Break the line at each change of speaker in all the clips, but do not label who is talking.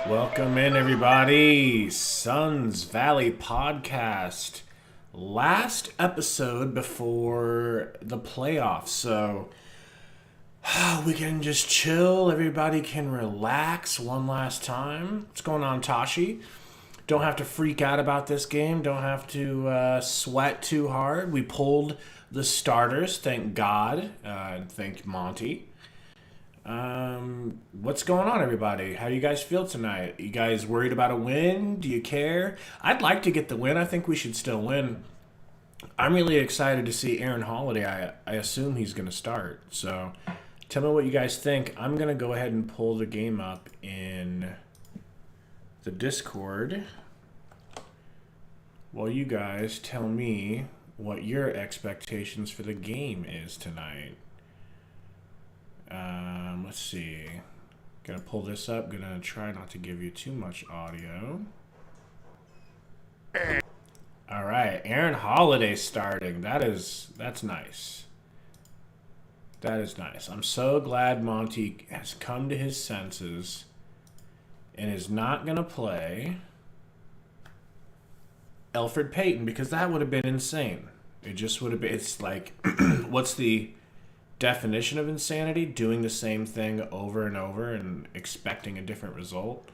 Welcome in, everybody. Suns Valley Podcast. Last episode before the playoffs, so we can just chill. Everybody can relax one last time. What's going on, Tashi? Don't have to freak out about this game. Don't have to sweat too hard. We pulled the starters, thank God, and thank Monty. What's going on, everybody? How do you guys feel tonight? You guys worried about a win? Do you care? I'd like to get the win. I think we should still win. I'm really excited to see Aaron Holiday. I assume he's going to start. So tell me what you guys think. I'm going to go ahead and pull the game up in the Discord while you guys tell me what your expectations for the game is tonight. Let's see. Gonna pull this up. Gonna try not to give you too much audio. All right, Aaron Holiday starting. That's nice. That is nice. I'm so glad Monty has come to his senses and is not gonna play Elfrid Payton, because that would have been insane. It just would have been. It's like, what's the definition of insanity? Doing the same thing over and over and expecting a different result.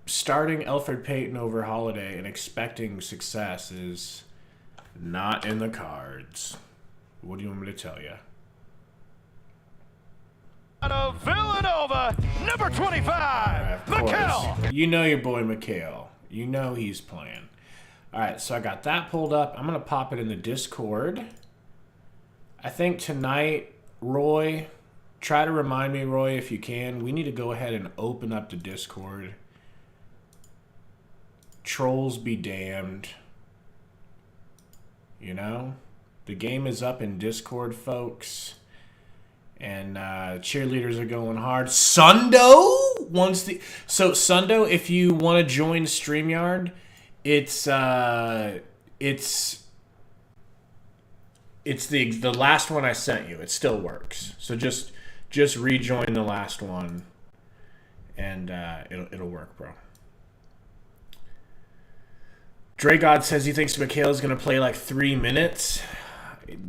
Starting Elfrid Payton over Holiday and expecting success is not in the cards. What do you want me to tell you?
Out of Villanova, number 25, Mikhail.
You know your boy Mikhail. You know he's playing. All right, so I got that pulled up. I'm going to pop it in the Discord. I think tonight, Roy, try to remind me, Roy, if you can. We need to go ahead and open up the Discord. Trolls be damned. You know? The game is up in Discord, folks. And cheerleaders are going hard. Sundo wants the... So, Sundo, if you want to join StreamYard, it's the last one I sent you. It still works. So just rejoin the last one, and it'll work, bro. Dre God says he thinks Mikhail's gonna play like 3 minutes.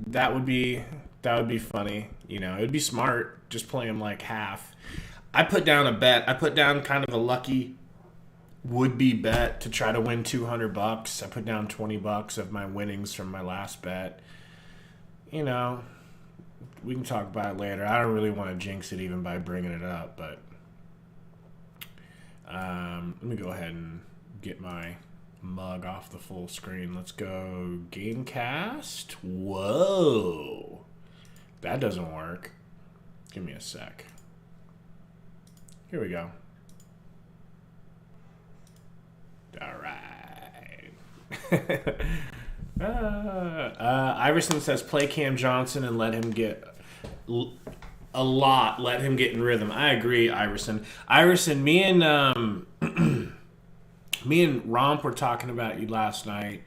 That would be funny. You know, it would be smart just play him like half. I put down a bet. I put down kind of a lucky would-be bet to try to win $200. I put down $20 of my winnings from my last bet. You know, we can talk about it later. I don't really want to jinx it even by bringing it up, but let me go ahead and get my mug off the full screen. Let's go Gamecast. Whoa. That doesn't work. Give me a sec. Here we go. All right. Iverson says play Cam Johnson and let him get a lot. Let him get in rhythm. I agree, Iverson. Iverson, me and Romp were talking about you last night,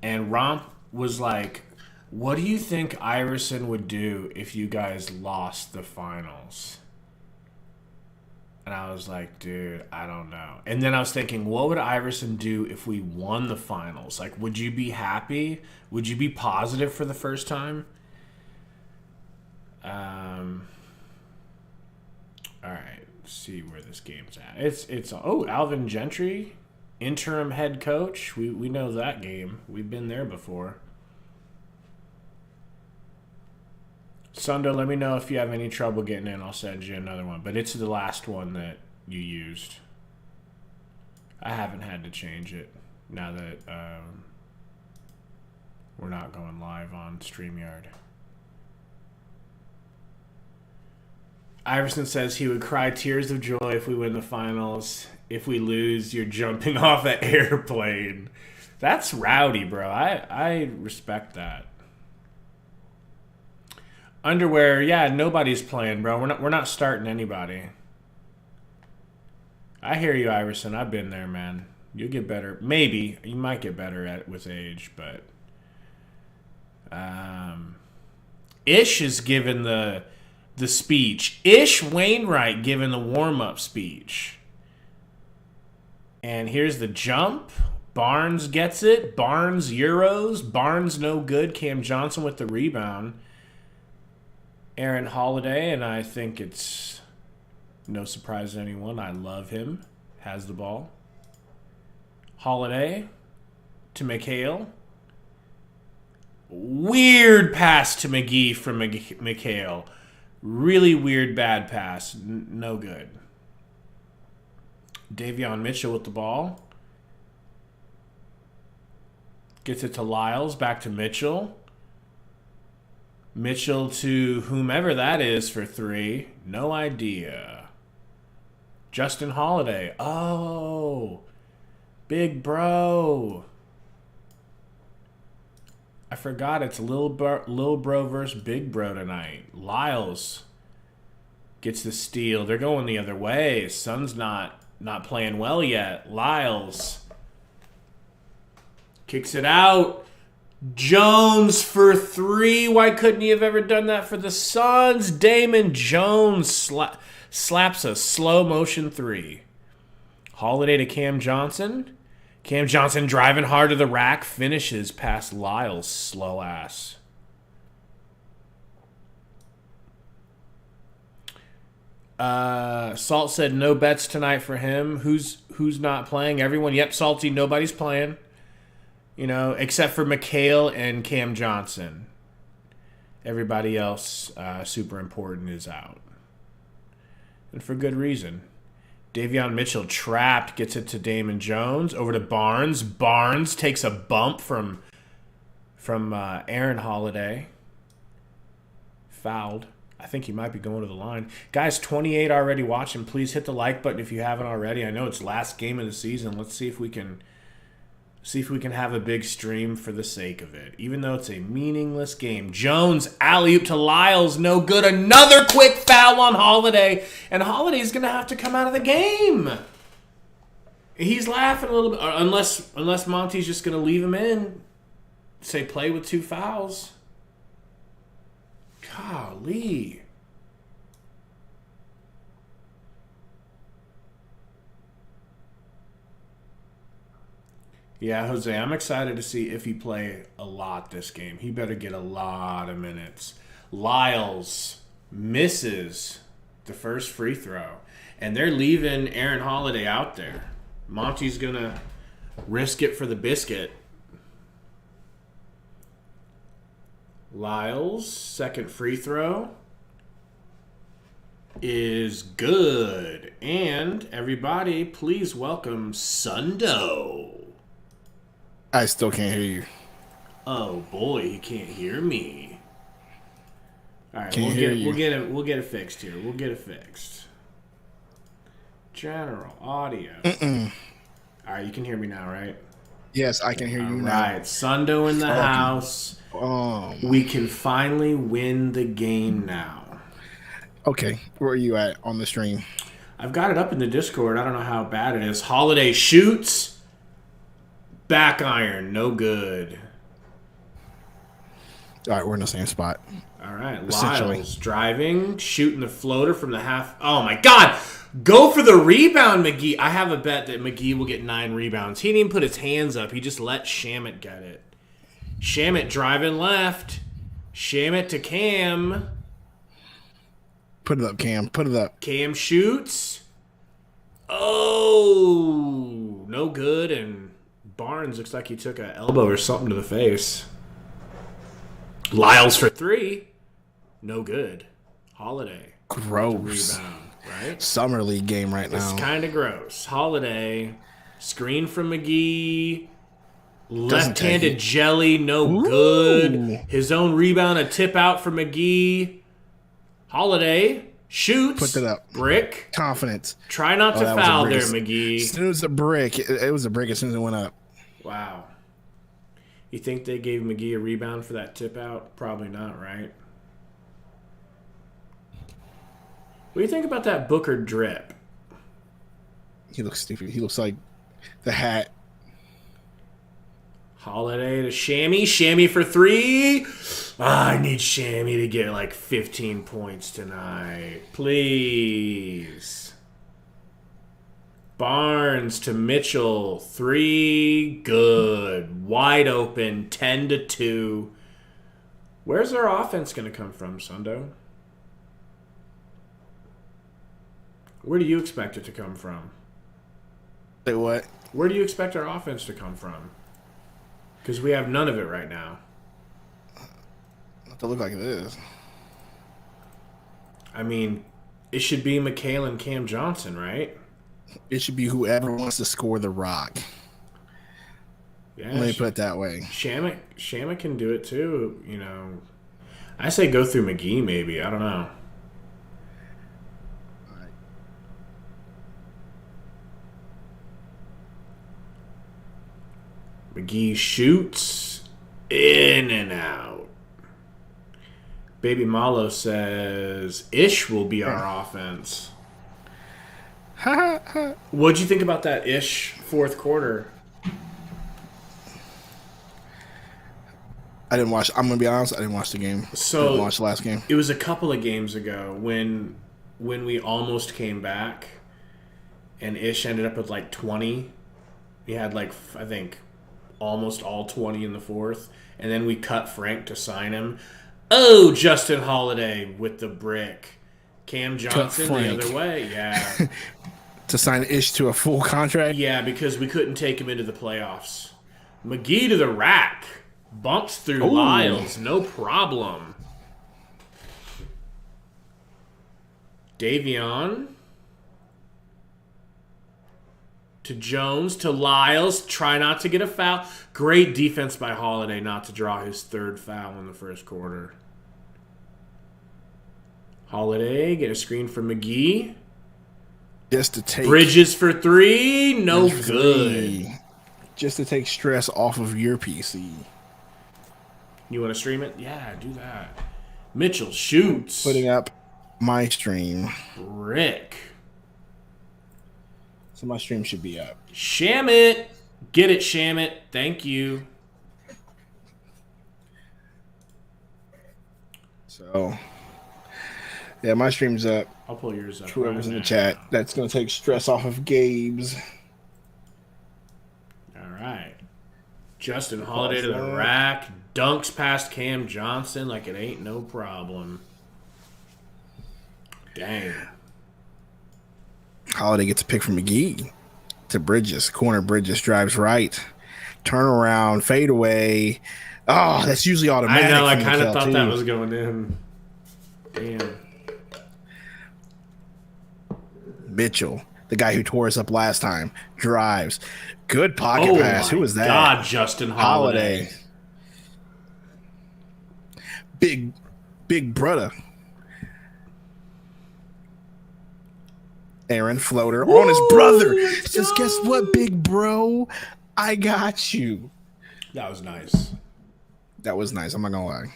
and Romp was like, "What do you think Iverson would do if you guys lost the finals?" And I was like, dude, I don't know. And then I was thinking, what would Iverson do if we won the finals? Like, would you be happy? Would you be positive for the first time? All right, let's see where this game's at. It's Alvin Gentry, interim head coach. We know that game. We've been there before. Sundo, let me know if you have any trouble getting in. I'll send you another one. But it's the last one that you used. I haven't had to change it now that we're not going live on StreamYard. Iverson says he would cry tears of joy if we win the finals. If we lose, you're jumping off that airplane. That's rowdy, bro. I respect that. Underwear, yeah, nobody's playing, bro. We're not starting anybody. I hear you, Iverson. I've been there, man. You'll get better. Maybe you might get better at it with age, but Ish is given the speech. Ish Wainwright given the warm-up speech. And here's the jump. Barnes gets it. Barnes Euros. Barnes no good. Cam Johnson with the rebound. Aaron Holiday, and I think it's no surprise to anyone. I love him. Has the ball. Holiday to McHale. Weird pass to McGee from McHale. Really weird bad pass. No good. Davion Mitchell with the ball. Gets it to Lyles. Back to Mitchell. Mitchell to whomever that is for three. No idea. Justin Holiday. Oh. Big bro. I forgot it's Lil Bro versus Big Bro tonight. Lyles gets the steal. They're going the other way. Sun's not playing well yet. Lyles kicks it out. Jones for three. Why couldn't he have ever done that for the Suns? Damon Jones slaps a slow motion three. Holiday to Cam Johnson. Cam Johnson driving hard to the rack. Finishes past Lyles. Slow ass. Salt said no bets tonight for him. Who's not playing? Everyone. Yep, Salty. Nobody's playing. You know, except for McHale and Cam Johnson. Everybody else, super important, is out. And for good reason. Davion Mitchell trapped, gets it to Damon Jones. Over to Barnes. Barnes takes a bump from Aaron Holiday. Fouled. I think he might be going to the line. Guys, 28 already watching. Please hit the like button if you haven't already. I know it's last game of the season. Let's see if we can have a big stream for the sake of it. Even though it's a meaningless game. Jones, alley-oop to Lyles. No good. Another quick foul on Holiday. And Holiday's going to have to come out of the game. He's laughing a little bit. Unless Monty's just going to leave him in. Say play with 2 fouls. Golly. Yeah, Jose, I'm excited to see if he play a lot this game. He better get a lot of minutes. Lyles misses the first free throw. And they're leaving Aaron Holiday out there. Monty's going to risk it for the biscuit. Lyles, second free throw is good. And everybody, please welcome Sundo.
I still can't hear you.
Oh boy, he can't hear me. All right,
We'll
get it fixed here. We'll get it fixed. General audio. All right, you can hear me now, right?
Yes, I can hear you now.
Right, Sundo in the house. We can finally win the game now.
Okay, where are you at on the stream?
I've got it up in the Discord. I don't know how bad it is. Holiday shoots. Back iron, no good.
All right, we're in the same spot.
All right, Lyles driving, shooting the floater from the half. Oh, my God. Go for the rebound, McGee. I have a bet that McGee will get 9 rebounds. He didn't even put his hands up. He just let Shamit get it. Shamit driving left. Shamit to Cam.
Put it up, Cam. Put it up.
Cam shoots. Oh, no good. And Barnes looks like he took an elbow or something to the face. Lyles for 3. No good. Holiday.
Gross.
Rebound, right?
Summer League game right now.
It's kind of gross. Holiday. Screen from McGee. Left-handed jelly. No good. His own rebound. A tip out for McGee. Holiday. Shoots.
Put that up.
Brick.
Confidence.
Try not to foul there, McGee.
As soon as a brick, it was a brick as soon as it went up.
Wow. You think they gave McGee a rebound for that tip out? Probably not, right? What do you think about that Booker drip?
He looks stupid. He looks like the hat.
Holiday to Shammy. Shammy for 3. I need Shammy to get like 15 points tonight. Please. Barnes to Mitchell. 3. Good. Wide open. 10-2. Where's our offense going to come from, Sundo? Where do you expect it to come from?
Say what?
Where do you expect our offense to come from? Because we have none of it right now.
Not to look like it is.
I mean, it should be McHale and Cam Johnson, right?
It should be whoever wants to score the rock.
Yeah,
Let me put it that way.
Shamit can do it too, you know. I say go through McGee maybe. I don't know. McGee shoots in and out. Baby Malo says Ish will be our offense. What'd you think about that Ish fourth quarter?
I didn't watch. I'm gonna be honest. I didn't watch the game.
So
I didn't watch the last game.
It was a couple of games ago when we almost came back, and Ish ended up with like 20. He had like I think almost all 20 in the fourth, and then we cut Frank to sign him. Oh, Justin Holiday with the brick. Cam Johnson the other way, yeah.
To sign Ish to a full contract?
Yeah, because we couldn't take him into the playoffs. McGee to the rack. Bumps through Lyles, no problem. Davion to Jones to Lyles. Try not to get a foul. Great defense by Holiday not to draw his 3rd foul in the first quarter. Holiday get a screen from McGee.
Just to take
Bridges for 3. No good.
Just to take stress off of your PC.
You want to stream it? Yeah, do that. Mitchell shoots.
Putting up my stream.
Rick.
So my stream should be up.
Shamit. Get it, Shamit. Thank you.
So, yeah, my stream's up.
I'll pull yours up.
Whoever's in the chat, that's going to take stress off of Gabe's.
All right. Justin Holiday to the rack. Dunks past Cam Johnson like it ain't no problem. Dang.
Holiday gets a pick from McGee to Bridges. Corner Bridges drives right. Turn around, fade away. Oh, that's usually automatic.
I know, I kind of thought that was going in. Damn.
Mitchell, the guy who tore us up last time, drives. Good pocket pass. Who was that?
God, Justin Holiday.
Big brother. Aaron floater on his brother. Just guess what, big bro? I got you.
That was nice.
That was nice. I'm not gonna lie.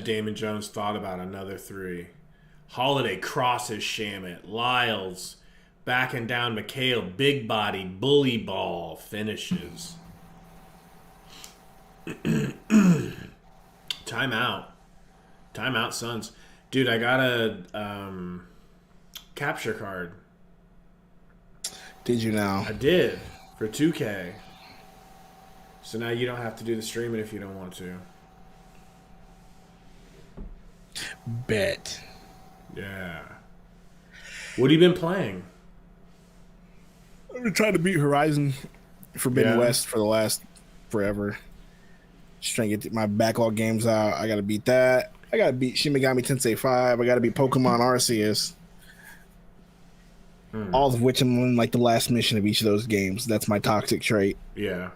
Damon Jones thought about another 3. Holiday crosses Shamit. Lyles backing down McHale. Big body bully ball finishes. Timeout. Timeout, Suns. Dude, I got a capture card.
Did you now?
I did for 2K. So now you don't have to do the streaming if you don't want to.
Bet.
Yeah. What have you been playing?
I've been trying to beat Horizon Forbidden West for the last forever. Just trying to get my backlog games out. I got to beat that. I got to beat Shin Megami Tensei 5. I got to beat Pokemon Arceus. All of which I'm in like the last mission of each of those games. That's my toxic trait.
Yeah.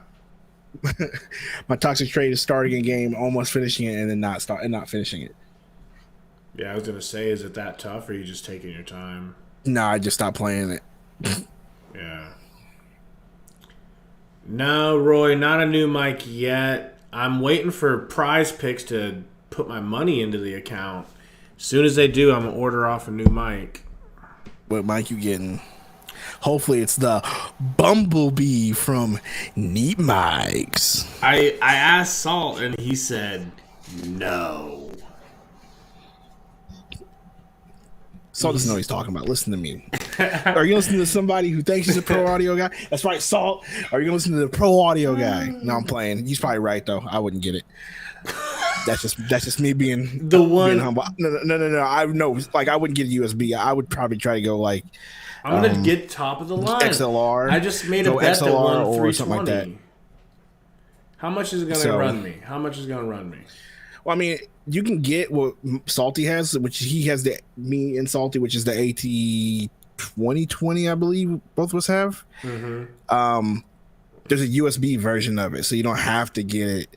My toxic trait is starting a game, almost finishing it, and then not finishing it.
Yeah, I was going to say, is it that tough, or are you just taking your time?
No, I just stopped playing it.
Yeah. No, Roy, not a new mic yet. I'm waiting for Prize Picks to put my money into the account. As soon as they do, I'm going to order off a new mic.
What mic you getting? Hopefully it's the Bumblebee from Neat Mics.
I asked Salt, and he said no.
Salt doesn't know what he's talking about. Listen to me. Are you listening to somebody who thinks he's a pro audio guy? That's right, Salt. Are you listening to the pro audio guy? No, I'm playing. He's probably right though. I wouldn't get it. That's just me being
the one.
Being humble. No. I know. Like I wouldn't get a USB. I would probably try to go like.
I'm gonna get top of the line.
XLR.
I just made a bet that won
or something like that.
How much is it gonna run me? How much is it gonna run me?
Well, I mean, you can get what Salty has, which he has me and Salty, which is the AT2020, I believe both of us have. Mm-hmm. There's a USB version of it, so you don't have to get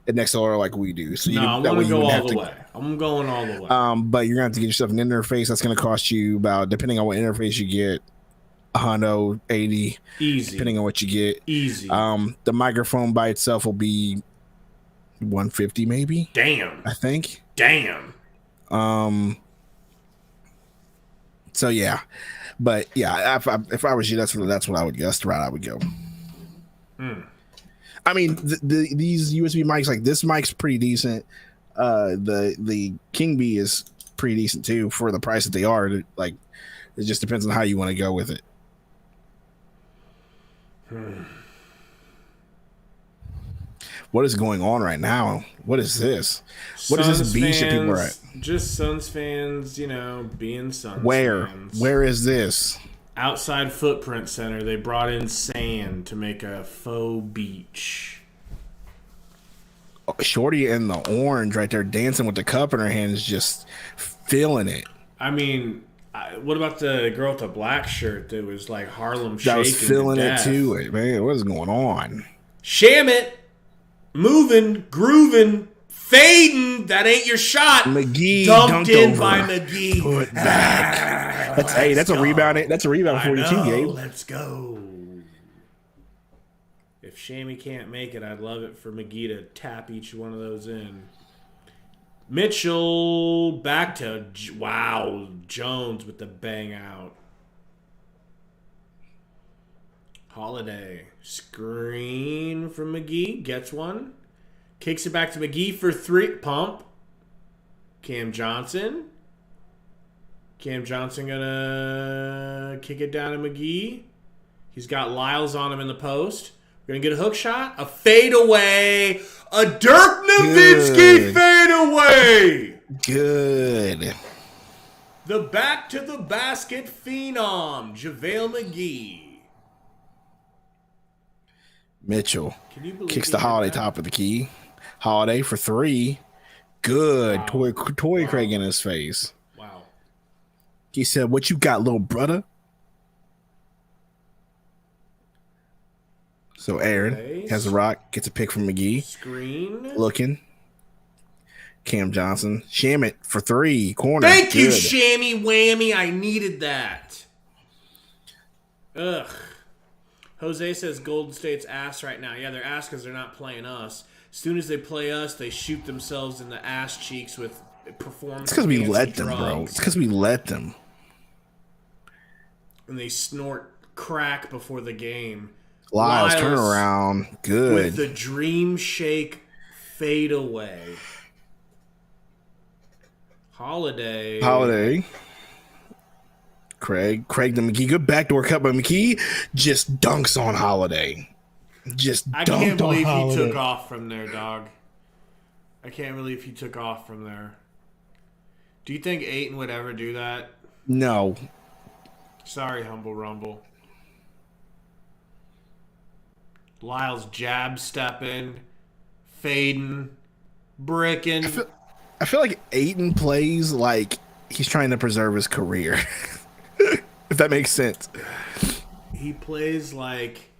an XLR like we do. So
I'm gonna go all the way. I'm going all the way.
But you're gonna have to get yourself an interface. That's gonna cost you about, depending on what interface you get, $180.
Easy.
Depending on what you get.
Easy.
The microphone by itself will be $150 maybe.
Damn.
I think.
Damn.
So yeah, but yeah, if I was you, that's what I would guess. The route I would go. I mean, these USB mics, like this mic's pretty decent. The King Bee is pretty decent too for the price that they are. Like, it just depends on how you want to go with it. What is going on right now? What is this? What is this beach that people are at?
Just Suns fans, being Suns fans.
Where is this?
Outside Footprint Center. They brought in sand to make a faux beach.
Shorty in the orange right there dancing with the cup in her hands, just feeling it.
I mean, what about the girl with the black shirt that was like Harlem Shaking?
That was feeling it too, man. What is going on?
Shamit, moving, grooving, fading. That ain't your shot.
McGee
dumped in
over.
by McGee.
Put back. That's a rebound. That's a rebound for you too, Gabe.
Let's go. If Shammy can't make it, I'd love it for McGee to tap each one of those in. Mitchell back to Jones with the bang out. Holiday screen from McGee, gets one, kicks it back to McGee for 3. Pump. Cam Johnson gonna kick it down to McGee. He's got Lyles on him in the post. We're gonna get a hook shot, a fadeaway, a Dirk Nowitzki fadeaway.
Good.
The back to the basket phenom, JaVale McGee.
Mitchell kicks the Holiday top of the key. Holiday for 3. Good. Wow. Toy Craig in his face.
Wow.
He said, "What you got, little brother?" So Aaron has a rock, gets a pick from McGee.
Screen.
Looking. Cam Johnson. Shamit for 3. Corner.
Thank you, Shammy Whammy. I needed that. Ugh. Jose says Golden State's ass right now. Yeah, they're ass because they're not playing us. As soon as they play us, they shoot themselves in the ass cheeks with performance.
It's because we let them, bro. It's because we let them.
And they snort crack before the game.
Lyles turn around. Good.
With the dream shake fade away. Holiday.
Craig to McKee. Good backdoor cut by McKee. Just dunks on Holiday.
I can't believe he took off from there, dog. I can't believe he took off from there. Do you think Ayton would ever do that?
No.
Sorry, Humble Rumble. Lyles jab stepping, fading, bricking.
I feel like Ayton plays like he's trying to preserve his career. If that makes sense.
He plays like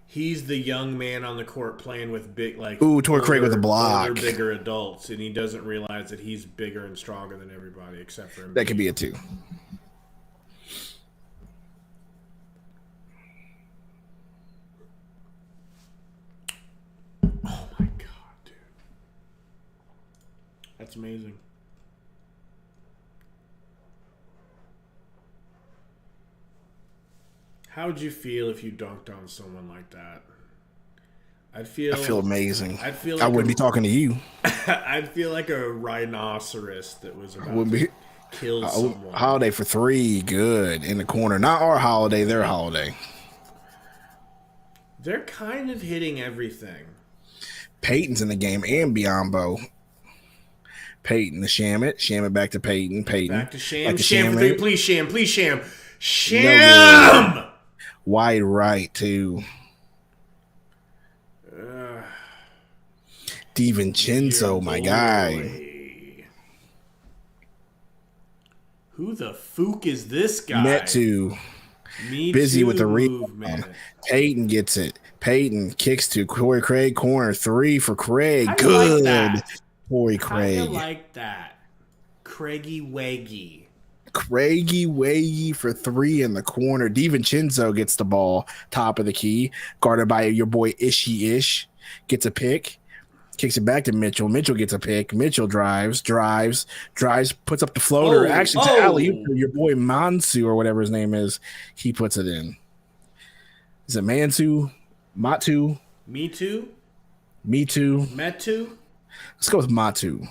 he's the young man on the court playing with big, like,
Torrey Craig with a block.
Older, bigger adults, and he doesn't realize that he's bigger and stronger than everybody except for him.
That could be it too.
Oh my god, dude. That's amazing. How would you feel if you dunked on someone like that? I feel amazing.
I wouldn't be talking to you.
I'd feel like a rhinoceros that was about to kill someone.
Holiday for 3, good in the corner. Not our Holiday, their Holiday.
They're kind of hitting everything.
Peyton's in the game and Biombo. Peyton to Shamit. Shamit back to Peyton.
Back to Sham. Sham for 3. Please, Sham. Please, Sham. Sham!
No, wide right, too. DiVincenzo, my guy.
Who the fook is this guy?
Metu. Busy with the rebound. Peyton gets it. Peyton kicks to Corey Craig. Corner 3 for Craig. Good. Like Corey Craig.
I like that. Craigie Waggy.
Craigie Waggy for 3 in the corner. DiVincenzo gets the ball. Top of the key. Guarded by your boy Ish. Gets a pick. Kicks it back to Mitchell. Mitchell gets a pick. Mitchell drives, puts up the floater. To alley, your boy Mansu or whatever his name is, he puts it in. Is it Mansu? Matu?
Me too?
Metu? Let's go with Matu.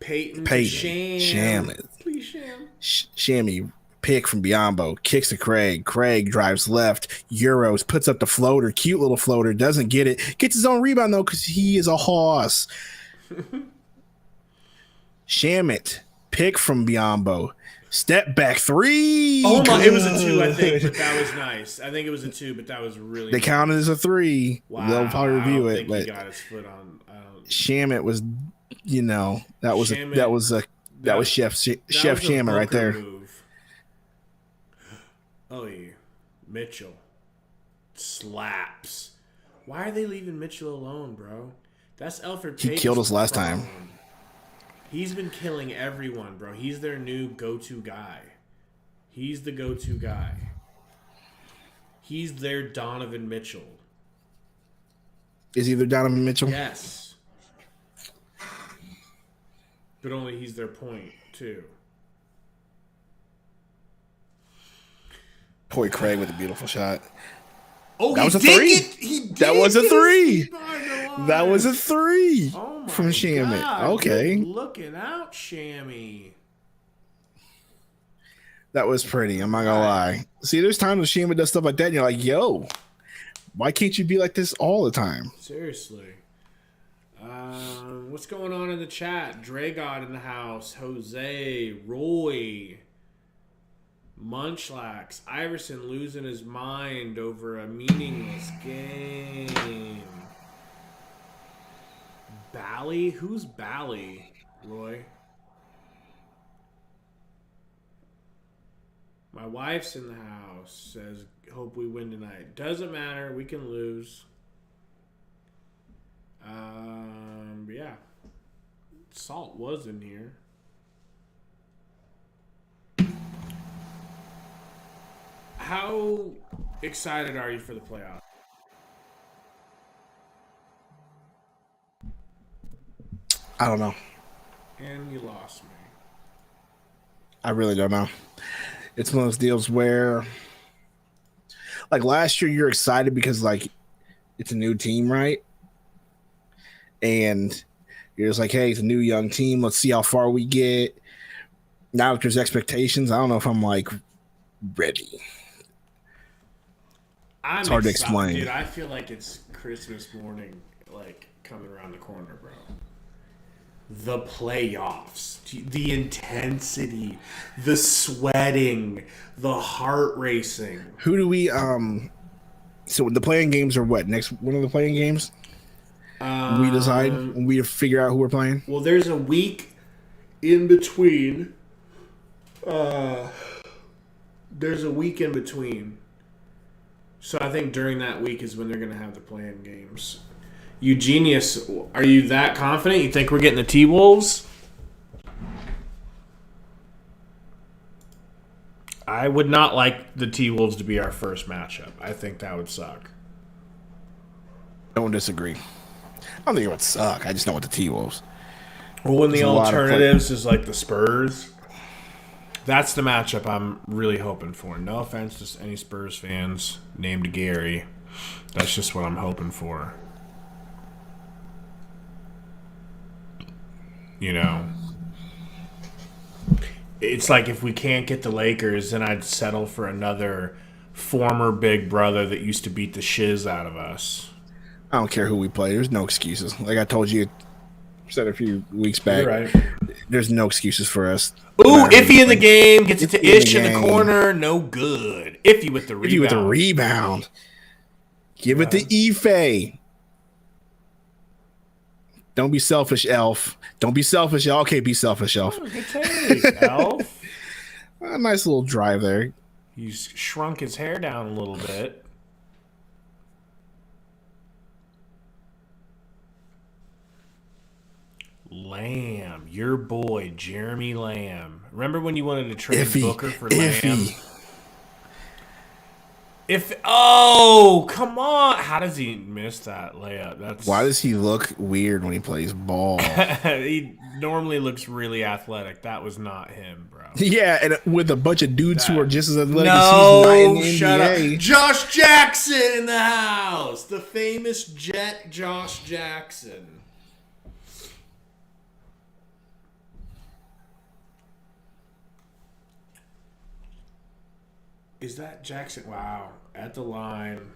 Peyton.
Sham.
Please, Sham.
Shammy. Pick from Biombo, kicks to Craig. Craig drives left, Euros, puts up the floater, cute little floater, doesn't get it. Gets his own rebound, though, because he is a hoss. Shamit, pick from Biombo. Step back 3.
Oh, my. It was a 2, I think, but that was nice. I think it was a 2, but that was really
They counted as a 3.
Wow.
They'll probably review it. But
he got his foot on.
Shamit was, that was Chef Shamit right there.
Move. Oh, yeah. Mitchell slaps. Why are they leaving Mitchell alone, bro? That's Elfrid Payton's.
He killed us last time.
He's been killing everyone, bro. He's their new go-to guy. He's the go-to guy. He's their Donovan Mitchell.
Is he their Donovan Mitchell?
Yes. But only he's their point, too.
Corey Craig with a beautiful shot.
Oh,
that was a 3. That was a 3. That was a 3 from Shamit.
God,
okay.
Looking out, Shammy.
That was pretty. I'm not going to lie. See, there's times when Shamit does stuff like that, and you're like, yo, why can't you be like this all the time?
Seriously. What's going on in the chat? Dragod in the house. Jose. Roy. Munchlax, Iverson losing his mind over a meaningless game. Bally? Who's Bally, Roy? My wife's in the house. Says, hope we win tonight. Doesn't matter. We can lose. Yeah. Salt was in here. How excited are you for the playoffs?
I don't know.
And you lost me.
I really don't know. It's one of those deals where, like last year, you're excited because like it's a new team, right? And you're just like, hey, it's a new young team. Let's see how far we get. Now that there's expectations, I don't know if I'm like ready. It's hard to explain.
Dude, I feel like it's Christmas morning, like coming around the corner, bro. The playoffs, the intensity, the sweating, the heart racing.
Who do we so the playing games are what? Next one of the playing games? We decide when we figure out who we're playing.
Well, there's a week in between. There's a week in between. So I think during that week is when they're going to have the playing games. You genius. Are you that confident? You think we're getting the T-Wolves? I would not like the T-Wolves to be our first matchup. I think that would suck.
Don't disagree. I don't think it would suck. I just know what the T-Wolves.
Well, when the alternatives is like the Spurs, that's the matchup I'm really hoping for. No offense to any Spurs fans named Gary. That's just what I'm hoping for. You know, it's like if we can't get the Lakers, then I'd settle for another former big brother that used to beat the shiz out of us.
I don't care who we play. There's no excuses. Like I told you, said a few weeks back.
You're right.
There's no excuses for us.
Ooh, Iffy in the game. Gets it to Ish in the corner. No good. Iffy with the rebound.
Iffy with the rebound. Give it to Ife. Don't be selfish, Elf. Don't be selfish, Elf. Okay, be selfish, Elf.
Oh, good take, Elf.
A nice little drive there.
He's shrunk his hair down a little bit. Lamb, your boy, Jeremy Lamb. Remember when you wanted to trade Booker for Lamb? Oh, come on. How does he miss that layup?
Why does he look weird when he plays ball?
He normally looks really athletic. That was not him, bro.
Yeah, and with a bunch of dudes who are just as athletic
as
he's not in the
shut
NBA.
Up. Josh Jackson in the house. The famous Jet Josh Jackson. Is that Jackson? Wow. At the line.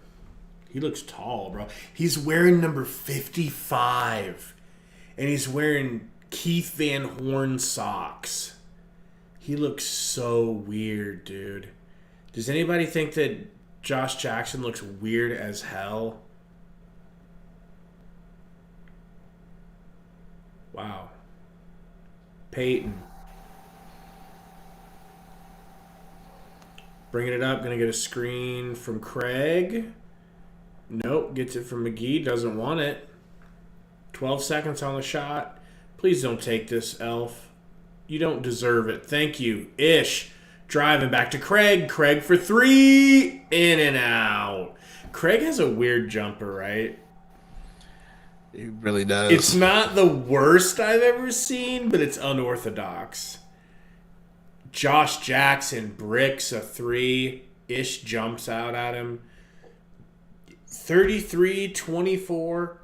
He looks tall, bro. He's wearing number 55. And he's wearing Keith Van Horn socks. He looks so weird, dude. Does anybody think that Josh Jackson looks weird as hell? Wow. Peyton. Bringing it up. Going to get a screen from Craig. Nope. Gets it from McGee. Doesn't want it. 12 seconds on the shot. Please don't take this, Elf. You don't deserve it. Thank you. Ish. Driving back to Craig. Craig for three. In and out. Craig has a weird jumper, right?
He really does.
It's not the worst I've ever seen, but it's unorthodox. Josh Jackson bricks a three. Ish jumps out at him. 33-24.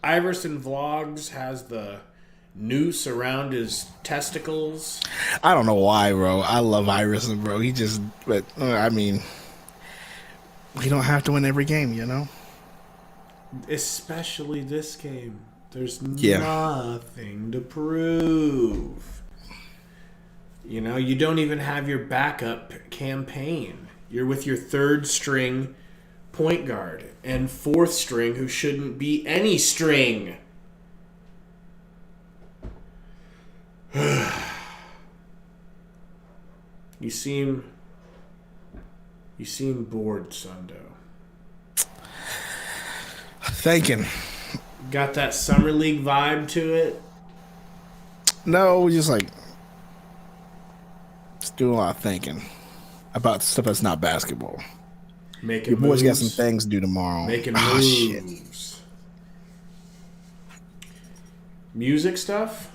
Iverson Vlogs has the noose around his testicles.
I don't know why, bro. I love Iverson, bro. But I mean, we don't have to win every game, you know?
Especially this game. There's nothing to prove. You know, you don't even have your backup campaign. You're with your third string point guard and fourth string who shouldn't be any string. You seem bored, Sundo.
Thinking.
Got that summer league vibe to it?
No, just like doing a lot of thinking about stuff that's not basketball.
Making
Your boys got
moves.
some things to do tomorrow.
Making
Ah,
moves.
shit.
Music stuff?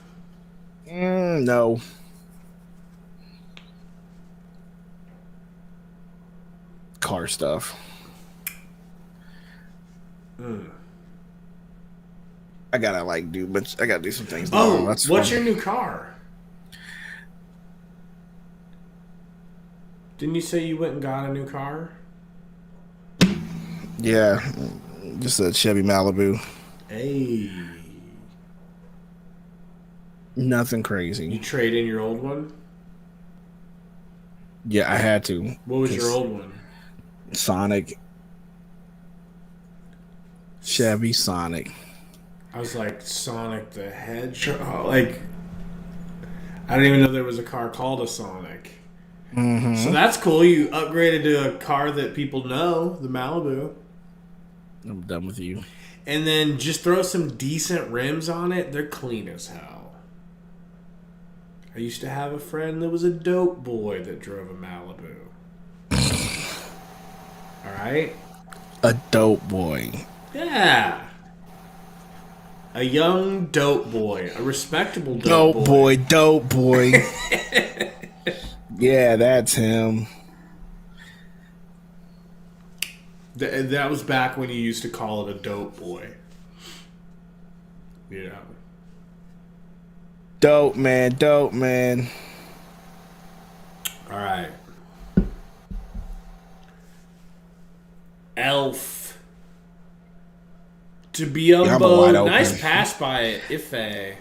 No. Car stuff. I gotta do some things.
Oh,
That's
what's
fun.
your new car? Didn't you say you went and got a new car?
Yeah, just a Chevy Malibu.
Hey.
Nothing
You
crazy.
trade in your old one?
Yeah, I had to.
What was your old one?
Sonic. Chevy Sonic.
I was like Sonic the Hedgehog. Like, I didn't even know there was a car called a Sonic.
Mm-hmm.
So that's cool. You upgraded to a car that people know, the Malibu.
I'm done with you.
And then just throw some decent rims on it. They're clean as hell. I used to have a friend that was a dope boy that drove a Malibu. Alright?
A dope boy.
Yeah. A young dope boy. A respectable dope boy.
Dope boy. Yeah, that's him.
That was back when you used to call it a dope boy. Yeah.
Dope man.
Alright. Elf. To be on
I'm wide open.
Nice pass by it, Ife.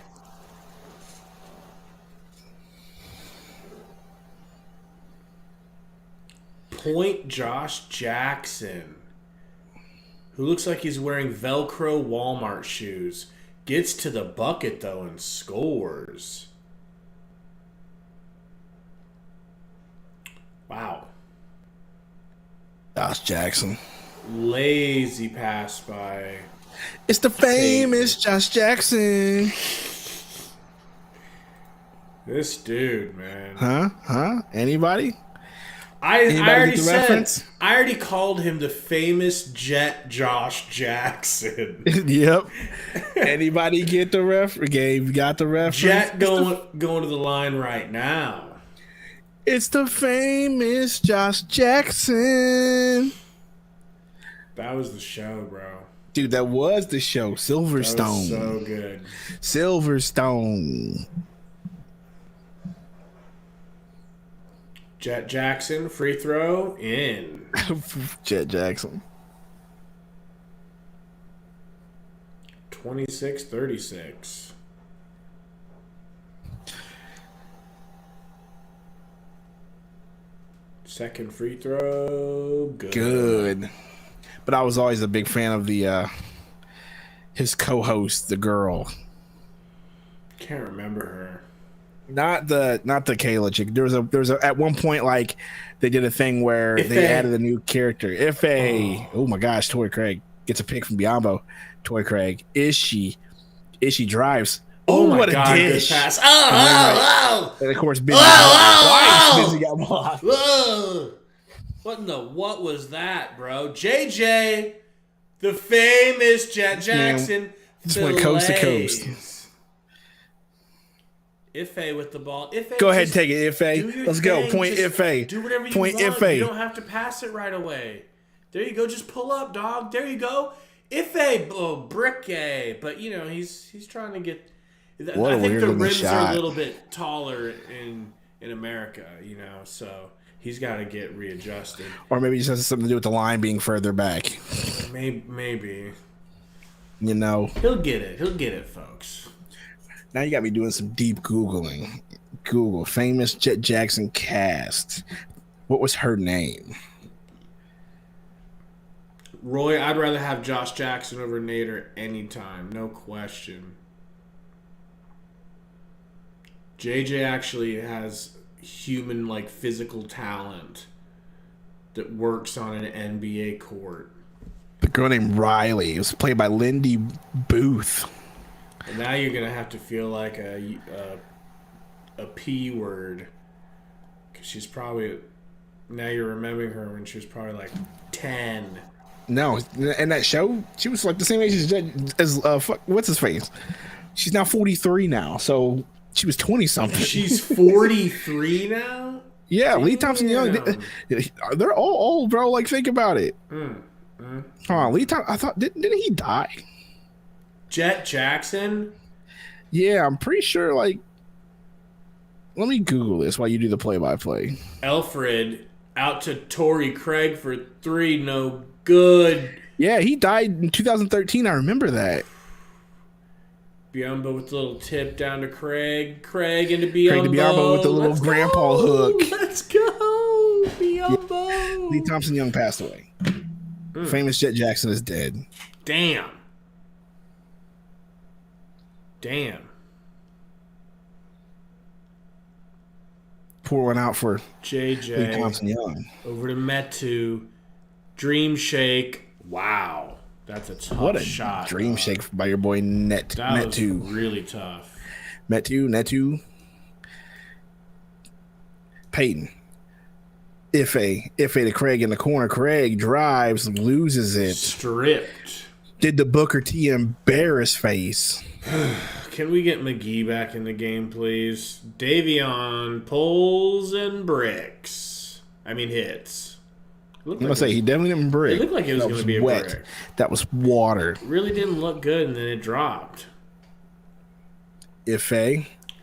Point Josh Jackson, who looks like he's wearing Velcro Walmart shoes, gets to the bucket though and scores. Wow.
Josh Jackson.
Lazy pass by.
It's the famous Josh Jackson.
This dude, man.
Huh? Anybody?
I
Anybody
already
get the
said.
reference?
I already called him the famous Jet Josh Jackson.
Yep. Anybody get the Gabe got the reference?
Jet going to the line right now.
It's the famous Josh Jackson.
That was the show, bro.
Dude, that was the show. Silverstone.
That was so good.
Silverstone.
Jet Jackson, free throw, in.
Jet Jackson.
26-36. Second free throw,
Good. But I was always a big fan of the his co-host, the girl.
Can't remember her.
Not the Kayla chick. There was a at one point like they did a thing where they added a new character. Oh my gosh, Tori Craig gets a pick from Biombo. Tori Craig. Is she drives.
Oh my
what
God,
a dish.
good pass. Oh.
And of course Busy Busy got blocked.
Whoa. What was that, bro? JJ, the famous Jet Jackson.
Just went coast to coast.
Ife with the ball. Ife,
go ahead and take it, Ife. Let's go. Point Ife.
Do whatever you
Point
want.
Ife.
You don't have to pass it right away. There you go. Just pull up, dog. There you go. Ife, brick. But you know he's trying to get. I think the rims are a little bit taller in America. You know, so he's got to get readjusted.
Or maybe it just has something to do with the line being further back.
Maybe.
You know.
He'll get it, folks.
Now you got me doing some deep Googling. Google famous Jet Jackson cast. What was her name?
Roy, I'd rather have Josh Jackson over Nader anytime. No question. JJ actually has human, like, physical talent that works on an NBA court.
A girl named Riley. It was played by Lindy Booth.
And now you're going to have to feel like a P word. Because she's probably... Now you're remembering her when she was probably like 10.
No, in that show, she was like the same age as what's his face. She's now 43 now, so she was 20 something.
She's 43 now.
Yeah,
Damn.
Lee Thompson Young. They're all old, bro. Like, think about it. Hold on, Lee Thompson. I thought didn't he die?
Jet Jackson.
Yeah, I'm pretty sure. Like, let me Google this while you do the play-by-play.
Alfred out to Torrey Craig for 3. No good.
Yeah, he died in 2013. I remember that.
Biombo with a little tip down to Craig. Craig into Biombo.
Craig to Biombo with the little grandpa hook.
Let's go, Biombo.
Yeah. Lee Thompson Young passed away. Famous Jet Jackson is dead.
Damn.
Pour one out for
JJ.
Lee Thompson Young.
Over to Metu. Dream Shake. Wow. That's a tough
What a
shot.
dream shake by your boy
That was
Metu.
really tough.
Metu. Peyton. Ife to Craig in the corner. Craig drives, loses it.
Stripped.
Did the Booker T embarrass face?
Can we get McGee back in the game, please? Davion pulls and bricks. Hits.
I'm going to say, he definitely didn't brick.
It looked like it was going to be a
wet.
brick.
That was water.
It really didn't look good, and then it dropped.
Ife.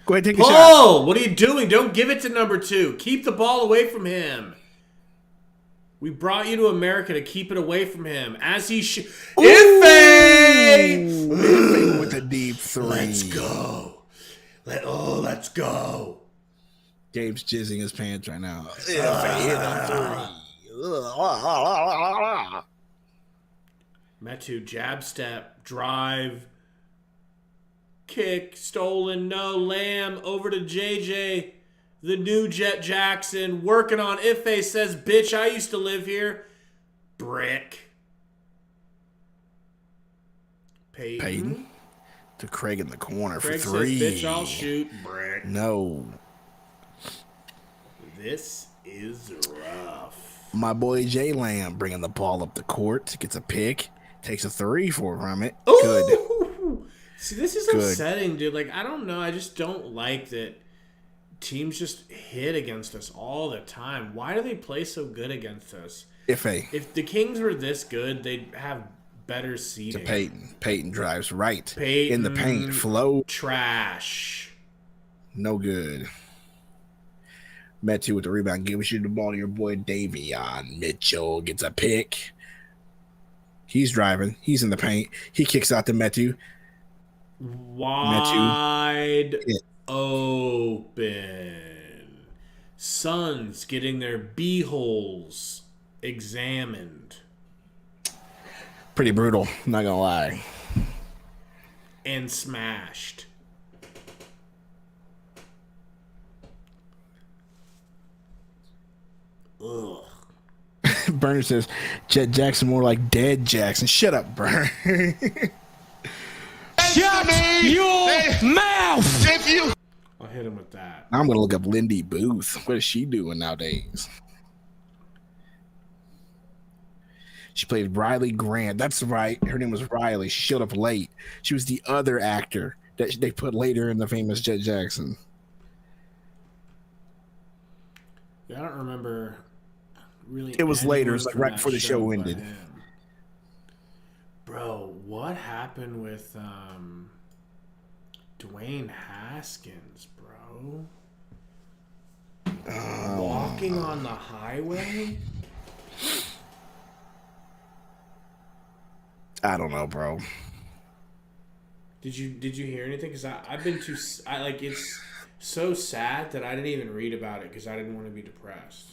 Go ahead, take a shot.
Paul, what are you doing? Don't give it to number 2. Keep the ball away from him. We brought you to America to keep it away from him. As he Ife!
Ife with a deep 3.
Let's go. Let's go.
Gabe's jizzing his pants right now. Ife hit a 3.
Metu jab step, drive, kick, stolen, no, Lamb, over to JJ, the new Jet Jackson, working on Ife, says, bitch, I used to live here. Brick. Peyton.
To Craig in the corner
Craig
for 3.
says, bitch, I'll shoot. Brick.
No.
This is rough.
My boy J Lamb bringing the ball up the court, gets a pick, takes a 3 from it.
Ooh!
Good.
See, this is upsetting, dude. Like, I don't know. I just don't like that teams just hit against us all the time. Why do they play so good against us? If the Kings were this good, they'd have better seeding.
To Peyton. Peyton drives right
Peyton,
in the paint. Flow.
Trash.
No good. Metu with the rebound. Give you the ball to your boy Davion Mitchell. Gets a pick. He's driving. He's in the paint. He kicks out to Metu.
Wide open. Suns getting their b-holes examined.
Pretty brutal, not gonna lie.
And smashed. Ugh.
Burner says, Jet Jackson more like Dead Jackson. Shut up, Burner.
Shut your mouth! If you...
I'll hit him with that.
I'm going to look up Lindy Booth. What is she doing nowadays? She played Riley Grant. That's right. Her name was Riley. She showed up late. She was the other actor that they put later in the famous Jet Jackson.
Yeah, I don't remember really.
It was later. It was like right before the show ended.
Bro, what happened with Dwayne Haskins, bro? Walking on the highway?
I don't know, bro.
Did you hear anything? Because I've been too. It's so sad that I didn't even read about it because I didn't want to be depressed.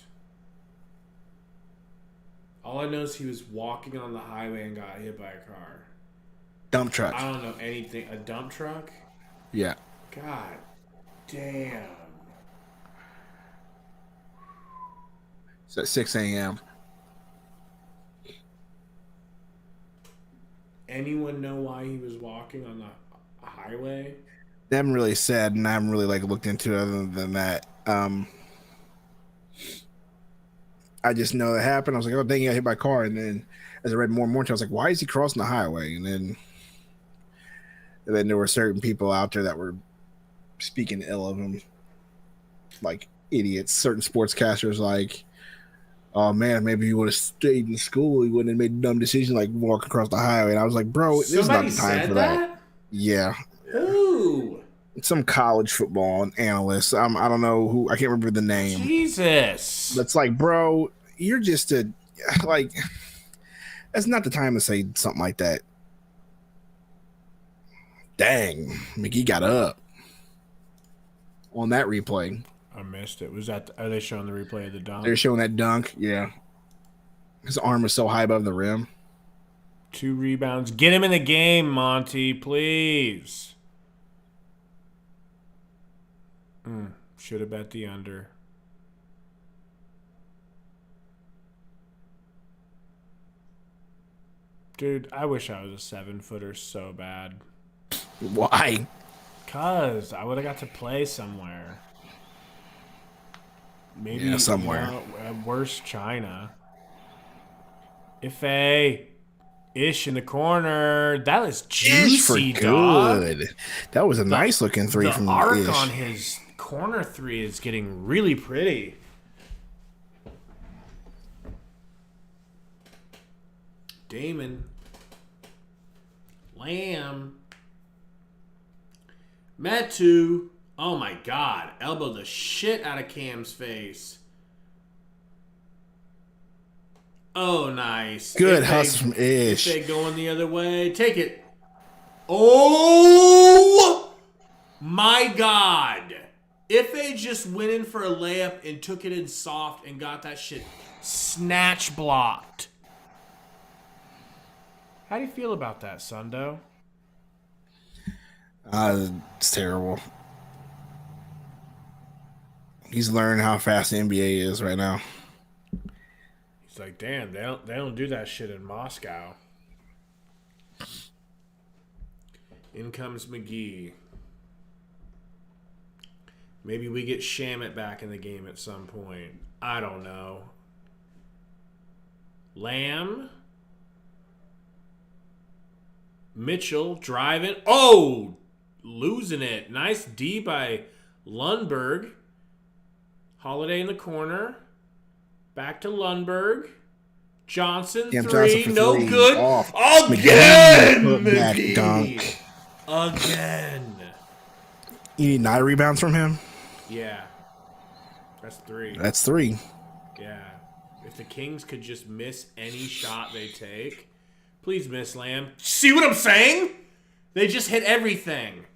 All I know is he was walking on the highway and got hit by a car.
Dump truck.
I don't know anything. A dump truck?
Yeah.
God damn.
It's at 6 a.m.
Anyone know why he was walking on the highway?
They haven't really said, and I haven't really looked into it other than that. I just know that happened. I was like, oh, dang, he got hit by a car. And then as I read more and more, I was like, why is he crossing the highway? And then there were certain people out there that were speaking ill of him, like idiots. Certain sportscasters, like, oh man, maybe he would have stayed in school. He wouldn't have made a dumb decision like walking across the highway. And I was like, bro, this is not the time for that. Yeah.
Who?
Some college football analyst. I don't know who. I can't remember the name.
Jesus.
That's like, bro, you're just like. That's not the time to say something like that. Dang, McGee got up on that replay.
I missed it. Are they showing the replay of the dunk?
They're showing that dunk. Yeah, his arm was so high above the rim.
2 rebounds. Get him in the game, Monty, please. Should have bet the under. Dude, I wish I was a 7-footer so bad.
Why?
Because I would have got to play somewhere. Maybe
somewhere.
At worst, China. Ish in the corner. That was juicy, dog.
That was a nice looking three from
the arc
Ish.
On his corner three is getting really pretty. Damon. Lamb. Metu. Oh my God. Elbow the shit out of Cam's face. Oh, nice.
Good hustle from Ish.
If they going the other way, take it. Oh my God. If they just went in for a layup and took it in soft and got that shit snatch blocked. How do you feel about that, Sundo?
It's terrible. He's learning how fast the NBA is right now.
He's like, damn, they don't do that shit in Moscow. In comes McGee. Maybe we get Shamit back in the game at some point. I don't know. Lamb. Mitchell driving. Oh! Losing it. Nice D by Lundberg. Holiday in the corner. Back to Lundberg. Johnson, three. No
three.
good.
Off.
Again!
McGee. Dunk.
Again.
You need 9 rebounds from him?
Yeah. That's 3.
That's 3.
Yeah. If the Kings could just miss any shot they take. Please miss, Lamb. See what I'm saying? They just hit everything.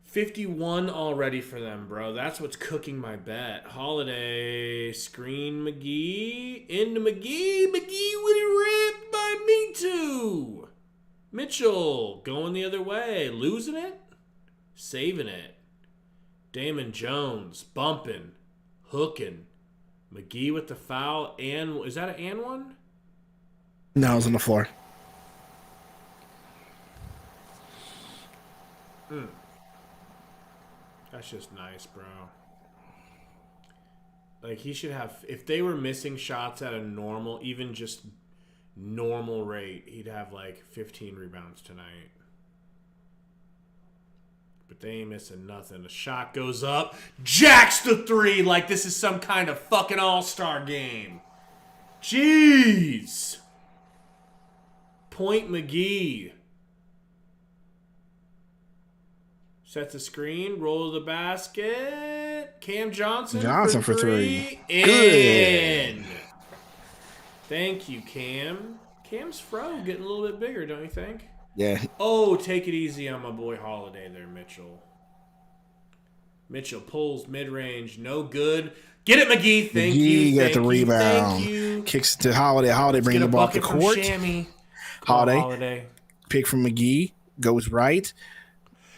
51 already for them, bro. That's what's cooking my bet. Holiday, screen McGee, into McGee. McGee with it ripped by me too. Mitchell going the other way. Losing it? Saving it. Damon Jones bumping, hooking. McGee with the foul. And is that an and one?
No, it was on the floor.
That's just nice, bro. Like, he should have... If they were missing shots at a normal, even just normal rate, he'd have, like, 15 rebounds tonight. But they ain't missing nothing. The shot goes up. Jacks the 3 like this is some kind of fucking all-star game. Jeez. Point McGee. Set the screen. Roll the basket. Cam Johnson
for 3.
In. Thank you, Cam. Cam's fro getting a little bit bigger, don't you think?
Yeah.
Oh, take it easy on my boy Holiday there, Mitchell. Mitchell pulls mid-range. No good. Get it, McGee. Thank you.
Got the rebound.
Thank you.
Kicks it to Holiday. Holiday brings the ball up the court.
Holiday.
Pick from McGee. Goes right.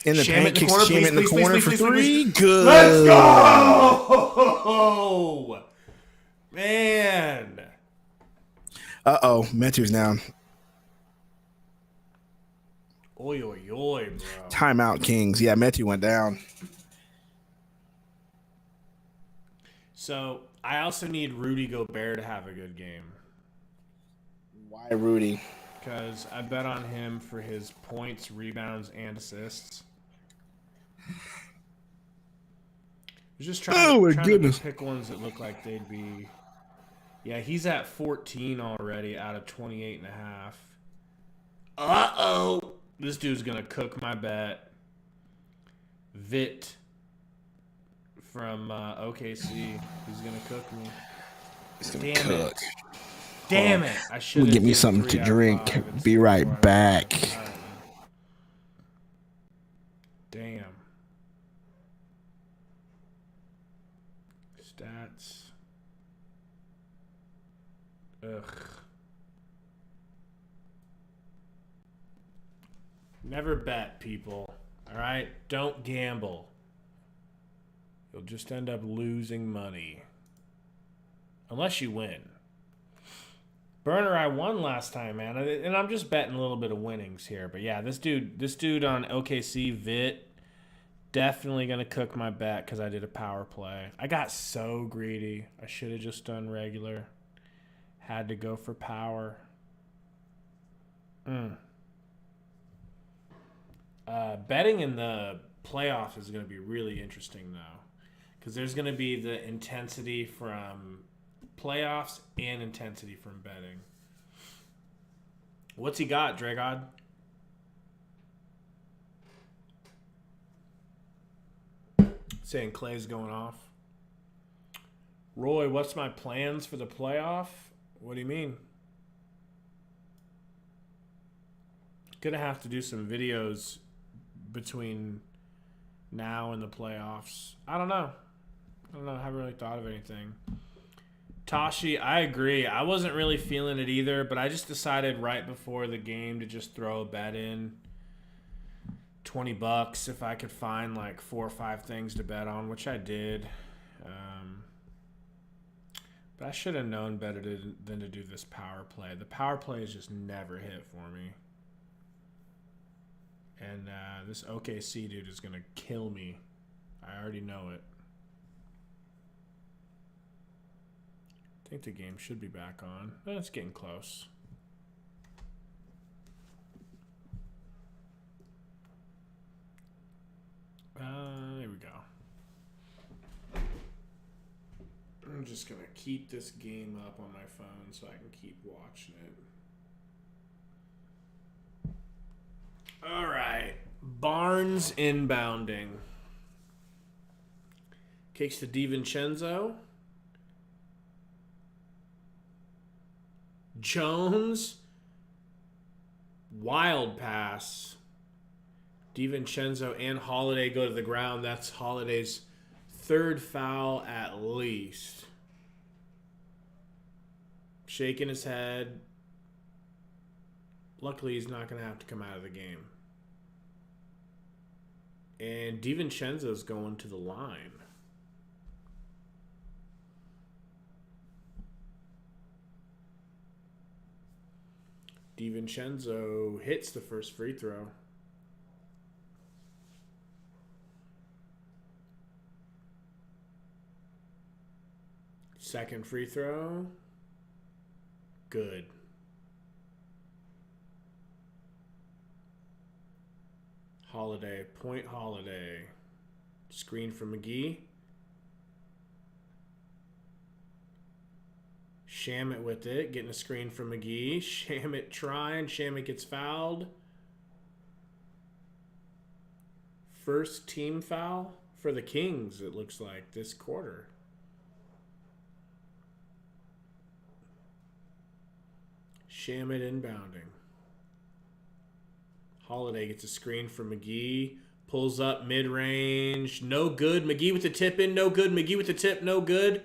In the
Shamit
paint. Kicks Shamit in the corner for 3. Good.
Let's go! Man.
Uh-oh. Metu's down.
Oy, oy, oy, bro.
Timeout, Kings. Yeah, Metu went down.
So, I also need Rudy Gobert to have a good game.
Why Rudy?
Because I bet on him for his points, rebounds, and assists. I was just trying to pick ones that look like they'd be... Yeah, he's at 14 already out of 28.5. Uh-oh! This dude's going to cook my bet. Vit from OKC. He's going to cook me. Damn it. Damn it. I should
get me something to drink. Be right back.
Damn. Stats. Ugh. Never bet, people. All right? Don't gamble. You'll just end up losing money. Unless you win. Burner, I won last time, man. And I'm just betting a little bit of winnings here. But yeah, this dude on OKC, Vit, definitely going to cook my bet because I did a power play. I got so greedy. I should have just done regular. Had to go for power. Betting in the playoffs is going to be really interesting, though. Because there's going to be the intensity from playoffs and intensity from betting. What's he got, Dragod? Saying Clay's going off. Roy, what's my plans for the playoff? What do you mean? Gonna have to do some videos between now and the playoffs. I don't know. I haven't really thought of anything. Tashi, I agree. I wasn't really feeling it either, but I just decided right before the game to just throw a bet in. $20 if I could find like 4 or 5 things to bet on, which I did. But I should have known better than to do this power play. The power play has just never hit for me. And this OKC dude is going to kill me. I already know it. I think the game should be back on. It's getting close. There we go. I'm just going to keep this game up on my phone so I can keep watching it. All right. Barnes inbounding. Kicks to DiVincenzo. Jones. Wild pass. DiVincenzo and Holiday go to the ground. That's Holiday's 3rd foul at least. Shaking his head. Luckily, he's not going to have to come out of the game. And DiVincenzo's going to the line. DiVincenzo hits the first free throw. Second free throw. Good. Holiday. Point Holiday. Screen for McGee. Shamit with it. Getting a screen from McGee. Shamit trying. Shamit gets fouled. First team foul for the Kings, it looks like, this quarter. Shamit inbounding. Holiday gets a screen from McGee. Pulls up mid-range. No good. McGee with the tip in. No good. McGee with the tip. No good.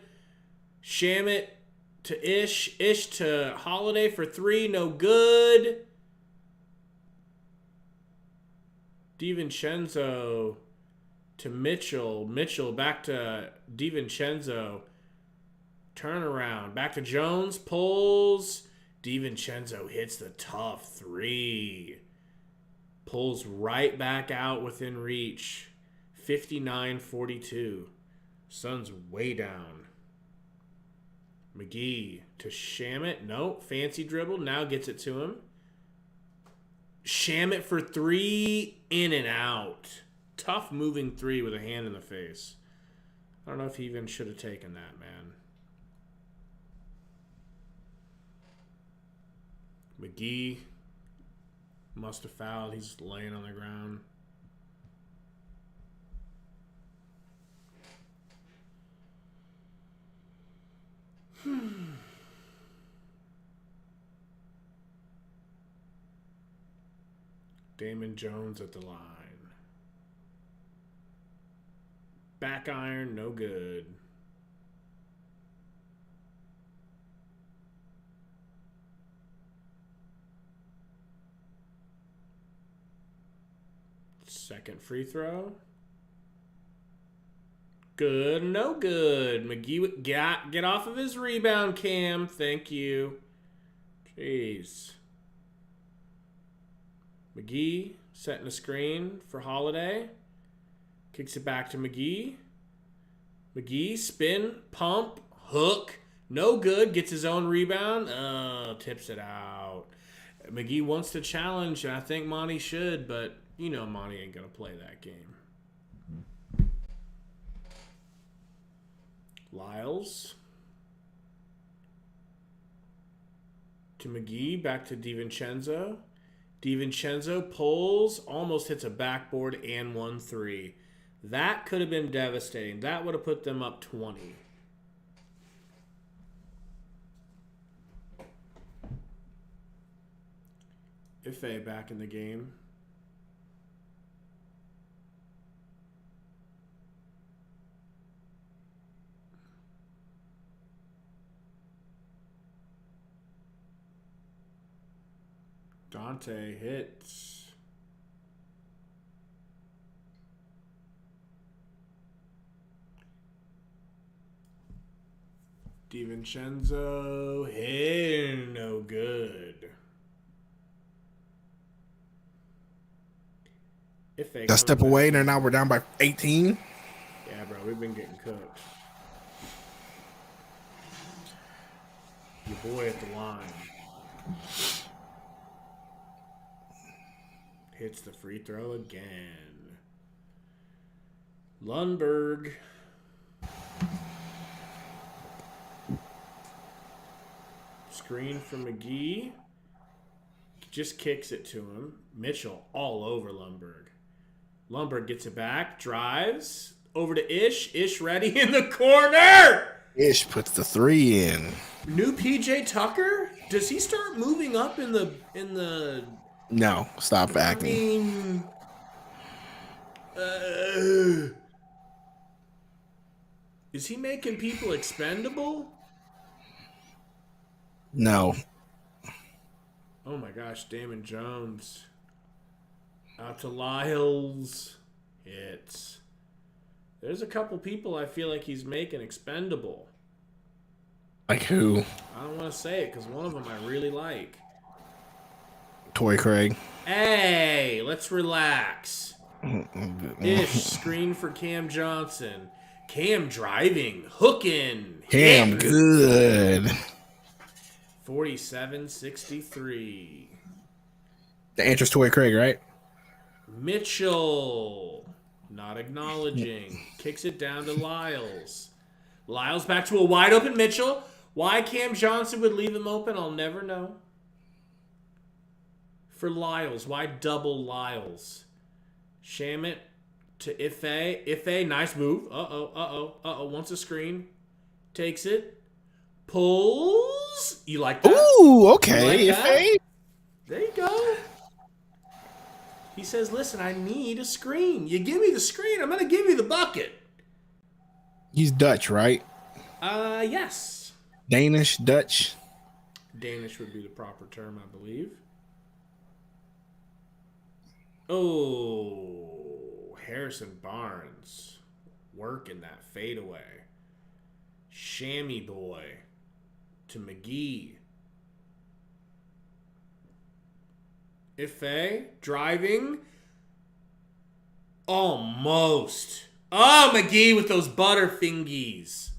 Shamit to Ish. Ish to Holiday for 3. No good. DiVincenzo to Mitchell. Mitchell back to DiVincenzo. Turnaround. Back to Jones. Pulls. DiVincenzo hits the tough 3. Pulls right back out within reach. 59-42. Suns way down. McGee to Shamit. Nope. Fancy dribble. Now gets it to him. Shamit for three. In and out. Tough moving three with a hand in the face. I don't know if he even should have taken that, man. McGee must have fouled. He's laying on the ground. Damon Jones at the line. Back iron, no good. Second free throw. Good, no good. McGee get off of his rebound, Cam. Thank you. Jeez. McGee setting a screen for Holiday. Kicks it back to McGee. McGee, spin, pump, hook. No good. Gets his own rebound. Tips it out. McGee wants to challenge, and I think Monty should, but you know Monty ain't going to play that game. Lyles. To McGee. Back to DiVincenzo. DiVincenzo pulls. Almost hits a backboard and 1-3. That could have been devastating. That would have put them up 20. Ife back in the game. Dante hits. DiVincenzo hit. No good. If they
That step away, and now we're down by 18.
Yeah, bro, we've been getting cooked. Your boy at the line. Hits the free throw again. Lundberg. Screen for McGee. Just kicks it to him. Mitchell all over Lundberg. Lundberg gets it back. Drives. Over to Ish. Ish ready in the corner.
Ish puts the three in.
New PJ Tucker? Does he start moving up in the
No, stop acting.
I mean, is he making people expendable?
No.
Oh my gosh, Damon Jones. Out to Lyles. Hits. There's a couple people I feel like he's making expendable.
Like who?
I don't want to say it because one of them I really like.
Torrey Craig.
Hey, let's relax. Ish, screen for Cam Johnson. Cam driving, hooking.
Cam,
hit.
good.
47-63.
The answer's Torrey Craig, right?
Mitchell, not acknowledging. Kicks it down to Lyles. Lyles back to a wide open Mitchell. Why Cam Johnson would leave him open, I'll never know. For Lyles, why double Lyles? Shamit to Ife. Ife, nice move. Uh-oh. Wants a screen. Takes it. Pulls. You like that?
Ooh, okay.
You like that?
Ife.
There you go. He says, listen, I need a screen. You give me the screen, I'm going to give you the bucket.
He's Dutch, right?
Yes.
Danish, Dutch.
Danish would be the proper term, I believe. Oh, Harrison Barnes working that fadeaway. Shammy boy to McGee. Ife driving. Almost. Oh, McGee with those butter fingies.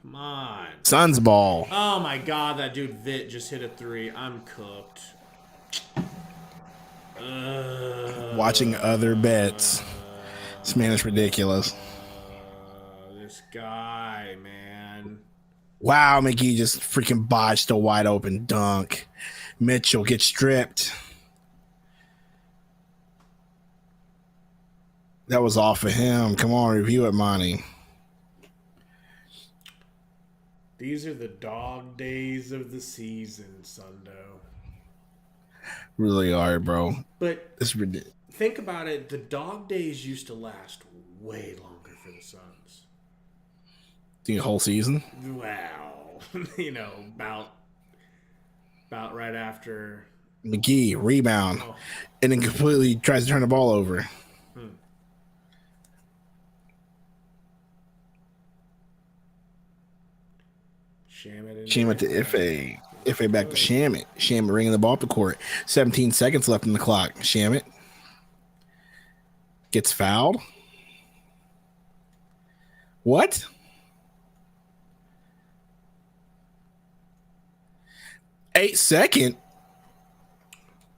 Come on.
Suns ball.
Oh my god, that dude Vit just hit a 3. I'm cooked.
Watching other bets. This man is ridiculous.
This guy, man.
Wow, McGee just freaking botched a wide open dunk. Mitchell gets stripped. That was off of him. Come on, review it, Monty.
These are the dog days of the season, Sundo.
Really are, bro.
But
it's ridiculous.
Think about it. The dog days used to last way longer for the Suns.
The whole season?
Wow. About right after.
McGee, rebound.
Oh.
And then completely tries to turn the ball over. Shamit to Ife. Ife back to Shamit. Shamit ringing the ball up the court. 17 seconds left in the clock. Shamit gets fouled. What? Second.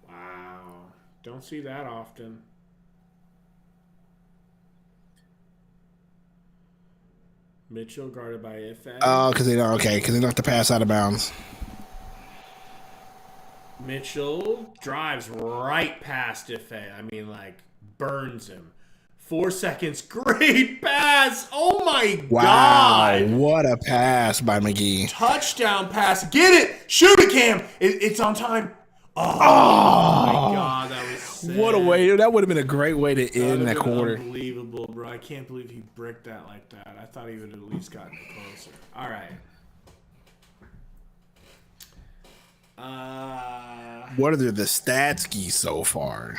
Wow. Don't see that often. Mitchell guarded by Ife.
Oh, because they don't. Okay, because they don't have to pass out of bounds.
Mitchell drives right past Ife. Burns him. 4 seconds. Great pass. Oh my God.
Wow, what a pass by McGee.
Touchdown pass. Get it. Shoot it, Cam. It's on time. Oh my God, that was sick.
What a way. That would have been a great way to end that quarter.
Unbelievable, bro. I can't believe he bricked that like that. I thought he would have at least gotten it closer. All right.
What are the stats keys so far?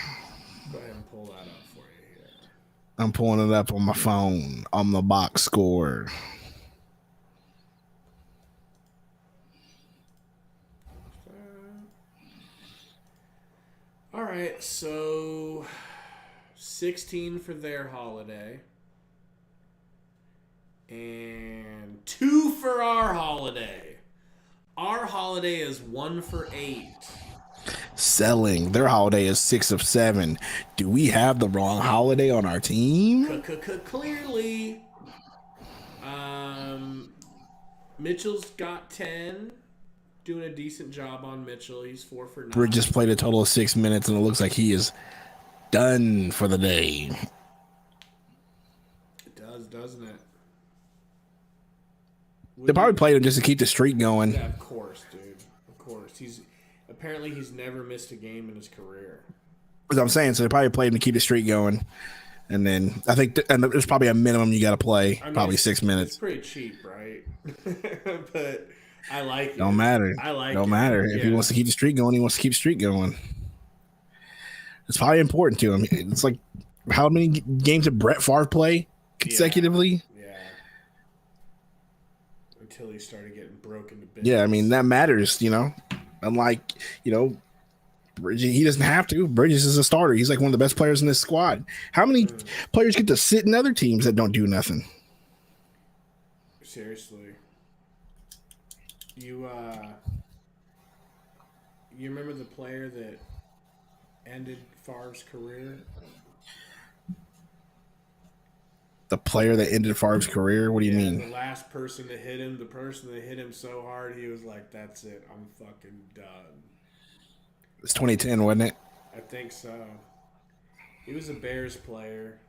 Go ahead and pull that up for you here.
I'm pulling it up on my phone on the box score.
All right, so 16 for their holiday. And 2 for our holiday. Our holiday is 1 for 8.
Selling. Their holiday is 6 of 7. Do we have the wrong holiday on our team?
Clearly. Mitchell's got 10. Doing a decent job on Mitchell. He's 4 for 9.
Bridges played a total of 6 minutes, and it looks like he is done for the day.
It does, doesn't it?
They probably played him just to keep the streak going.
Yeah, of course, dude. Of course. He's never missed a game in his career.
As I'm saying, so they probably played him to keep the streak going. And then I think and there's probably a minimum you got to play, probably 6 minutes.
It's pretty cheap, right? But I like it.
Don't matter.
I like it.
Don't matter. If he wants to keep the streak going, he wants to keep the streak going. It's probably important to him. It's like, how many games did Brett Favre play consecutively?
Yeah. Until he started getting broken to bits.
Yeah, I mean, that matters, Unlike, Bridges, he doesn't have to. Bridges is a starter. He's like one of the best players in this squad. How many players get to sit in other teams that don't do nothing?
Seriously. You remember the player that ended Favre's career?
The player that ended Favre's career? What do you mean?
The last person to hit him, the person that hit him so hard, he was like, that's it. I'm fucking done.
It's 2010, wasn't it?
I think so. He was a Bears player.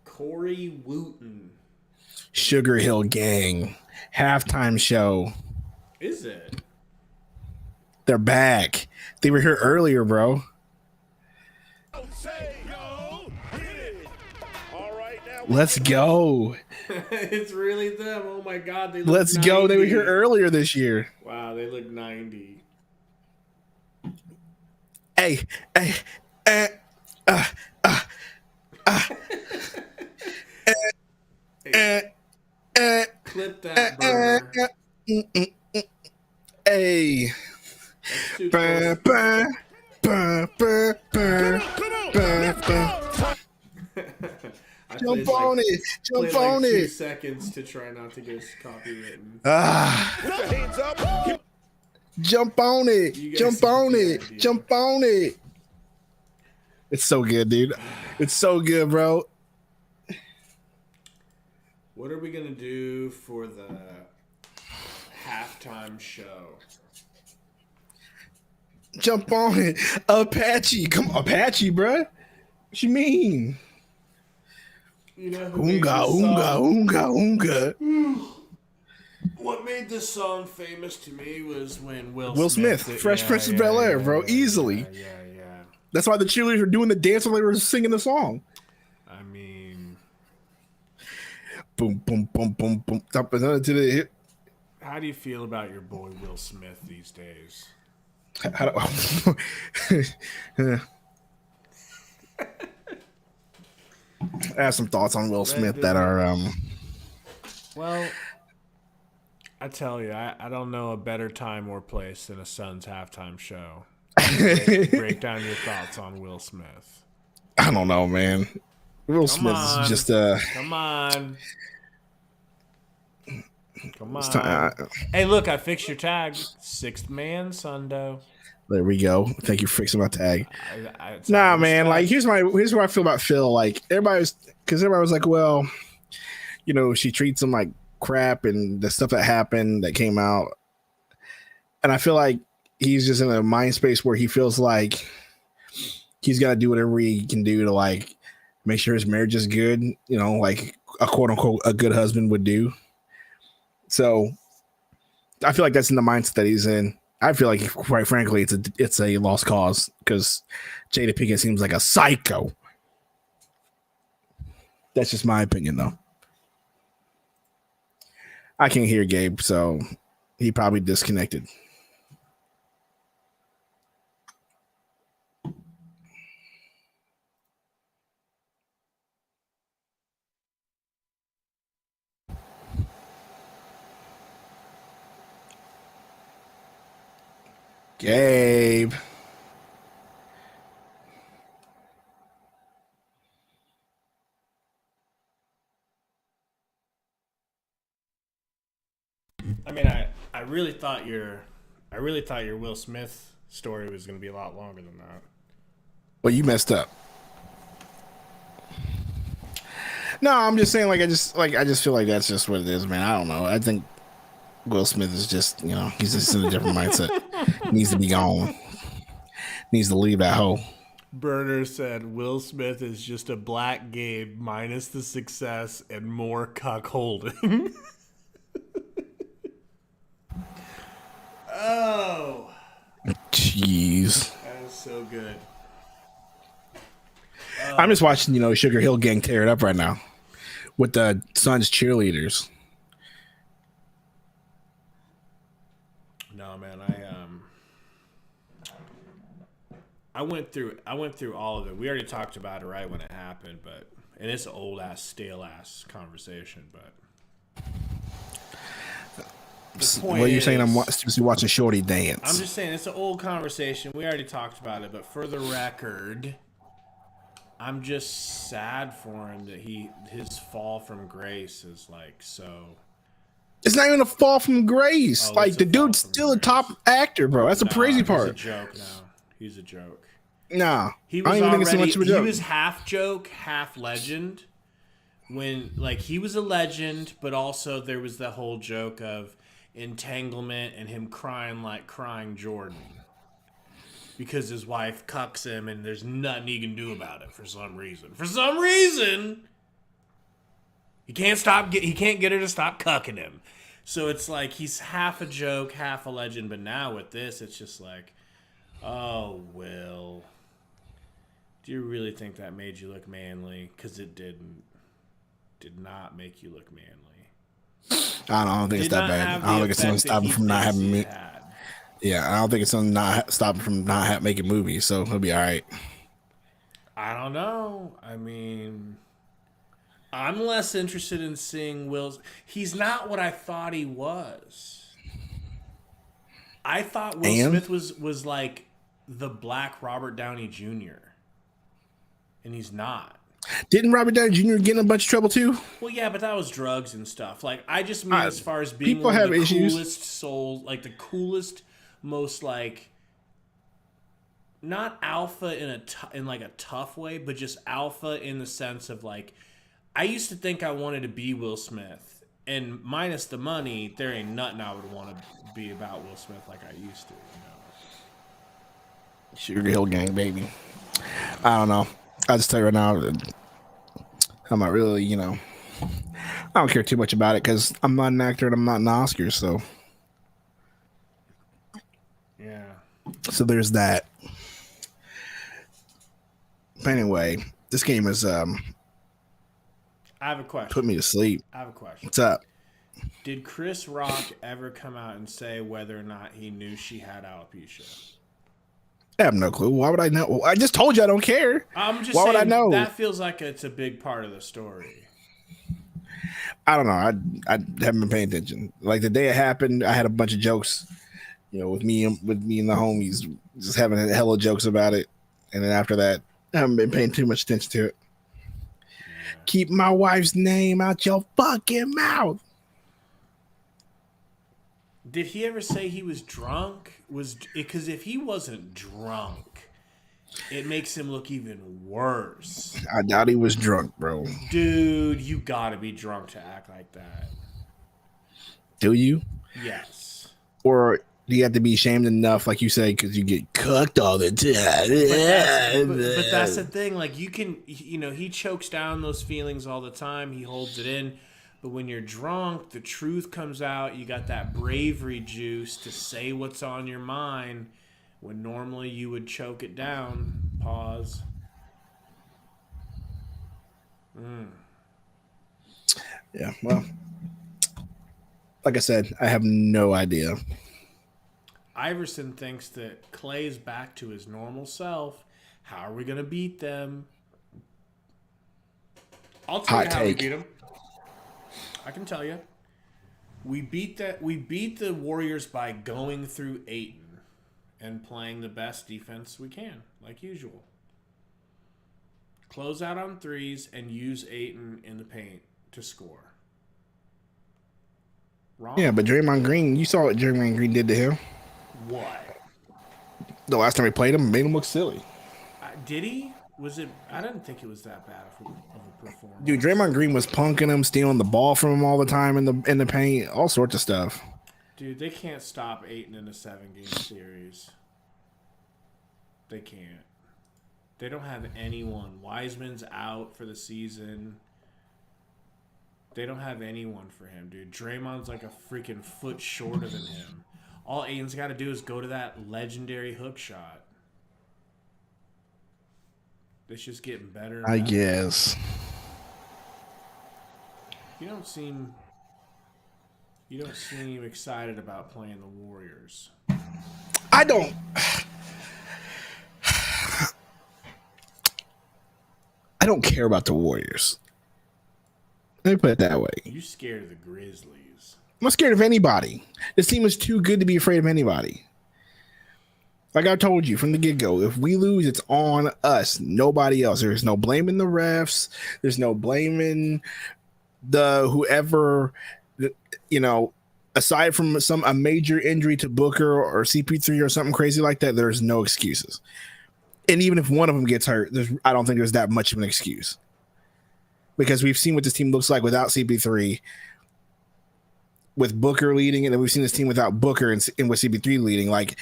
Corey Wooten.
Sugar Hill Gang. Halftime show.
Is it?
They're back. They were here earlier, bro. Let's go.
It's really them. Oh my God. They
Let's
90.
go. They were here earlier this year.
Wow, they look 90.
Hey.
Clip that, burner.
Hey. Jump on it. Jump on
2
it.
seconds to try not to get copywritten.
Put your hands up. Jump on it. Jump on it.
idea.
Jump on it. It's so good, dude. It's so good, bro.
What are we going to do for the halftime show?
Jump on it. Apache. Come on, Apache, bro. What you mean?
You know who made this
Oonga.
What made this song famous to me was when Will
Smith, Fresh Prince of Bel-Air, bro. Easily.
Yeah.
That's why the cheerleaders were doing the dance while they were singing the song.
I mean,
boom, boom, boom, boom, boom. Top another to the hip.
how do you feel about your boy Will Smith these days?
I have some thoughts on Will Smith that are
Well, I tell you, I don't know a better time or place than a Suns halftime show. Break down your thoughts on Will Smith.
I don't know, man. Will Smith is just
Come on. Hey, look, I fixed your tag. Sixth man, Sundo.
There we go. Thank you for fixing my tag. Nah, man. Like, here's what I feel about Phil. Like, everybody was like, well, you know, she treats him like crap and the stuff that happened that came out. And I feel like he's just in a mind space where he feels like he's got to do whatever he can do to like make sure his marriage is good, you know, like a quote unquote a good husband would do. So I feel like that's in the mindset that he's in. I feel like, quite frankly, it's a lost cause because Jada Pinkett seems like a psycho. That's just my opinion, though. I can't hear Gabe, so he probably disconnected. Gabe.
I mean, I really thought your Will Smith story was going to be a lot longer than that.
Well, you messed up. No, I'm just saying, I just feel like that's just what it is, man. I don't know. I think Will Smith is just, you know, he's just in a different mindset. Needs to be gone. Needs to leave that hole.
Burner said Will Smith is just a black Gabe minus the success and more cuckolding. Oh.
Jeez.
That is so good.
I'm just watching, you know, Sugar Hill Gang tear it up right now with the Suns cheerleaders.
No, man, I went through all of it. We already talked about it right when it happened, and it's an old ass, stale ass conversation, but
What are you saying? I'm supposed to be watching Shorty dance.
I'm just saying it's an old conversation. We already talked about it, but for the record, I'm just sad for him that his fall from grace is like so.
It's not even a fall from grace.
Oh,
like the dude's still a top actor, bro. That's the crazy part.
He's a joke now. He's a joke.
Nah,
He was
I don't even think it's so much of a joke.
He was half joke, half legend. When he was a legend, but also there was the whole joke of entanglement and him crying like crying Jordan because his wife cucks him and there's nothing he can do about it for some reason. For some reason, he can't get her to stop cucking him. So it's like he's half a joke, half a legend. But now with this, it's just like, oh, Will, do you really think that made you look manly? Because it didn't. Did not make you look manly.
I don't think it's that bad. I don't think it's something stopping from not having me. Yeah, I don't think it's something not stopping from not making movies. So he'll be all right.
I don't know. I mean, I'm less interested in seeing Will's. He's not what I thought he was. I thought Will Smith was like the black Robert Downey Jr. And he's not.
Didn't Robert Downey Jr. get in a bunch of trouble too?
Well, yeah, but that was drugs and stuff. Like, I just mean as far as being
people
one of
have
the
issues.
coolest souls, like the coolest, most like not alpha in like a tough way, but just alpha in the sense of like, I used to think I wanted to be Will Smith, and minus the money, there ain't nothing I would want to be about Will Smith like I used to. You know?
Sugar Hill Gang, baby. I don't know. I'll just tell you right now, I'm not really, I don't care too much about it because I'm not an actor and I'm not an Oscar, so.
Yeah.
So there's that. But anyway, this game has
I have a question.
put me to sleep.
I have a question.
What's up?
Did Chris Rock ever come out and say whether or not he knew she had alopecia?
I have no clue. Why would I know? I just told you I don't care.
I'm just
Why
saying
would I know?
That feels like it's a big part of the story.
I don't know. I haven't been paying attention. Like the day it happened, I had a bunch of jokes, with me and the homies, just having a hella jokes about it. And then after that, I haven't been paying too much attention to it. Yeah. Keep my wife's name out your fucking mouth.
Did he ever say he was drunk? Because if he wasn't drunk, it makes him look even worse.
I doubt he was drunk, bro.
Dude, you gotta be drunk to act like that.
Do you?
Yes.
Or do you have to be ashamed enough, like you say, because you get cooked all the time?
But that's the thing. Like, you can, he chokes down those feelings all the time. He holds it in. But when you're drunk, the truth comes out. You got that bravery juice to say what's on your mind when normally you would choke it down. Pause.
Yeah, well, like I said, I have no idea.
Iverson thinks that Clay's back to his normal self. How are we going to beat them? I'll tell you how we beat them. I can tell you. We beat the Warriors by going through Ayton and playing the best defense we can, like usual. Close out on threes and use Ayton in the paint to score. Wrong?
Yeah, but Draymond Green, you saw what Draymond Green did to him.
What?
The last time he played him, made him look silly.
Did he? Was it? I didn't think it was that bad of a performance.
Dude, Draymond Green was punking him, stealing the ball from him all the time in the paint, all sorts of stuff.
Dude, they can't stop Ayton in a 7-game series. They can't. They don't have anyone. Wiseman's out for the season. They don't have anyone for him, dude. Draymond's like a freaking foot shorter than him. All Ayton's got to do is go to that legendary hook shot. It's just getting better and better.
I guess.
You don't seem excited about playing the Warriors.
I don't. I don't care about the Warriors. Let me put it that way.
You scared of the Grizzlies.
I'm not scared of anybody. This team is too good to be afraid of anybody. Like I told you from the get-go, if we lose, it's on us, nobody else. There's no blaming the refs. There's no blaming the whoever, aside from a major injury to Booker or CP3 or something crazy like that, there's no excuses. And even if one of them gets hurt, I don't think there's that much of an excuse. Because we've seen what this team looks like without CP3, with Booker leading, and then we've seen this team without Booker and with CP3 leading. Like,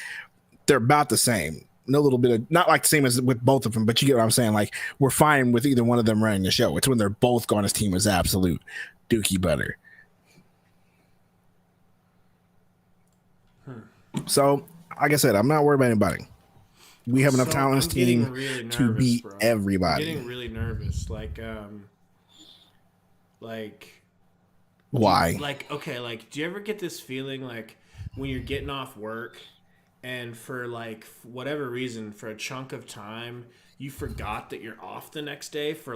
they're about the same. No little bit of, not like the same as with both of them, but you get what I'm saying. Like, we're fine with either one of them running the show. It's when they're both gone, his team is absolute dookie butter. So, like I said, I'm not worried about anybody. We have enough talent on this team really nervous, to beat everybody.
I'm getting really nervous.
Why?
Do you ever get this feeling like when you're getting off work and for whatever reason, for a chunk of time, you forgot that you're off the next day for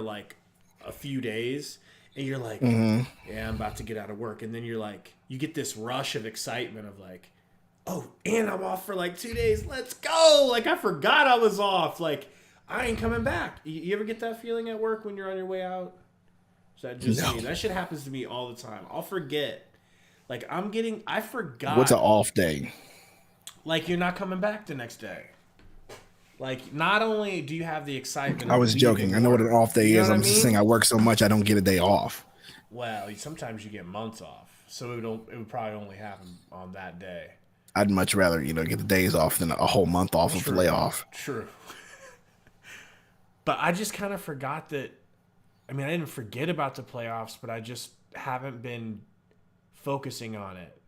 a few days, and you're like, yeah, I'm about to get out of work. And then you're like, you get this rush of excitement of oh, and I'm off for 2 days. Let's go. I forgot I was off. I ain't coming back. You ever get that feeling at work when you're on your way out? Is that just me? That shit happens to me all the time. I'll forget. Like, I forgot.
What's an off day?
Like, you're not coming back the next day. Like, not only do you have the excitement.
I was joking. I know what an off day is. I'm just saying I work so much I don't get a day off.
Well, sometimes you get months off. So it would probably only happen on that day.
I'd much rather, get the days off than a whole month off of layoff.
True. But I just kind of forgot that. I mean, I didn't forget about the playoffs, but I just haven't been focusing on it.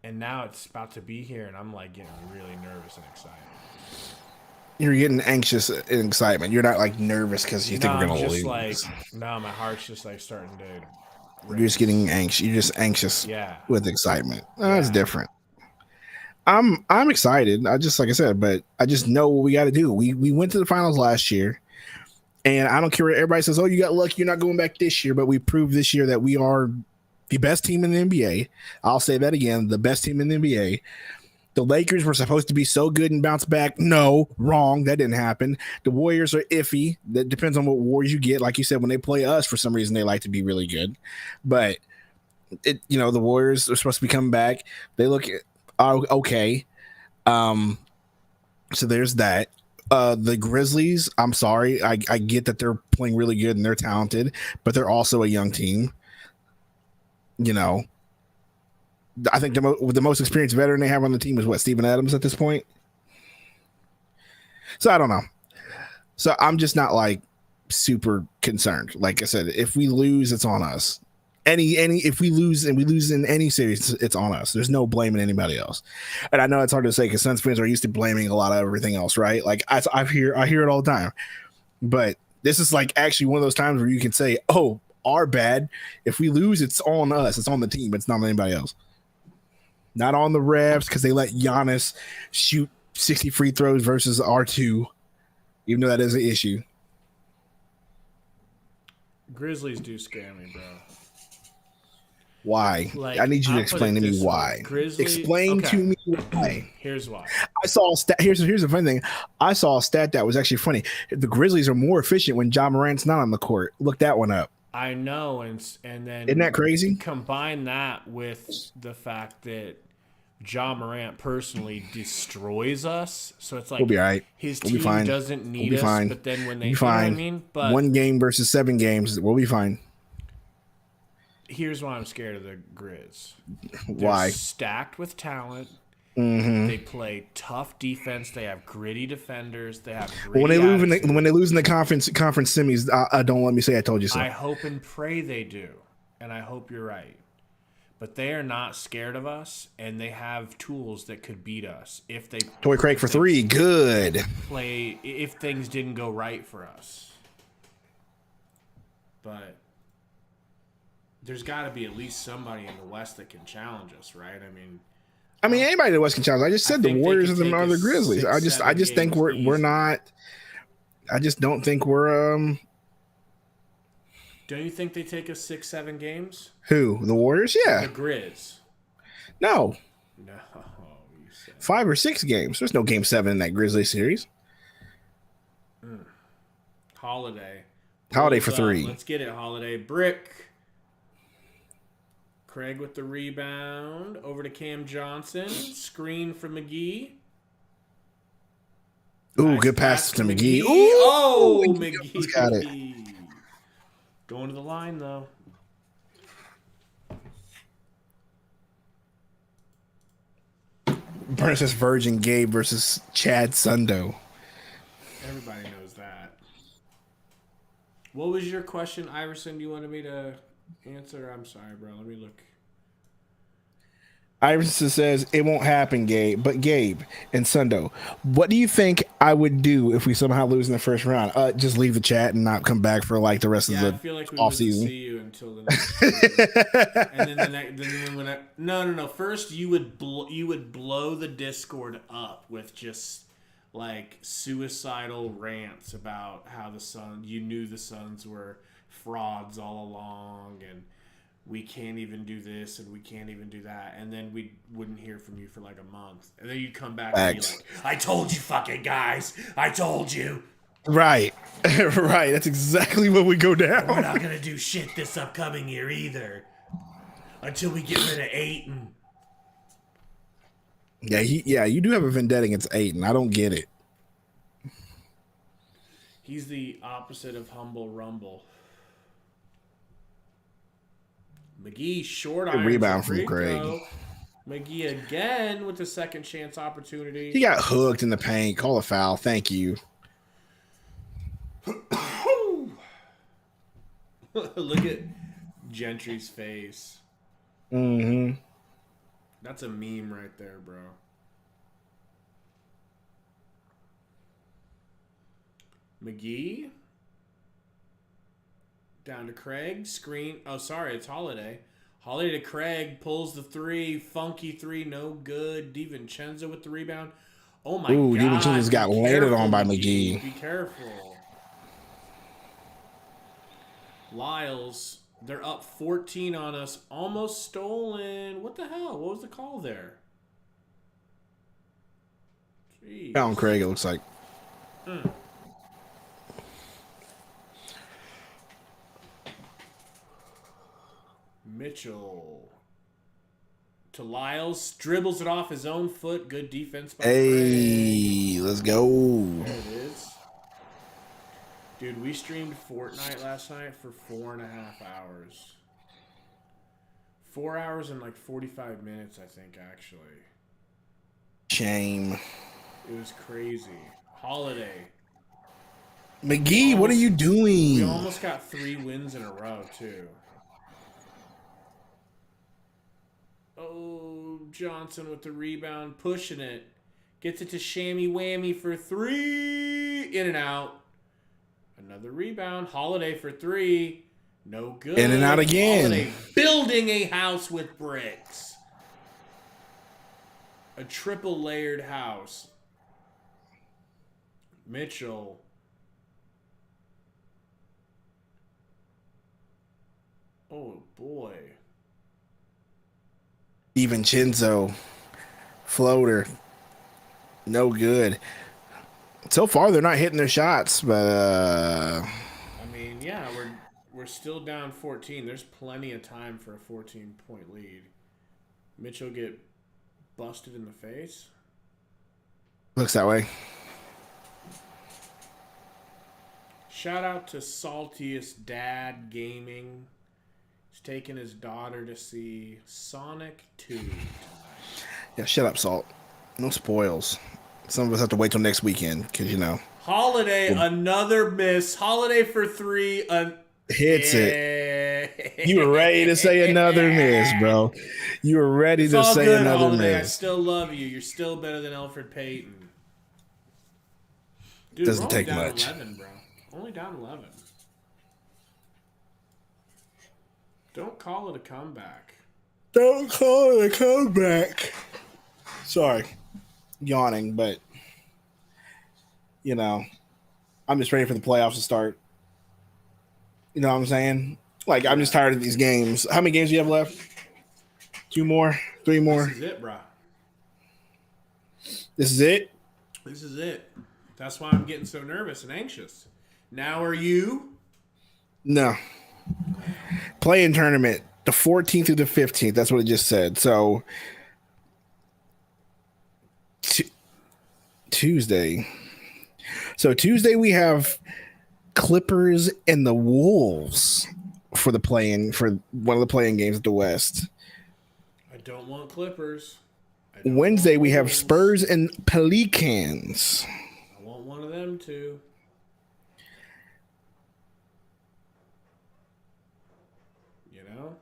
And now it's about to be here, and I'm like getting really nervous and excited.
You're getting anxious and excitement. You're not like nervous because you think we're gonna lose.
No, my heart's just like starting to.
You're just getting anxious. You're just anxious.
Yeah.
With excitement. That's different. I'm excited. I just, like I said, but I just know what we got to do. We went to the finals last year, and I don't care what everybody says. Oh, you got lucky. You're not going back this year, but we proved this year that we are the best team in the NBA. I'll say that again, the best team in the NBA. The Lakers were supposed to be so good and bounce back. No, wrong. That didn't happen. The Warriors are iffy. That depends on what Warriors you get. Like you said, when they play us, for some reason, they like to be really good. But, the Warriors are supposed to be coming back. They look okay. So there's that. The Grizzlies, I'm sorry. I get that they're playing really good and they're talented, but they're also a young team. I think the most experienced veteran they have on the team is Steven Adams at this point. So I don't know. So I'm just not like super concerned. Like I said, if we lose, it's on us. If we lose and we lose in any series, it's on us. There's no blaming anybody else. And I know it's hard to say because Suns fans are used to blaming a lot of everything else, right? Like I hear it all the time. But this is like actually one of those times where you can say, "Oh, our bad. If we lose, it's on us. It's on the team. It's not on anybody else." Not on the refs because they let Giannis shoot 60 free throws versus R2, even though that is an issue.
Grizzlies do scare me, bro.
Why?
Like,
I need you to explain to me why. Explain to me why.
Here's why.
I saw a stat. Here's the funny thing. I saw a stat that was actually funny. The Grizzlies are more efficient when Ja Morant's not on the court. Look that one up.
I know, and then
isn't that crazy?
Combine that with the fact that Ja Morant personally destroys us, so it's like
we'll be all right.
His team doesn't need us,
fine.
but then when they,
you know what I
mean, but
1 game versus 7 games, we'll be fine.
Here's why I'm scared of the Grizz.
Why?
They're stacked with talent.
Mm-hmm.
They play tough defense. They have gritty defenders. They have
when they lose in the conference semis, don't let me say I told you so.
I hope and pray they do, and I hope you're right. But they are not scared of us, and they have tools that could beat us if they.
Toy Craig for 3, good.
Play if things didn't go right for us, but there's got to be at least somebody in the West that can challenge us, right? I mean,
anybody in the West can challenge. I just said the Warriors and the Grizzlies. I just think we're not. I just don't think we're.
Don't you think they take us 6-7 games?
Who? The Warriors? Yeah.
The Grizz.
No.
No. You said
5 or 6 games. There's no game 7 in that Grizzly series.
Holiday
for 3.
Let's get it, Holiday. Brick. Craig with the rebound. Over to Cam Johnson. Screen for McGee.
Ooh, nice good pass to McGee. Ooh,
McGee
got it.
Going to the line, though.
Princess Virgin Gabe versus Chad Sundo.
Everybody knows that. What was your question, Iverson? You wanted me to answer? I'm sorry, bro. Let me look.
Iverson says, it won't happen, Gabe. But Gabe and Sundo, what do you think I would do if we somehow lose in the first round? Just leave the chat and not come back for like the rest of the
I feel like we
off
wouldn't
season.
See you until the next season. And then when no. First, you would blow the Discord up with just like suicidal rants about how you knew the Suns were frauds all along, and we can't even do this and we can't even do that. And then we wouldn't hear from you for like a month. And then you'd come back and be like, I told you fucking guys. I told you.
Right. Right. That's exactly what we go down.
We're not going to do shit this upcoming year either. Until we get rid of Ayton.
Yeah, you do have a vendetta against Ayton. I don't get it.
He's the opposite of Humble Rumble. McGee short iron.
Rebound from Craig.
McGee again with the second chance opportunity.
He got hooked in the paint. Call a foul. Thank you.
Look at Gentry's face.
Mm-hmm.
That's a meme right there, bro. McGee. Down to Craig. Screen. Oh, sorry. It's Holiday. Holiday to Craig. Pulls the three. Funky three. No good. DiVincenzo with the rebound. Oh, my God.
DiVincenzo's got landed on by McGee.
Be careful. Lyles. They're up 14 on us. Almost stolen. What the hell? What was the call there? Jeez.
Down Craig, it looks like.
Mitchell to Lyles. Dribbles it off his own foot. Good defense by
Hey, let's go.
There it is. Dude, we streamed Fortnite last night for 4.5 hours. 4 hours and like 45 minutes, I think, actually.
Shame.
It was crazy. Holiday.
McGee, what are you doing?
We almost got 3 wins in a row, too. Oh, Johnson with the rebound, pushing it. Gets it to Shammy Whammy for 3. In and out. Another rebound. Holiday for 3. No good.
In and out again.
Holiday building a house with bricks. A triple layered house. Mitchell. Oh, boy.
DiVincenzo. Floater. No good. So far, they're not hitting their shots, but
I mean, yeah, we're still down 14. There's plenty of time for a 14-point lead. Mitchell get busted in the face.
Looks that way.
Shout out to Saltiest Dad Gaming. He's taking his daughter to see Sonic 2 tonight.
Yeah, shut up, Salt. No spoils. Some of us have to wait till next weekend because, you know.
Holiday, another miss. Holiday for 3.
Hits it. You were ready to say another miss, bro. You were ready to say
good,
another
Holiday. I
miss.
still love you. You're still better than Alfred Payton. Dude,
Doesn't
we're
take
only down
much.
11, bro. Only down 11. Don't call it a comeback.
Don't call it a comeback. Sorry. Yawning, but, you know, I'm just ready for the playoffs to start. You know what I'm saying? Like, I'm just tired of these games. How many games do you have left? 2 more? 3 more?
This is it, bro.
This is it?
This is it. That's why I'm getting so nervous and anxious. Now are you?
No. Play-in tournament, the 14th through the 15th. That's what it just said. So, Tuesday. So, Tuesday we have Clippers and the Wolves for the play-in, for one of the play-in games at the West.
I don't want Clippers.
Wednesday we have Spurs and Pelicans.
I want one of them too. You know?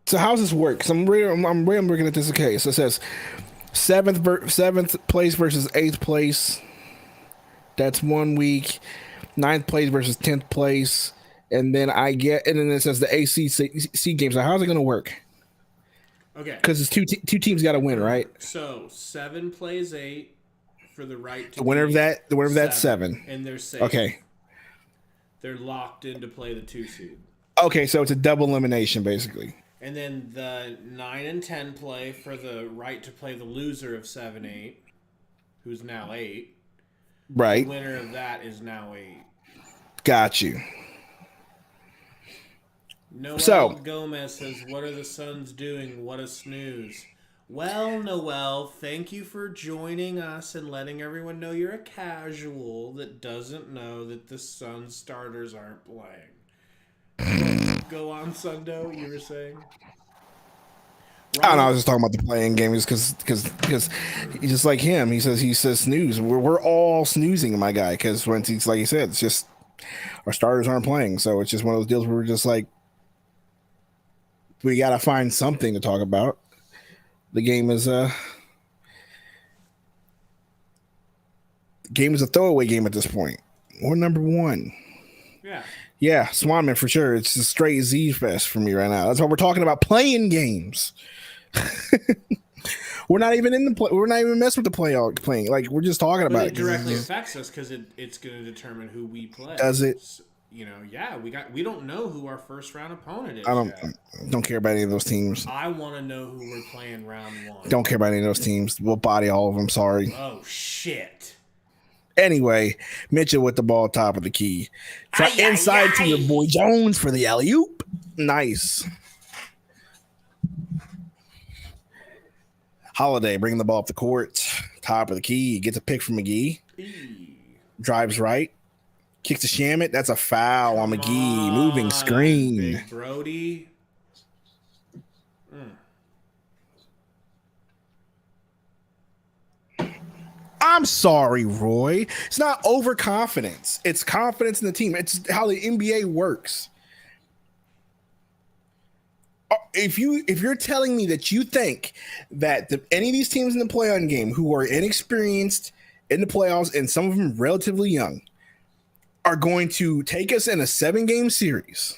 So how does this work? Because I'm looking at this case. So it says seventh place versus 8th place. That's 1 week. 9th place versus 10th place. And then it says the ACC games. So how's it going to work?
Okay.
Because it's two teams got to win, right?
So 7 plays 8 for the right to
The winner of that's 7.
And they're safe.
Okay.
They're locked in to play the 2 seed.
Okay, so it's a double elimination, basically.
And then the 9 and 10 play for the right to play the loser of 7-8, who's now 8.
Right.
The winner of that is now 8.
Got you.
Noel Gomez says, what are the Suns doing? What a snooze. Well, Noel, thank you for joining us and letting everyone know you're a casual that doesn't know that the Suns starters aren't playing. Go on, Sundo, you were saying?
I don't know. I was just talking about the playing games because he's just like him. He says snooze. We're all snoozing, my guy. Because when he's like he said, it's just our starters aren't playing, so it's just one of those deals where we're just like we gotta find something to talk about. The game is a throwaway game at this point. We're number 1. Yeah, Swanman for sure. It's a straight Z fest for me right now. That's why we're talking about playing games. We're not even in the play. We're not even messing with the playing. Like we're just talking about it.
It directly affects us because it's going to determine who we play.
Does it?
You know, yeah. We don't know who our first round opponent is.
I don't care about any of those teams.
I want to know who we're playing round 1.
Don't care about any of those teams. We'll body all of them. Sorry.
Oh shit.
Anyway, Mitchell with the ball top of the key. Inside to your boy Jones for the alley-oop. Nice. Holiday bringing the ball up the court. Top of the key. Gets a pick from McGee. Drives right. Kicks to Shamit. That's a foul on McGee. Moving screen.
Big Brody.
I'm sorry, Roy. It's not overconfidence. It's confidence in the team. It's how the NBA works. If you're telling me that you think that any of these teams in the play-on game who are inexperienced in the playoffs and some of them relatively young are going to take us in a 7-game series,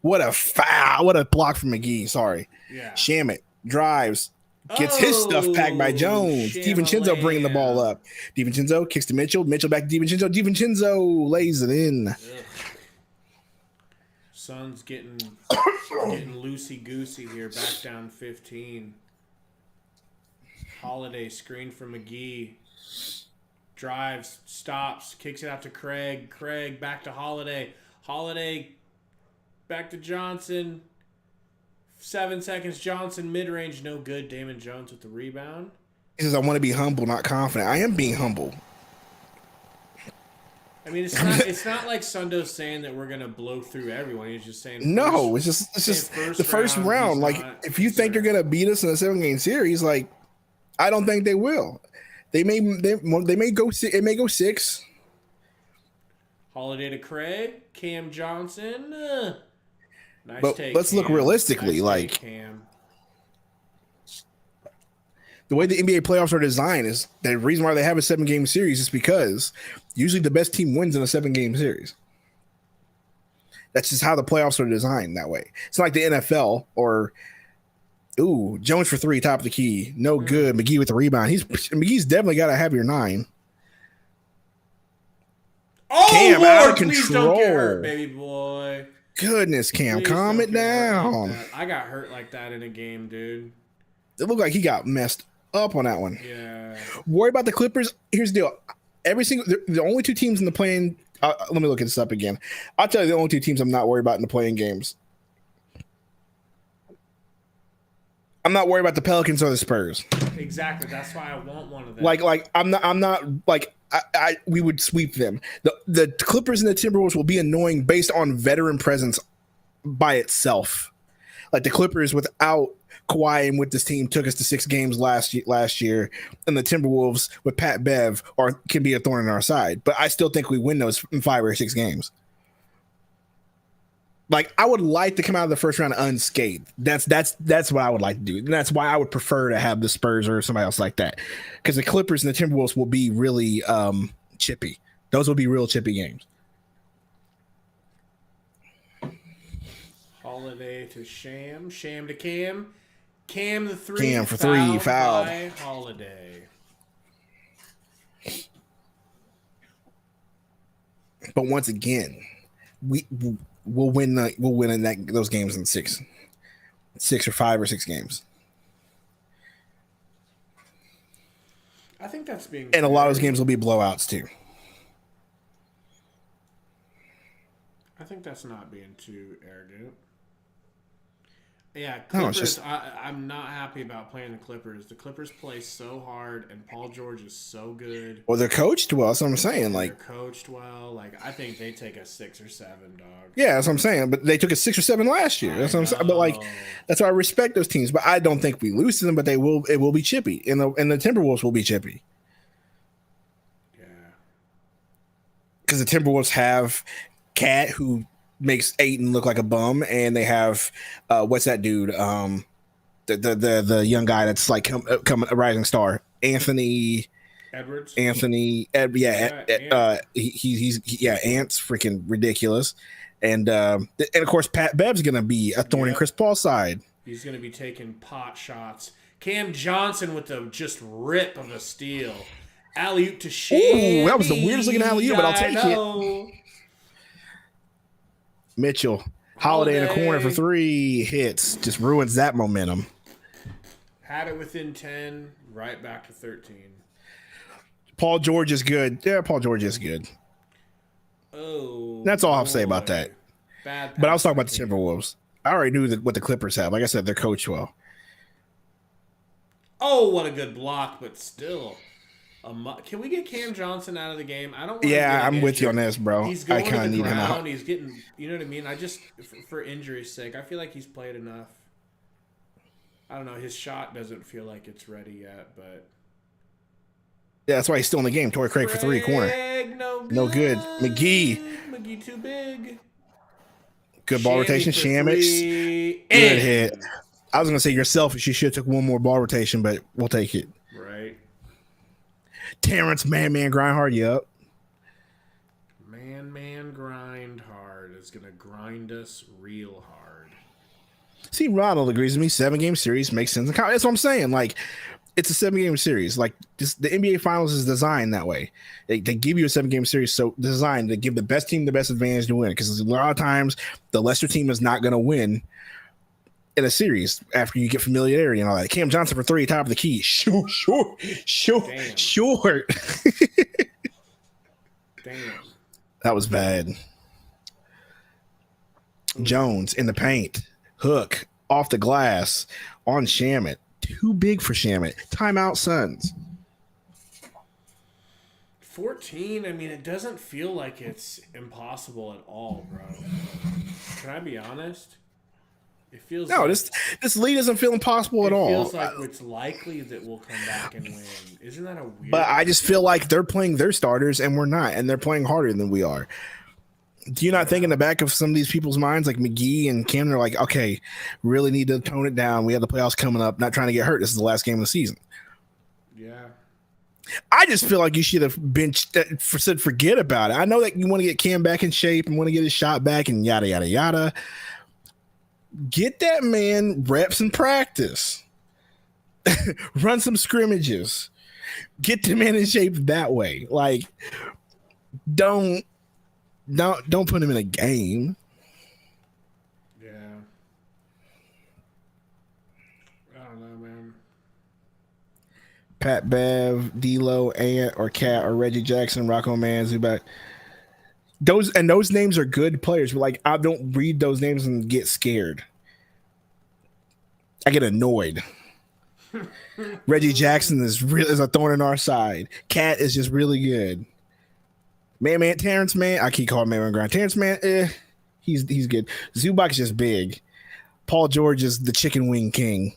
what a foul! What a block from McGee. Sorry.
Yeah.
Shamit drives. Gets his stuff packed by Jones. DiVincenzo bringing the ball up. DiVincenzo kicks to Mitchell. Mitchell back to DiVincenzo. DiVincenzo lays it in.
Ugh. Suns getting loosey-goosey here. Back down 15. Holiday screen for McGee. Drives, stops, kicks it out to Craig. Craig back to Holiday. Holiday back to Johnson. 7 seconds, Johnson, mid-range, no good. Damon Jones with the rebound.
He says, I want to be humble, not confident. I am being humble.
I mean, it's not like Sundo's saying that we're going to blow through everyone. He's just saying...
it's just the first round. Like, if you think you're going to beat us in a 7-game series, like, I don't think they will. They may go... It may go 6.
Holiday to Craig. Cam Johnson... Nice
but
take,
let's look realistically.
Nice
like the way the NBA playoffs are designed is the reason why they have a 7-game series is because usually the best team wins in a 7-game series. That's just how the playoffs are designed that way. It's not like the NFL or Jones for 3, top of the key, no good. McGee with the rebound. McGee's definitely got to have your 9.
Oh,
Cam,
Lord,
out of
please
control.
Don't get hurt, baby boy.
Goodness, Cam, calm it down.
I got hurt like that in a game, dude.
It looked like he got messed up on that one.
Yeah.
Worry about the Clippers. Here's the deal. The only 2 teams in the playing. Let me look this up again. I'll tell you the only 2 teams I'm not worried about in the playing games. I'm not worried about the Pelicans or the Spurs.
Exactly. That's why I want one of them.
Like I'm not like we would sweep them. The Clippers and the Timberwolves will be annoying based on veteran presence by itself. Like the Clippers without Kawhi and with this team took us to 6 games last year, and the Timberwolves with Pat Bev can be a thorn in our side. But I still think we win those in 5 or 6 games. Like I would like to come out of the first round unscathed. That's what I would like to do. And that's why I would prefer to have the Spurs or somebody else like that. Because the Clippers and the Timberwolves will be really chippy. Those will be real chippy games.
Holiday to Sham. Sham to Cam. Cam the 3.
Cam for 3. Foul.
By Holiday.
But once again, we'll win those games in 6 or 5 or 6 games.
I think that's being
and a lot of those games will be blowouts too.
I think that's not being too arrogant. Yeah,
No,
Clippers. I'm not happy about playing the Clippers. The Clippers play so hard, and Paul George is so good.
Well, they're coached well. That's what I'm saying.
They're coached well. Like, I think they take a 6 or 7, dog.
Yeah, that's what I'm saying. But they took a 6 or 7 last year. That's what I'm saying. But that's why I respect those teams. But I don't think we lose to them. But they will. It will be chippy, and the Timberwolves will be chippy.
Yeah.
Because the Timberwolves have Cat, who makes Ayton look like a bum, and they have what's that dude? The young guy that's like coming a rising star, Anthony
Edwards.
He's Ant's freaking ridiculous, and of course Pat Bev's gonna be a thorn in Chris Paul's side.
He's gonna be taking pot shots. Cam Johnson with the just rip of a steal. Alley-oop to Shandy.
Ooh, that was the weirdest looking alley-oop, but I'll take it. Mitchell, Holiday in the corner for 3 hits. Just ruins that momentum.
Had it within 10, right back to 13.
Paul George is good. Yeah, Paul George is good.
Oh,
that's all I'll say about that.
Bad,
but I was talking about the Timberwolves. I already knew what the Clippers have. Like I said, they're coached well.
Oh, what a good block, but still. Can we get Cam Johnson out of the game? I don't.
Yeah, I'm with you on this, bro.
He's going
I kind of need
ground.
him out.
He's getting, you know what I mean. I just for injury's sake, I feel like he's played enough. I don't know. His shot doesn't feel like it's ready yet, but
yeah, that's why he's still in the game. Torrey Craig for 3 corner. No good.
McGee too big.
Good ball rotation. Shamix. Good hit. I was gonna say you're selfish. You should have took one more ball rotation, but we'll take it.
Right.
Terrence Man grind hard. Yep.
Man grind hard is gonna grind us real hard.
See, Ronald agrees with me. 7-game series makes sense. That's what I'm saying. Like, it's a 7-game series. Like, the NBA Finals is designed that way. They give you a 7-game series, so designed to give the best team the best advantage to win. Because a lot of times, the lesser team is not going to win in a series after you get familiarity and all that. Cam Johnson for 3, top of the key. Sure.
Damn.
That was bad. Jones in the paint. Hook off the glass on Shamet. Too big for Shamet. Timeout, Suns.
14. I mean, it doesn't feel like it's impossible at all, bro. Can I be honest? It feels
this lead doesn't feel impossible at all.
It feels like it's likely that we'll come back and win. Isn't that a weird?
But I just feel like they're playing their starters and we're not, and they're playing harder than we are. Do you not think in the back of some of these people's minds, like McGee and Cam, they're like, okay, really need to tone it down. We have the playoffs coming up. Not trying to get hurt. This is the last game of the season.
Yeah.
I just feel like you should have said forget about it. I know that you want to get Cam back in shape and want to get his shot back and yada, yada, yada. Get that man reps in practice. Run some scrimmages. Get the man in shape that way. Like, don't put him in a game.
Yeah. I don't know, man.
Pat Bev, D'Lo, Ant, or Cat, or Reggie Jackson, Rocco Man, Zubac. Those names are good players, but like I don't read those names and get scared. I get annoyed. Reggie Jackson is a thorn in our side. Cat is just really good. Terrence Man, I keep calling Man Grind. Terrence Man, he's good. Zubac is just big. Paul George is the chicken wing king.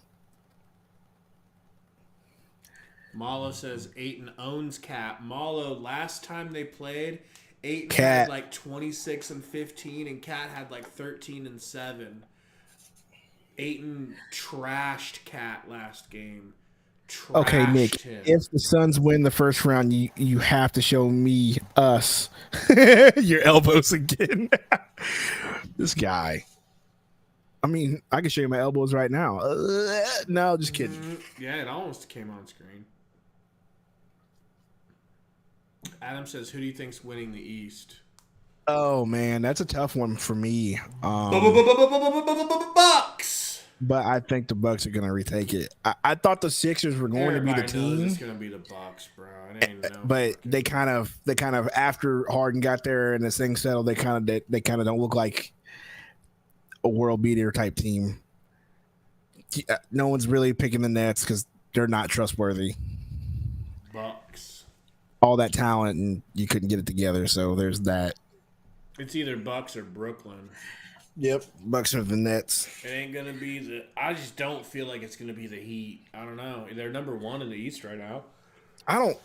Malo says Ayton owns Cat. Malo, last time they played, Ayton
Cat
had like 26 and 15, and Cat had like 13 and 7. Ayton trashed Cat last game.
Okay, Nick, if the Suns win the first round, you have to show me us your elbows again. This guy. I mean, I can show you my elbows right now. No, just kidding.
Yeah, it almost came on screen. Adam says, who do you think's winning the East?
Oh man, that's a tough one for me.
Bucks.
But I think the Bucks are gonna retake it. I thought the Sixers were going to be the
Everybody knows it's
team,
gonna be the Bucks, bro. It ain't no.
but
fucking-
they kind of after Harden got there and this thing settled, they kind of don't look like a world beater type team. No one's really picking the Nets because they're not trustworthy.
Bucks.
All that talent and you couldn't get it together, so there's that.
It's either Bucks or Brooklyn.
Yep, Bucks are the Nets.
It ain't gonna be the. I just don't feel like it's gonna be the Heat. I don't know. They're number one in the East right now.
I don't,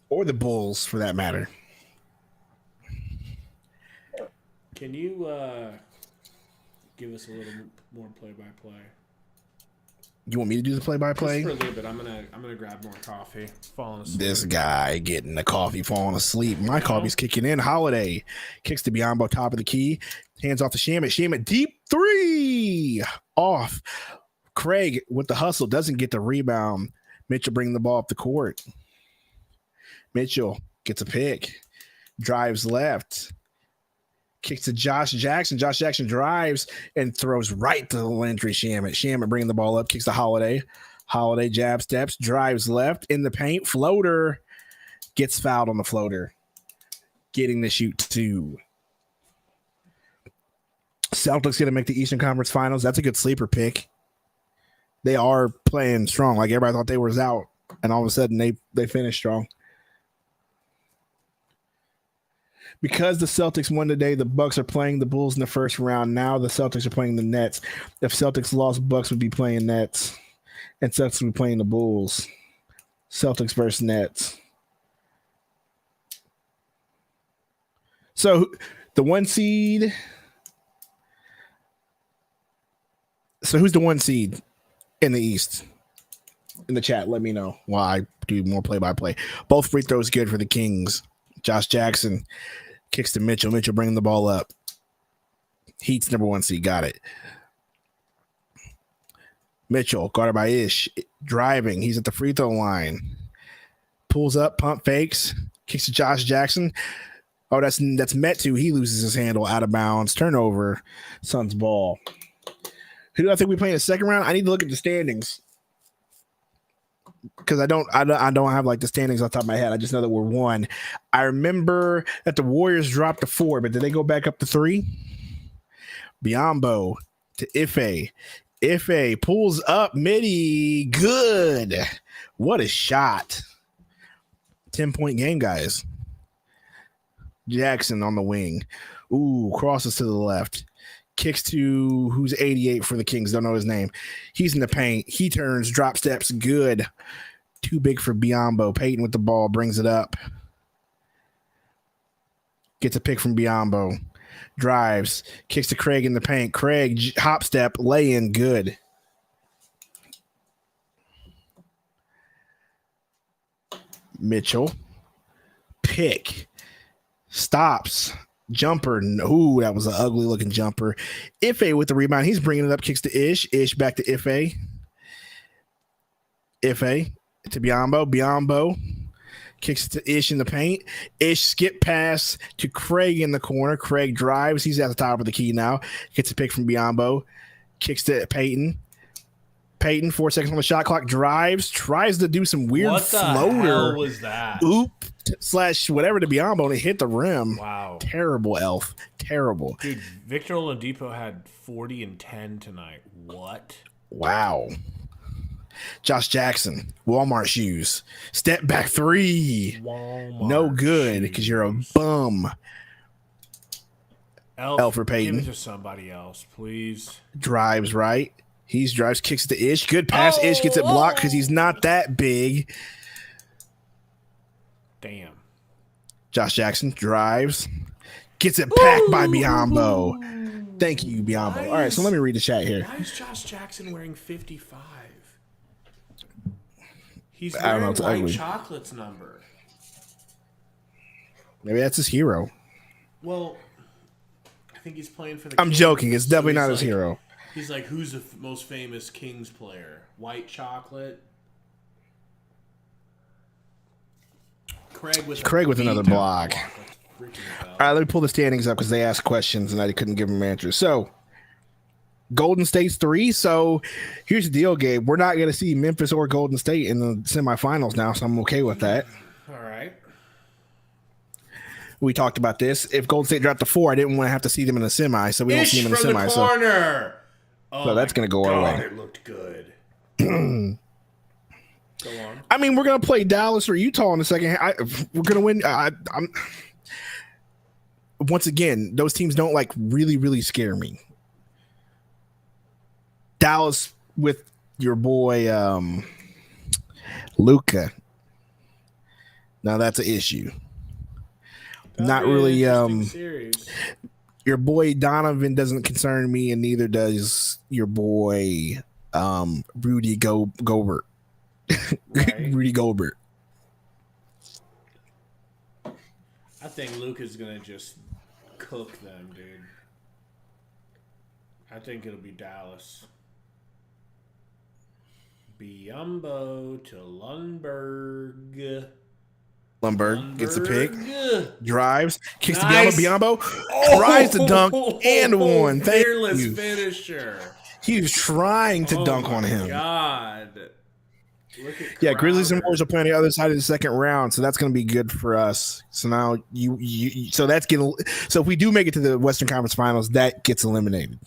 or the Bulls for that matter.
Can you give us a little more play-by-play?
You want me to do the play-by-play?
Just for a little bit. I'm gonna grab more coffee. Falling asleep.
This guy getting the coffee, falling asleep. My coffee's kicking in. Holiday kicks to Biombo, top of the key. Hands off to Shamet. Shamet, deep three. Off. Craig with the hustle. Doesn't get the rebound. Mitchell bringing the ball up the court. Mitchell gets a pick. Drives left. Kicks to Josh Jackson. Josh Jackson drives and throws right to Landry Shamet. Shamet bringing the ball up. Kicks to Holiday. Holiday jab steps. Drives left in the paint. Floater. Gets fouled on the floater. Getting the shoot two. Celtics going to make the Eastern Conference Finals. That's a good sleeper pick. They are playing strong. Like everybody thought they was out. And all of a sudden they finished strong. Because the Celtics won today, the Bucks are playing the Bulls in the first round. Now the Celtics are playing the Nets. If Celtics lost, Bucks would be playing Nets. And Celtics would be playing the Bulls. Celtics versus Nets. So the one seed. So who's the one seed in the East? In the chat, let me know while I do more play-by-play. Both free throws good for the Kings. Josh Jackson kicks to Mitchell. Mitchell bringing the ball up. Heat's number one seed. Got it. Mitchell, guarded by Ish. Driving. He's at the free throw line. Pulls up, pump fakes. Kicks to Josh Jackson. Oh, that's Metu. He loses his handle out of bounds. Turnover. Suns ball. Who do I think we play in the second round? I need to look at the standings. Because I don't have like the standings off the top of my head. I just know that we're one. I remember that the Warriors dropped to 4, but did they go back up to 3? Biombo to Ife. Ife pulls up midi. Good. What a shot. 10-point game, guys. Jackson on the wing. Ooh, crosses to the left. Kicks to who's 88 for the Kings. Don't know his name. He's in the paint. He turns, drop steps. Good. Too big for Biombo. Peyton with the ball. Brings it up. Gets a pick from Biombo. Drives. Kicks to Craig in the paint. Craig, hop step. Lay in. Good. Mitchell. Pick. Stops. Jumper. Ooh, that was an ugly looking jumper. Ife with the rebound. He's bringing it up. Kicks to Ish. Ish back to Ife. Ife to Biombo. Biombo kicks to Ish in the paint. Ish skip pass to Craig in the corner. Craig drives. He's at the top of the key now. Gets a pick from Biombo. Kicks to Peyton. Peyton, 4 seconds on the shot clock. Drives. Tries to do some weird floater.
What the hell was that?
Oop. Slash whatever to Biombo, and it hit the rim.
Wow.
Terrible, Elf. Terrible.
Dude, Victor Oladipo had 40 and 10 tonight. What?
Wow. Josh Jackson, Walmart shoes. Step back 3.
Walmart
no good because you're a bum. Elf for Peyton.
Give it to somebody else, please.
Drives right. He's drives, kicks to Ish. Good pass. Ish gets it blocked because he's not that big.
Damn.
Josh Jackson drives. Gets it packed by Biombo. Thank you, Biombo. All right, so let me read the chat here.
Why is Josh Jackson wearing 55? He's
I don't know,
wearing
it's
White
ugly.
Chocolate's number.
Maybe that's his hero.
Well, I think he's playing for the
I'm
Kings,
joking. It's definitely
he's
not his hero.
He's like, who's the most famous Kings player? White Chocolate? Craig with
another block. All right, let me pull the standings up because they asked questions and I couldn't give them answers. So, Golden State's 3. So, here's the deal, Gabe. We're not going to see Memphis or Golden State in the semifinals now, so I'm okay with that.
All right.
We talked about this. If Golden State dropped to 4, I didn't want to have to see them in the semi, so we don't see them in the semi. So that's going to go our way.
It looked good. Go on.
I mean, we're going to play Dallas or Utah in the second half. We're going to win. Once again, those teams don't really, really scare me. Dallas with your boy Luka. Now that's an issue. Not really. Your boy Donovan doesn't concern me, and neither does your boy Rudy Gobert. Right. Rudy Gobert.
I think Luka's gonna just cook them, dude. I think it'll be Dallas. Biombo to Lundberg.
Lundberg gets the pick, drives, kicks to Biombo. Tries to dunk and one.
Fearless finisher.
He was trying to dunk on him.
God. Look at
Grizzlies and Warriors are playing the other side of the second round, so that's going to be good for us. So now so that's getting. So if we do make it to the Western Conference Finals, that gets eliminated.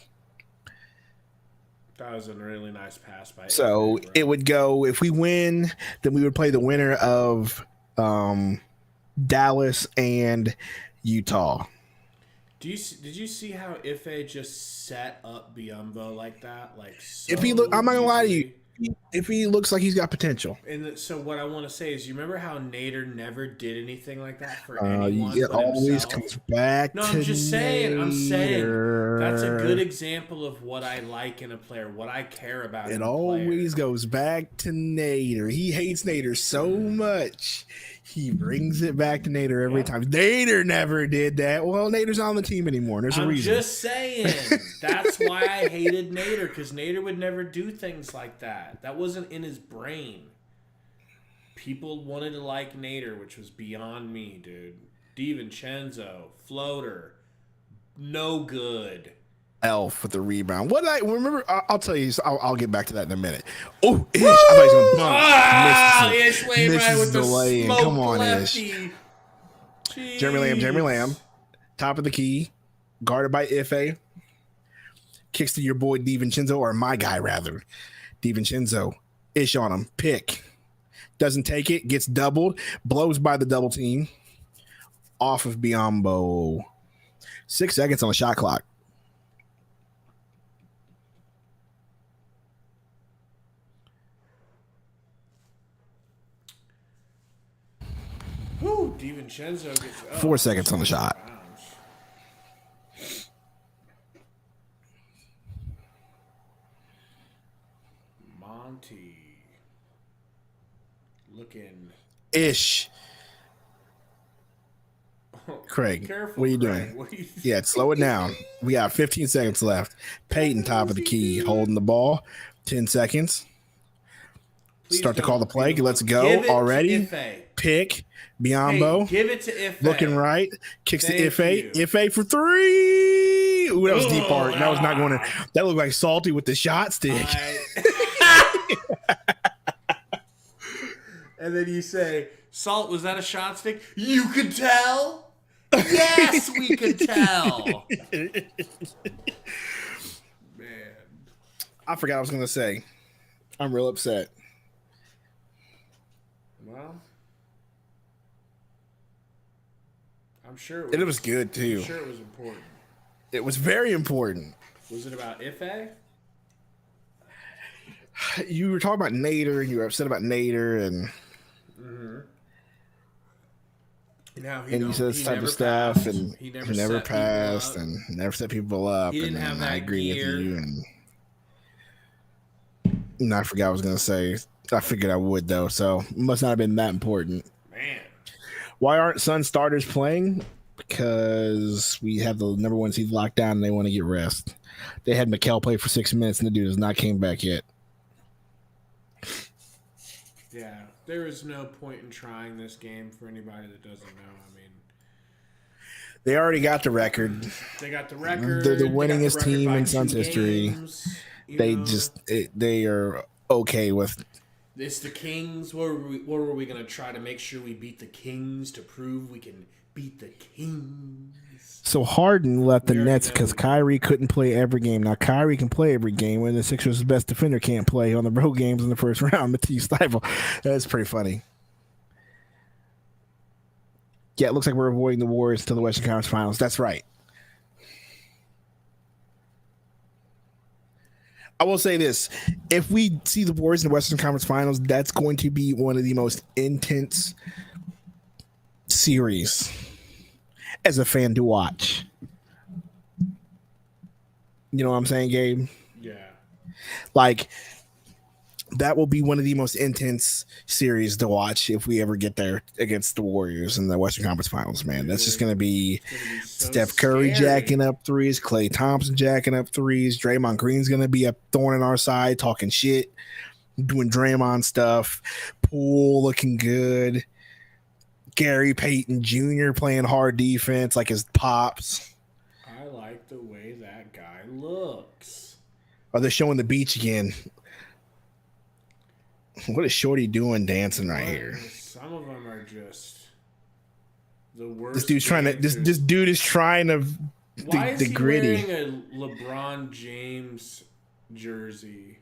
That was a really nice pass by.
So it would go, if we win, then we would play the winner of Dallas and Utah.
Did you see how Ife just set up Biombo like that?
If he look, I'm not gonna lie to you. If he looks like he's got potential.
And so what I want to say is, you remember how Nader never did anything like that for anyone?
It always comes back.
No, I'm just saying. I'm saying that's a good example of what I like in a player, what I care about.
It always goes back to Nader. He hates Nader so much. He brings it back to Nader every time. Nader never did that. Well, Nader's not on the team anymore. There's a reason.
I'm just saying. That's why I hated Nader, because Nader would never do things like that. That wasn't in his brain. People wanted to like Nader, which was beyond me, dude. DiVincenzo, floater, no good.
Elf with the rebound. What I remember, I'll tell you. I'll get back to that in a minute. Oh, Ish! I thought he was going to dunk.
Ish Wainwright with the smoke.
Come on,
lefty.
Ish. Jeremy Lamb, top of the key, guarded by Ife. Kicks to your boy DiVincenzo, or my guy rather, DiVincenzo. Ish on him. Pick. Doesn't take it. Gets doubled. Blows by the double team. Off of Biombo. 6 seconds on the shot clock.
DiVincenzo gets
4 seconds on the shot.
Monty looking.
Ish. Craig,
Careful,
what are you
Craig.
doing? Yeah, slow it down. We got 15 seconds left. Peyton, top of the key, holding the ball. 10 seconds.
Please
Start to call the play. Let's
Give
go
it
already.
to Ife.
Pick. Biombo.
Hey, give it to Ife.
Looking right. Kicks
Thank
to
you.
Ife. Ife for 3. Ooh, that was deep part. That was not going to. That looked like Salty with the shot stick.
And then you say, Salt, was that a shot stick? You could tell? Yes, we could tell. Man.
I forgot what I was going to say. I'm real upset.
Well, I'm sure
it was good, too.
I'm sure it was important.
It was very important.
Was it about Ife?
You were talking about Nader, and you were upset about Nader, and you said this type of stuff, and he never passed, and never set people up, and then I agree with you, and I forgot what I was gonna say. I figured I would though, so it must not have been that important.
Man,
why aren't Sun starters playing? Because we have the number 1 seed locked down, and they want to get rest. They had Mikal play for 6 minutes, and the dude has not came back yet.
Yeah, There is no point in trying this game for anybody that doesn't know. I mean,
they already got the record.
They got the record.
They're the winningest team in Suns history. They are okay with.
It's the Kings. What were we going to try to make sure we beat the Kings to prove we can beat the Kings?
So Harden left the Nets because Kyrie couldn't play every game. Now Kyrie can play every game when the Sixers' best defender can't play on the road games in the first round. Matisse Thybulle. That's pretty funny. Yeah, it looks like we're avoiding the Warriors to the Western Conference Finals. That's right. I will say this. If we see the Warriors in the Western Conference Finals, that's going to be one of the most intense series as a fan to watch. You know what I'm saying, Gabe?
Yeah.
Like, that will be one of the most intense series to watch if we ever get there against the Warriors in the Western Conference Finals, man. That's just going to be so Steph Curry jacking up threes, Klay Thompson jacking up threes, Draymond Green's going to be a thorn in our side, talking shit, doing Draymond stuff, Poole looking good, Gary Payton Jr. playing hard defense like his pops.
I like the way that guy looks.
Oh, they're showing the beach again. What is Shorty doing dancing right here?
Some of them are just the worst.
This dude's trying to. This dude is trying to.
Why is he
gritty.
wearing a LeBron James jersey?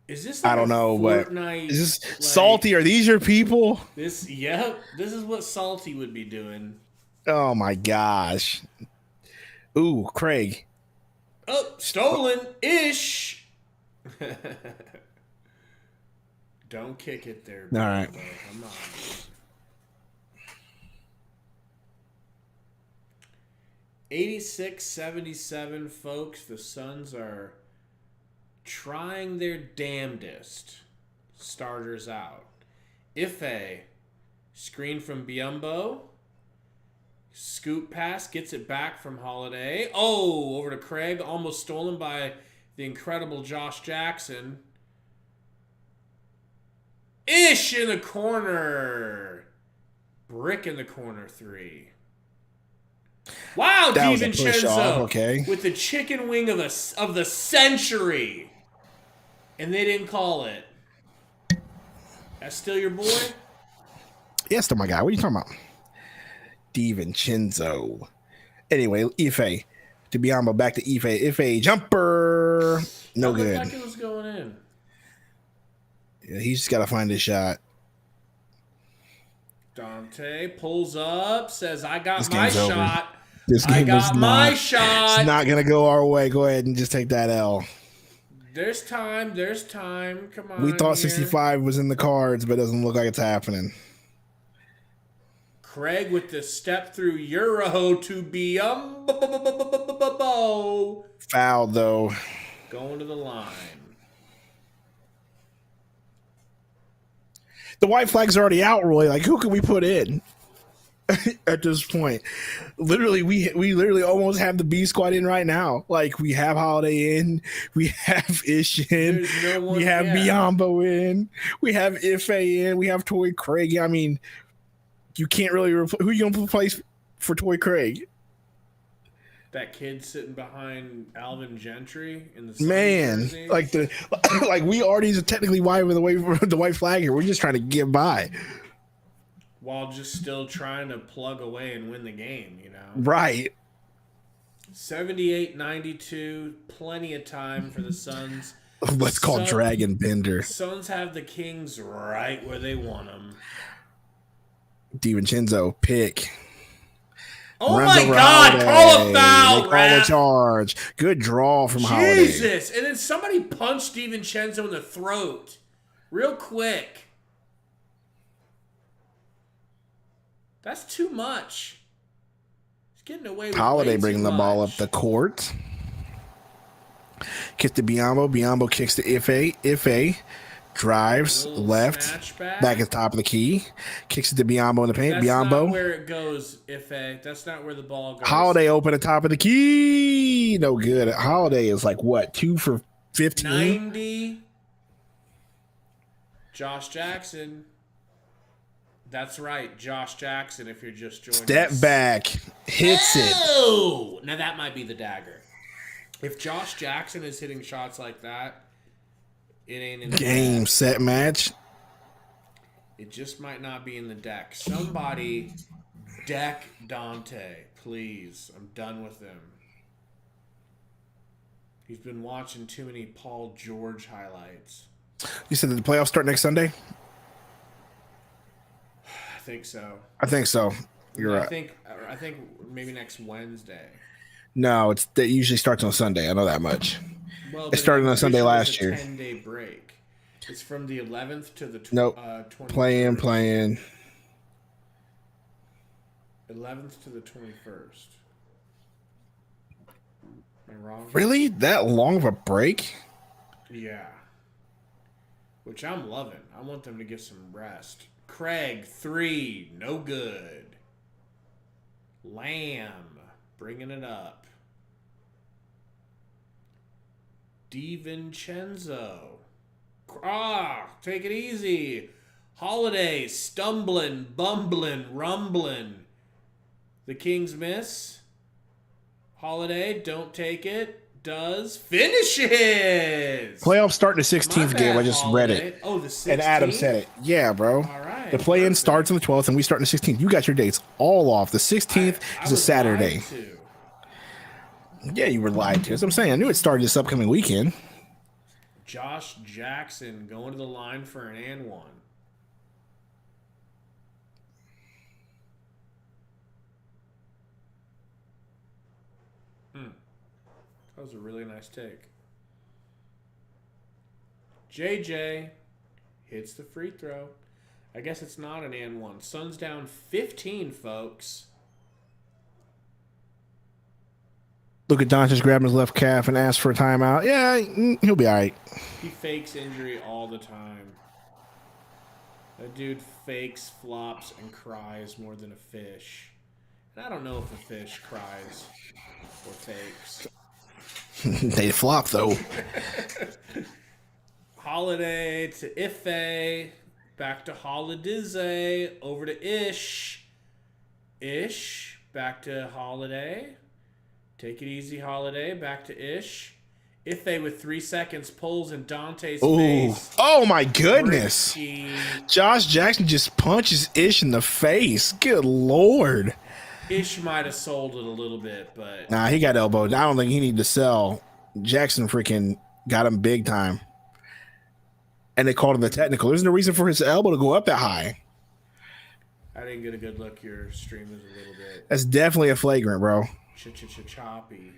Is this? Like
I don't know,
but
is this Salty? Are these your people?
This is what Salty would be doing.
Oh my gosh! Ooh, Craig.
Oh, stolen ish. Don't kick it there.
All right.
Come on. $86-77, folks. The Suns are trying their damnedest. Starters out. Ife, screen from Biyombo. Scoop pass, gets it back from Holiday. Oh, over to Craig. Almost stolen by the incredible Josh Jackson. Ish in the corner. Brick in the corner, 3. Wow, DiVincenzo.
Okay.
With the chicken wing of the century. And they didn't call it. That's still your boy?
Yes, still my guy. What are you talking about? DiVincenzo. Anyway, Ife. To Biyombo, back to Ife. Ife, jumper. No good.
Like it was going in.
Yeah, he's just got to find his shot.
Dante pulls up, says, I got my shot.
This game
got my shot.
It's not going to go our way. Go ahead and just take that L.
There's time. Come on.
We thought 65 was in the cards, but it doesn't look like it's happening.
Craig with the step through Euro to Biyombo.
Foul, though.
Going to the line.
The white flag's already out, Roy. Like, who can we put in at this point? Literally, we literally almost have the B squad in right now. Like, we have Holiday in, we have Ish in, we have Biyombo in, we have Ife in, we have Torrey Craig. I mean, you can't really who are you gonna replace for Torrey Craig?
That kid sitting behind Alvin Gentry in the
man, like we already technically wide with the white flag here. We're just trying to get by,
while just still trying to plug away and win the game. You know,
right?
78-92, plenty of time for the Suns.
Let's call Dragon Bender.
Suns have the Kings right where they want them.
DiVincenzo pick.
Oh my God! Call a foul,
call a charge. Good draw from Holiday.
Jesus! And then somebody punched DiVincenzo in the throat, real quick. That's too much. He's getting away with
Holiday bringing the ball up the court. Kick to Biyombo. Biyombo kicks to Ife. Ife drives left, back at the top of the key, kicks it to Biyombo in the paint.
That's
Biyombo.
not where it goes, Ife. That's not where the ball goes.
Holiday open at top of the key. No good. Holiday is like, what, 2 for 15?
90. Josh Jackson. That's right, Josh Jackson, if you're just joining
Step
us.
back. Hits it.
Oh! Now that might be the dagger. If Josh Jackson is hitting shots like that, it ain't in the
Game,
deck.
set, match.
It just might not be in the deck. Somebody deck Dante, please. I'm done with him. He's been watching too many Paul George highlights.
You said that the playoffs start next Sunday?
I think so.
I think so. You're right.
I think maybe next Wednesday.
No, it usually starts on Sunday. I know that much.
Well,
It started on Sunday last year.
10-day break. It's from the 11th to the
21st. Playing.
11th to the 21st. Am I wrong?
Really? That long of a break?
Yeah. Which I'm loving. I want them to get some rest. Craig, 3. No good. Lamb, bringing it up. DiVincenzo. Take it easy. Holiday, stumbling, bumbling, rumbling. The Kings miss. Holiday, don't take it. Does. Finishes!
Playoffs start the 16th game. I just read it.
Oh, the 16th?
And Adam said it. Yeah, bro.
All right.
The play-in
Perfect.
starts on the 12th, and we start on the 16th. You got your dates all off. The 16th is a Saturday. Yeah, you were lied to. That's what I'm saying. I knew it started this upcoming weekend.
Josh Jackson going to the line for an and one. That was a really nice take. JJ hits the free throw. I guess it's not an and one. Suns down 15, folks.
Look at Doncic grabbing his left calf and ask for a timeout. Yeah, he'll be all right.
He fakes injury all the time. That dude fakes, flops, and cries more than a fish. And I don't know if a fish cries or fakes.
They flop, though.
Holiday to Ife. Back to Holidizze. Over to Ish. Ish. Back to Holiday. Take it easy, Holiday. Back to Ish. Ife with 3 seconds pulls in Dante's face.
Oh, my goodness.
Richie.
Josh Jackson just punches Ish in the face. Good Lord.
Ish might have sold it a little bit, but...
Nah, he got elbowed. I don't think he needed to sell. Jackson freaking got him big time. And they called him the technical. There's no reason for his elbow to go up that high.
I didn't get a good look. Your stream is a little bit...
That's definitely a flagrant, bro.
Choppy.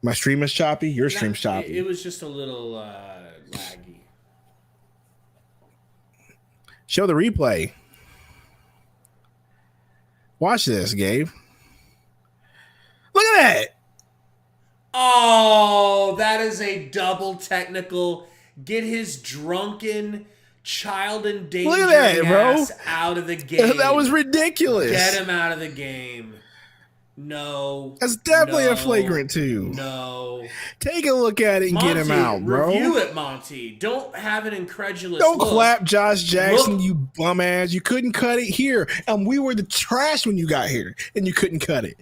My stream is choppy. Your stream's choppy.
It was just a little laggy.
Show the replay. Watch this, Gabe. Look at that.
Oh, that is a double technical. Get his drunken, child endangering ass out of the game.
That was ridiculous.
Get him out of the game. No.
That's definitely a flagrant too.
No.
Take a look at it and
Monty,
get him out, bro.
Review it, Monty. Don't have an incredulous
Don't
look.
clap Josh Jackson,
Look.
you bum ass. You couldn't cut it here. And we were the trash when you got here, and you couldn't cut it.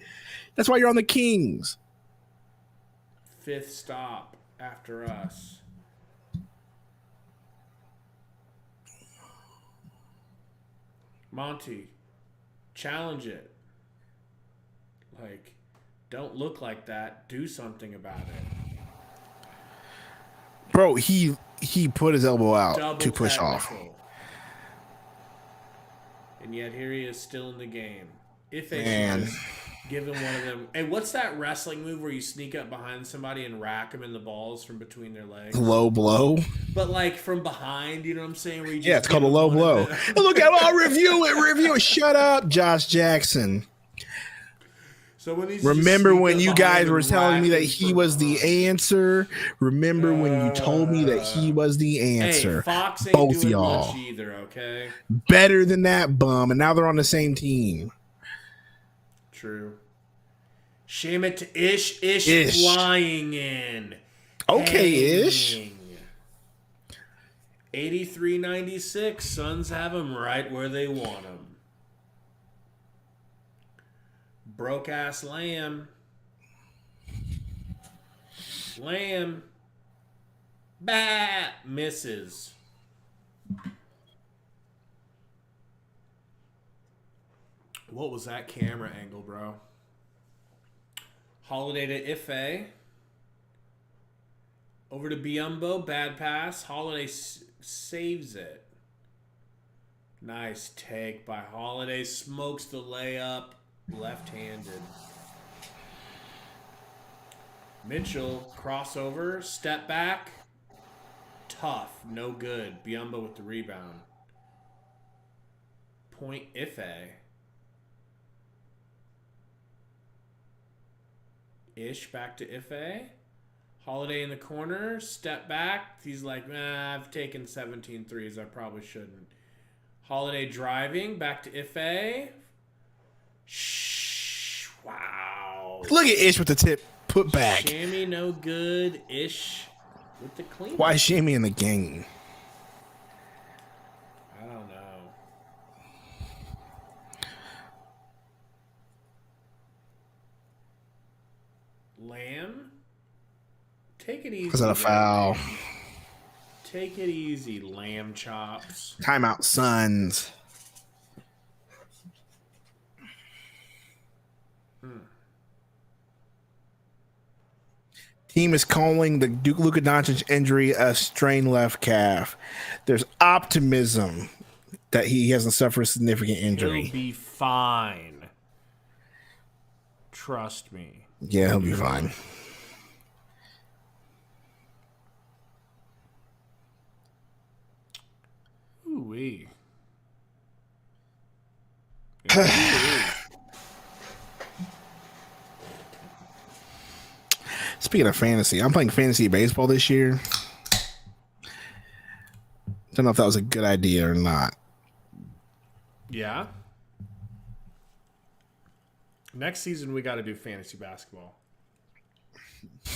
That's why you're on the Kings.
5th stop after us. Monty, challenge it. Like, don't look like that. Do something about it.
Bro, he put his elbow out
Double
to push off.
technical. And yet here he is still in the game. If they
Man.
should just give him one of them. Hey, what's that wrestling move where you sneak up behind somebody and rack them in the balls from between their legs?
Low blow.
But like from behind, you know what I'm saying? Where you just
Yeah, it's called a
give
low
them
blow.
one of them.
Look at review it. Shut up, Josh Jackson.
So when he's just
Remember
sneak
when
up
you
behind
guys
and
were telling me
rack
that
them
he
from
was the
behind.
answer? Remember when you told me that he was the answer?
Hey, Fox ain't
Both
doing
y'all.
much either, okay?
Better than that bum, and now they're on the same team.
True. Shame it to Ish.
Ish.
Flying in.
Okay, Ish.
Hanging. 83-96. Suns have him right where they want him. Broke ass Lamb. Lamb. Bah! Misses. What was that camera angle, bro? Holiday to Ife. Over to Biyombo. Bad pass. Holiday saves it. Nice take by Holiday. Smokes the layup. Left-handed. Mitchell. Crossover. Step back. Tough. No good. Biyombo with the rebound. Point Ife. Ish back to Ife. Holiday in the corner. Step back. He's like, I've taken 17 threes. I probably shouldn't. Holiday driving. Back to Ife. Shh. Wow.
Look at Ish with the tip. Put back.
Shammy no good. Ish with the clean.
Why is Shammy in the game?
I don't know. Lamb? Take it easy.
Was that a foul?
Take it easy, lamb chops.
Timeout, Suns. Team is calling the Luka Doncic injury a strained left calf. There's optimism that he hasn't suffered a significant injury.
He'll be fine. Trust me.
Yeah, he'll be fine.
Ooh-wee.
Speaking of fantasy, I'm playing fantasy baseball this year. Don't know if that was a good idea or not.
Yeah. Next season, we got to do fantasy basketball.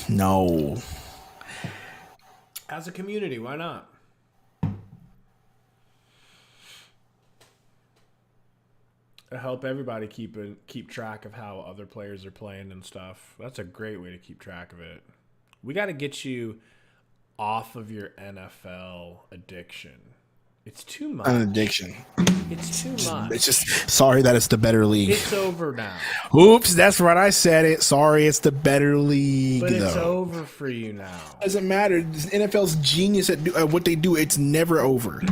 No.
As a community, why not? To help everybody keep track of how other players are playing and stuff. That's a great way to keep track of it. We got to get you off of your NFL addiction. It's too much.
An addiction.
It's too much.
It's just sorry that it's the better league.
It's over now.
Oops, that's right. I said it. Sorry, it's the better league.
But it's over for you now.
Doesn't matter. NFL's genius at what they do. It's never over.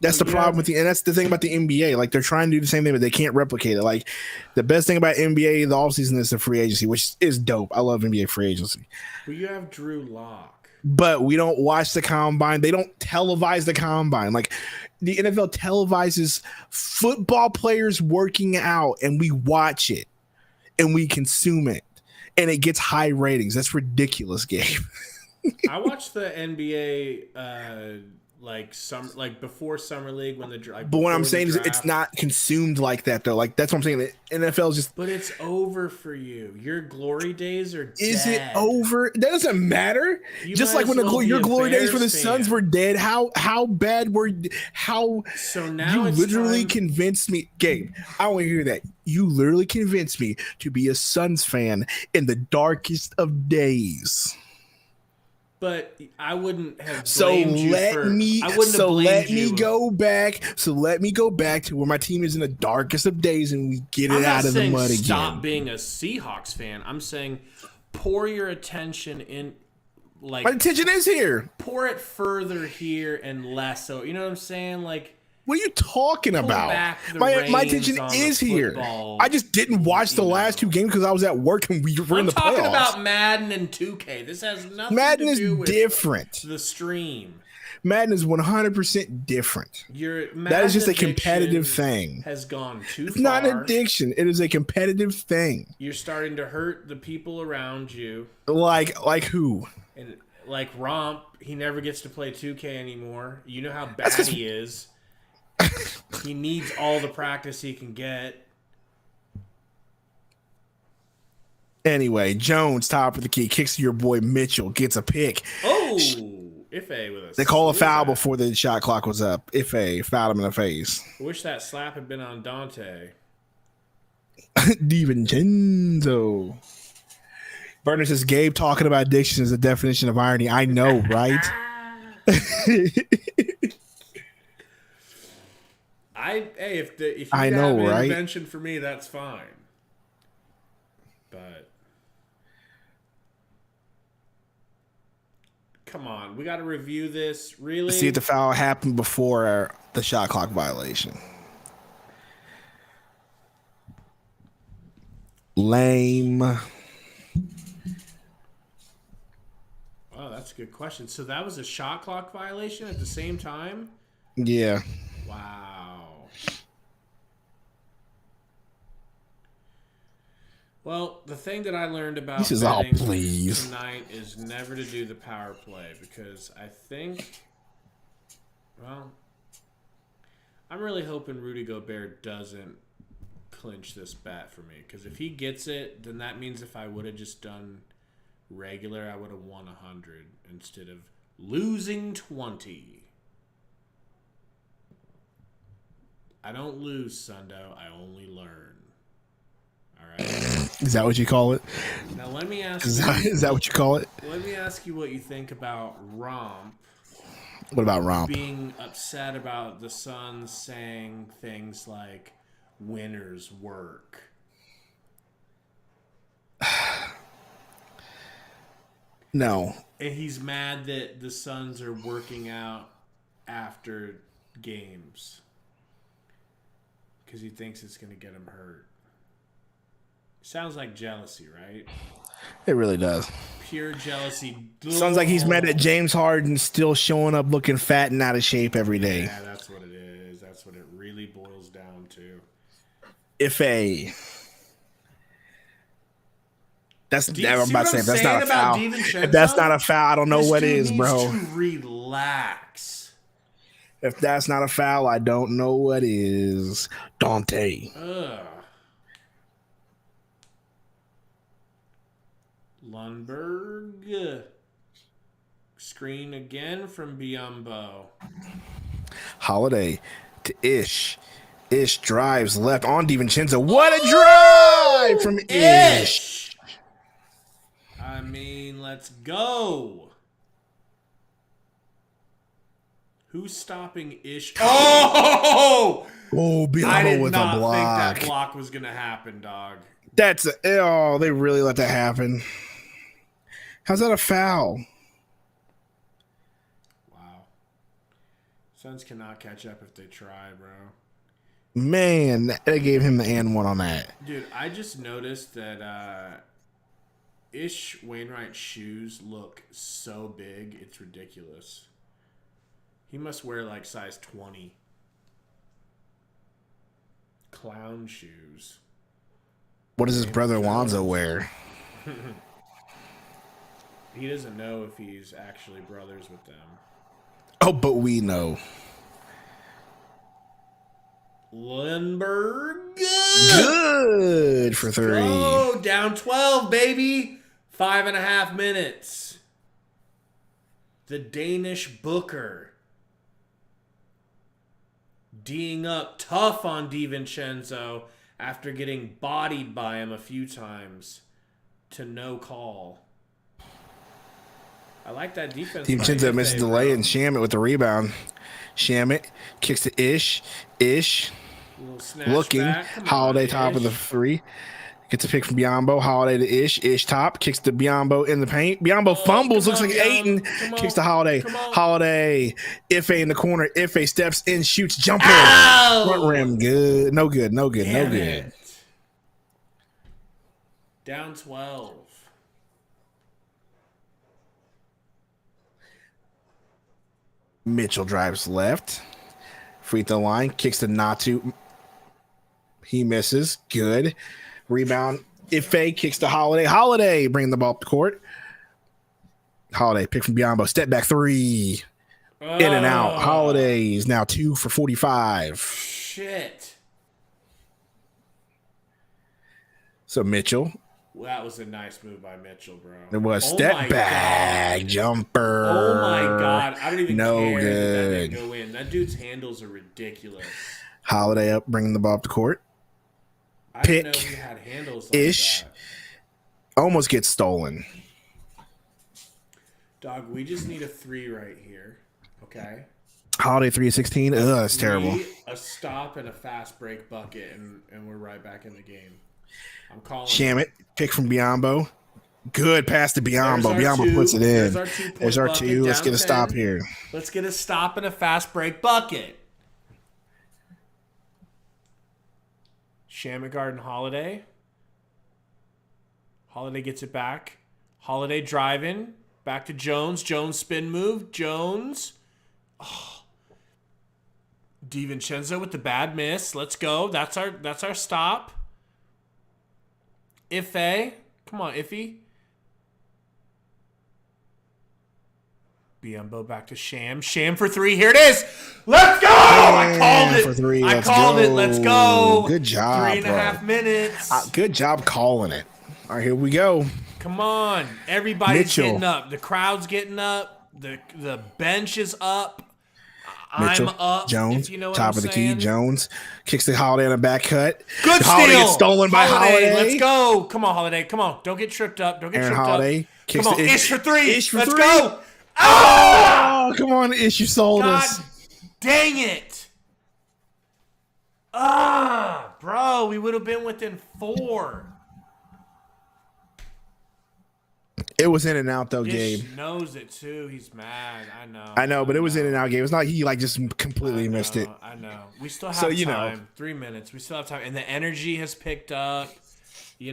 That's the problem with and that's the thing about the NBA. Like, they're trying to do the same thing, but they can't replicate it. Like, the best thing about NBA, the offseason, is the free agency, which is dope. I love NBA free agency.
But you have Drew Lock.
But we don't watch the combine. They don't televise the combine. Like, the NFL televises football players working out, and we watch it, and we consume it, and it gets high ratings. That's ridiculous, Gabe.
I watched the NBA before summer league when
but what I'm saying is it's not consumed like that though. Like, that's what I'm saying. The NFL is just.
But it's over for you. Your glory days are dead.
Is it over? That doesn't matter. Just like when your glory days for the Suns were dead. How bad were how?
So now
you
it's
literally
time.
Convinced me, Gabe. I want to hear that. You literally convinced me to be a Suns fan in the darkest of days.
But I wouldn't have blamed you for...
Let me go back to where my team is in the darkest of days and we get it out of the mud again.
Stop being a Seahawks fan. I'm saying pour your attention in...
My attention is here.
Pour it further here and less so. You know what I'm saying? Like...
What are you talking about? My attention is here. I just didn't watch the last two games because I was at work and we were in the playoffs.
I'm talking about Madden and 2K. This has nothing to do with
different.
The stream.
Madden is 100% different. That is just a competitive thing.
Has gone too far.
It's not an addiction. It is a competitive thing.
You're starting to hurt the people around you.
Like who?
And like Romp, he never gets to play 2K anymore. You know how bad he is. He needs all the practice he can get.
Anyway, Jones, top of the key, kicks to your boy Mitchell, gets a pick.
Oh! Ife with a
They call a foul
slap.
before the shot clock was up. Ife fouled him in the face.
Wish that slap had been on Dante.
DiVincenzo. Burner says Gabe talking about addiction is a definition of irony. I know, right?
If you
I
have
know,
an
right?
intervention for me, that's fine. But come on, we got to review this. Really?
See if the foul happened before the shot clock violation. Lame.
Oh, that's a good question. So that was a shot clock violation at the same time?
Yeah.
Wow. Well, the thing that I learned about
This is all
betting
please.
tonight is never to do the power play because I think, well, I'm really hoping Rudy Gobert doesn't clinch this bet for me because if he gets it, then that means if I would have just done regular, I would have won 100 instead of losing 20. I don't lose, Sundo. I only learn. All right.
Is that what you call it?
Now let me ask.
Is that what you call it?
Let me ask you what you think about Romp.
What about Romp?
Being upset about the Suns saying things like "winners work."
No.
And he's mad that the Suns are working out after games because he thinks it's going to get him hurt. Sounds like jealousy, right?
It really does.
Pure jealousy.
Sounds like he's mad at James Harden still showing up looking fat and out of shape every day.
Yeah, that's what it is. That's what it really boils down to.
That's
I'm
about to say, if that's not a
about
foul.
DiVincenzo?
If that's not a foul, I don't know
This
what
dude
is, bro.
needs to relax.
If that's not a foul, I don't know what is. Dante.
Ugh. Lundberg. Screen again from Biyombo.
Holiday to Ish. Ish drives left on DiVincenzo. What a drive from Ish.
I mean, let's go. Who's stopping Ish? Oh!
Oh,
I
Biyombo
did
with a
not think
block.
that block was going to happen, dog.
They really let that happen. How's that a foul?
Wow. Suns cannot catch up if they try, bro.
Man, they gave him the and one on that.
Dude, I just noticed that Ish Wainwright's shoes look so big, it's ridiculous. He must wear like size 20. Clown shoes.
What does his brother Lonzo wear?
He doesn't know if he's actually brothers with them.
Oh, but we know.
Lundberg.
Good for three.
Oh, down 12, baby. 5.5 minutes. The Danish Booker. D'ing up tough on DiVincenzo after getting bodied by him a few times to no call. I like that defense.
DiVincenzo misses the lay and Shamit with the rebound. Shamit kicks to Ish. Ish looking. Holiday top of the three. Gets a pick from Biyombo. Holiday to Ish. Ish top. Kicks to Biyombo in the paint. Biyombo fumbles. Looks like Ayton. Kicks to Holiday. Holiday. Ife in the corner. Ife steps in. Shoots. Jumper. Front rim. Good. No good. No good. No good.
Down 12.
Mitchell drives left. Free throw line. Kicks to Natu. He misses. Good. Rebound. Ife kicks to Holiday. Holiday bringing the ball up the court. Holiday pick from Biyombo. Step back three. In and out. Holiday is now 2 for 45.
Shit.
So Mitchell
Well, that was a nice move by Mitchell, bro.
It was step back jumper.
Oh my God. I don't even care that didn't
good.
go in. That dude's handles are ridiculous.
Holiday up, bringing the ball up the court.
I didn't know he had handles like
Ish.
that.
Almost gets stolen.
Dog, we just need a 3 right here. Okay?
Holiday 3-16. Ugh, that's terrible.
A stop and a fast break bucket, and we're right back in the game. I'm calling
Shamit, pick from Biombo. Good pass to Biombo. Biombo puts it in. There's our 2. Let's get a stop here.
Let's get a stop and a fast break bucket. Shamit Garden Holiday. Holiday gets it back. Holiday driving. Back to Jones. Jones spin move. Jones. Oh. DiVincenzo with the bad miss. Let's go. That's our stop. Ife. Come on, Iffy. Biombo back to Sham. Sham for 3. Here it is. Let's go. I called it.
For 3.
I called it. Let's go.
Good job.
3.5 minutes.
Good job calling it. All right, here we go.
Come on. Everybody's
Mitchell.
getting up. The crowd's getting up. The bench is up.
Mitchell,
I'm up.
Jones,
if you know what
top
I'm
of the
saying.
key. Jones kicks the Holiday on a back cut.
Good
Holiday
steal.
gets stolen by Holiday.
Let's go. Come on, Holiday. Come on. Don't get tripped up. Don't get
Aaron
tripped
Holiday
up.
kicks
Come on.
the
Ish for 3.
Ish for
Let's
3.
go.
Oh, come on, Ish. You sold
God
us.
dang it. Bro, we would have been within 4.
It was in and out, though,
Ish
Gabe.
knows it, too. He's mad.
I know, but it was in and out, Gabe. It's not he, just completely missed it.
I know. We still have
So, you know.
time. 3 minutes. We still have time. And the energy has picked up. The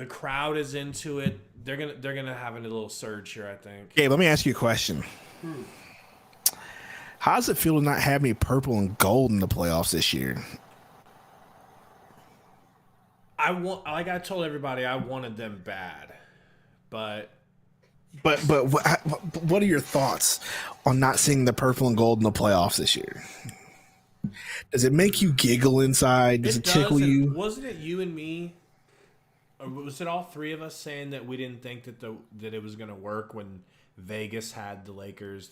crowd is into it. They're gonna have a little surge here, I think.
Gabe, let me ask you a question. How does it feel to not have any purple and gold in the playoffs this year?
Like I told everybody, I wanted them bad, but
what are your thoughts on not seeing the purple and gold in the playoffs this year? Does it make you giggle inside? Does it tickle you?
Wasn't it you and me? Or was it all 3 of us saying that we didn't think that it was going to work when Vegas had the Lakers?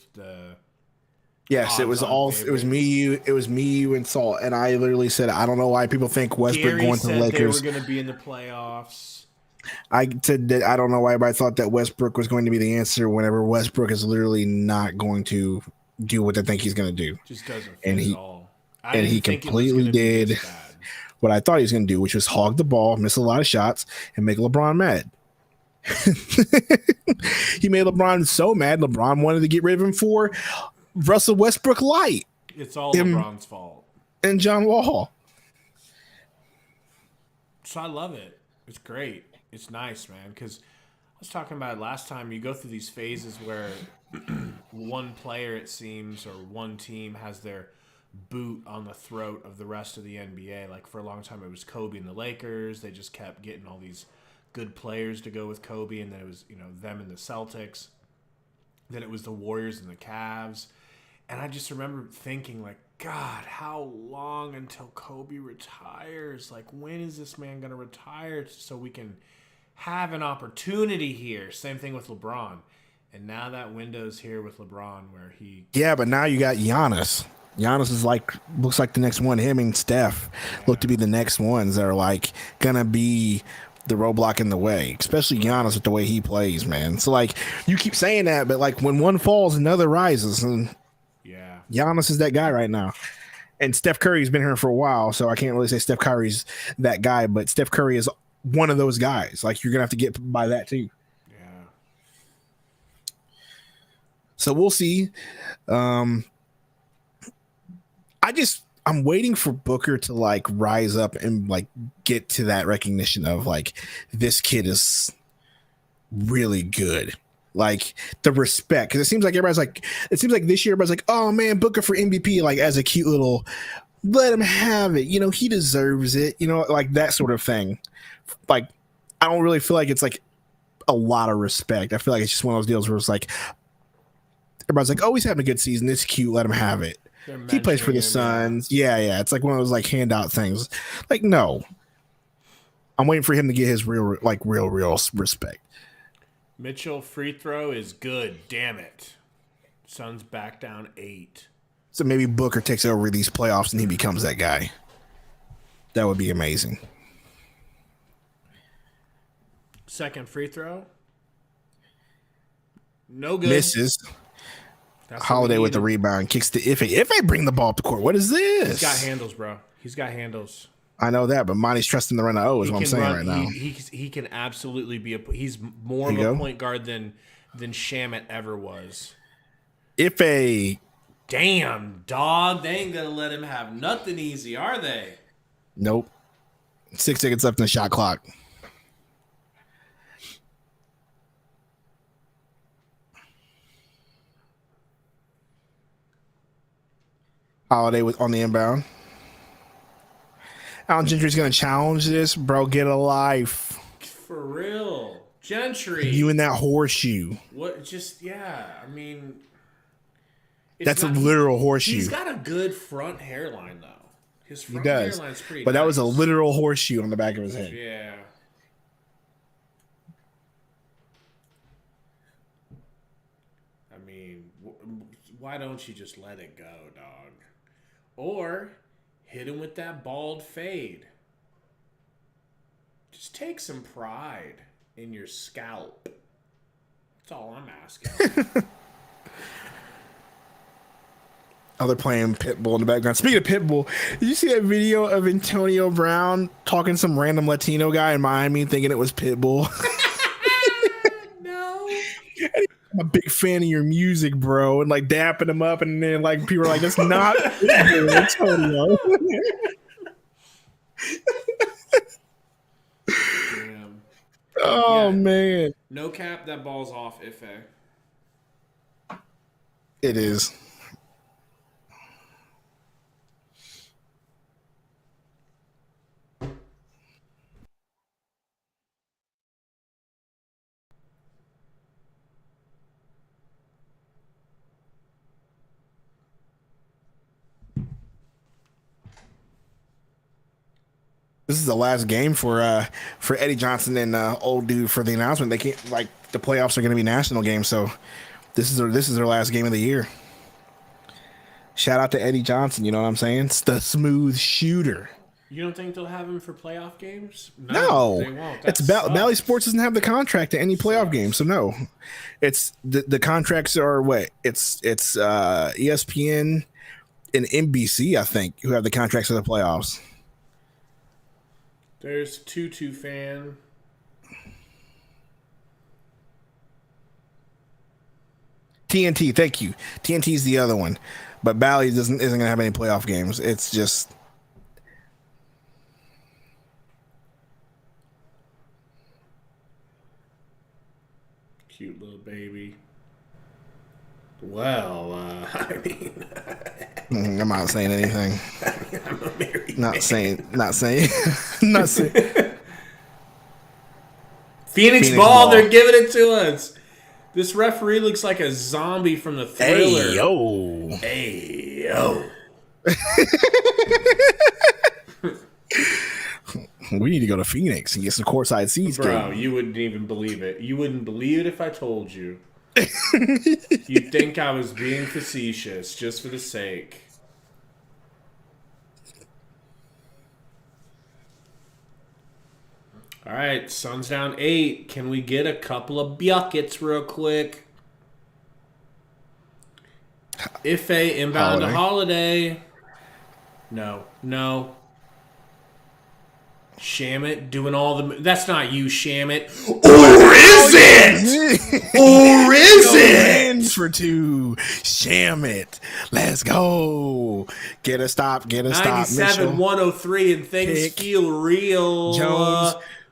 Yes, it was all. Favorite. It was me, you, and Salt. And I literally said, I don't know why people think Westbrook going to the Lakers.
They were going to be in the playoffs.
I said that I don't know why everybody thought that Westbrook was going to be the answer whenever Westbrook is literally not going to do what they think he's going to do.
Just doesn't fit at all.
And he completely did what I thought he was going to do, which was hog the ball, miss a lot of shots, and make LeBron mad. He made LeBron so mad, LeBron wanted to get rid of him for Russell Westbrook light.
It's all LeBron's fault.
And John Wall.
So I love it. It's great. It's nice, man, because I was talking about it last time. You go through these phases where one player, it seems, or one team has their boot on the throat of the rest of the NBA. Like for a long time, it was Kobe and the Lakers. They just kept getting all these good players to go with Kobe, and then it was them and the Celtics. Then it was the Warriors and the Cavs. And I just remember thinking, like, God, how long until Kobe retires? Like, when is this man going to retire so we can have an opportunity here? Same thing with LeBron. And now that window's here with LeBron where he...
Yeah, but now you got Giannis. Giannis is looks like the next one. Him and Steph look to be the next ones that are, going to be the roadblock in the way, especially Giannis with the way he plays, man. So, you keep saying that, but, when one falls, another rises. And
yeah,
Giannis is that guy right now. And Steph Curry's been here for a while, so I can't really say Steph Curry's that guy, but Steph Curry is one of those guys. You're going to have to get by that, too.
Yeah.
So, we'll see. I'm waiting for Booker to rise up and get to that recognition of this kid is really good. The respect, because it seems like this year everybody's oh man, Booker for MVP, as a cute little, let him have it, he deserves it, that sort of thing. I don't really feel like it's a lot of respect. I feel like it's just one of those deals where it's everybody's oh, he's having a good season, it's cute, let him have it. He plays for the Suns. Yeah. It's one of those handout things. No. I'm waiting for him to get his real respect.
Mitchell free throw is good. Damn it. Suns back down 8.
So maybe Booker takes over these playoffs and he becomes that guy. That would be amazing.
Second free throw. No good.
Misses. Holiday with the rebound. Kicks to If I bring the ball up the court, what is this?
He's got handles, bro. He's got handles.
I know that, but Monty's trusting the run of O is what I'm saying right now.
He can absolutely be he's more of a point guard than Shamet ever was. Damn, dog. They ain't going to let him have nothing easy, are they?
Nope. 6 seconds left in the shot clock. Holiday was on the inbound. Allen Gentry's going to challenge this. Bro, get a life.
For real. Gentry.
You and that horseshoe.
What? Just, yeah. I mean.
That's a literal horseshoe.
He's got a good front hairline, though. His front hairline's pretty
But
nice.
that was a literal horseshoe on the back of his head.
Yeah. I mean, why don't you just let it go, dog? Or hit him with that bald fade. Just take some pride in your scalp. That's all I'm asking.
Oh, they're playing Pitbull in the background. Speaking of Pitbull, did you see that video of Antonio Brown talking to some random Latino guy in Miami thinking it was Pitbull?
No.
I'm a big fan of your music, bro, and like dapping him up, and then like people are like, "That's not Pitbull, Antonio."
Damn.
Oh man,
no cap. That ball's off.
It is. This is the last game for Eddie Johnson and old dude for the announcement. They can't, like, the playoffs are going to be national games, so this is their last game of the year. Shout out to Eddie Johnson. You know what I'm saying? It's the smooth shooter.
You don't think they'll have him for playoff games?
No,
they won't.
It's Bally Sports doesn't have the contract to any playoff game, so no. It's the contracts are what? It's ESPN and NBC, I think, who have the contracts for the playoffs.
There's Tutu fan.
TNT, thank you. TNT's the other one, but Bally isn't going to have any playoff games. It's just
cute little baby. Well, I mean,
I'm not saying anything.
I'm a married
not
man.
saying.
Phoenix ball, they're giving it to us. This referee looks like a zombie from the Thriller.
Hey yo. We need to go to Phoenix and get some courtside seats,
bro. You wouldn't even believe it. You wouldn't believe it if I told you. You'd think I was being facetious just for the sake. All right, Suns down 8. Can we get a couple of buckets real quick? Ife inbound to Holiday. No. Shamet doing all the... That's not you, Shamet. Or is it? Or is it?
For 2. Shamet. Let's go. Get a stop.
97-103 and things feel real.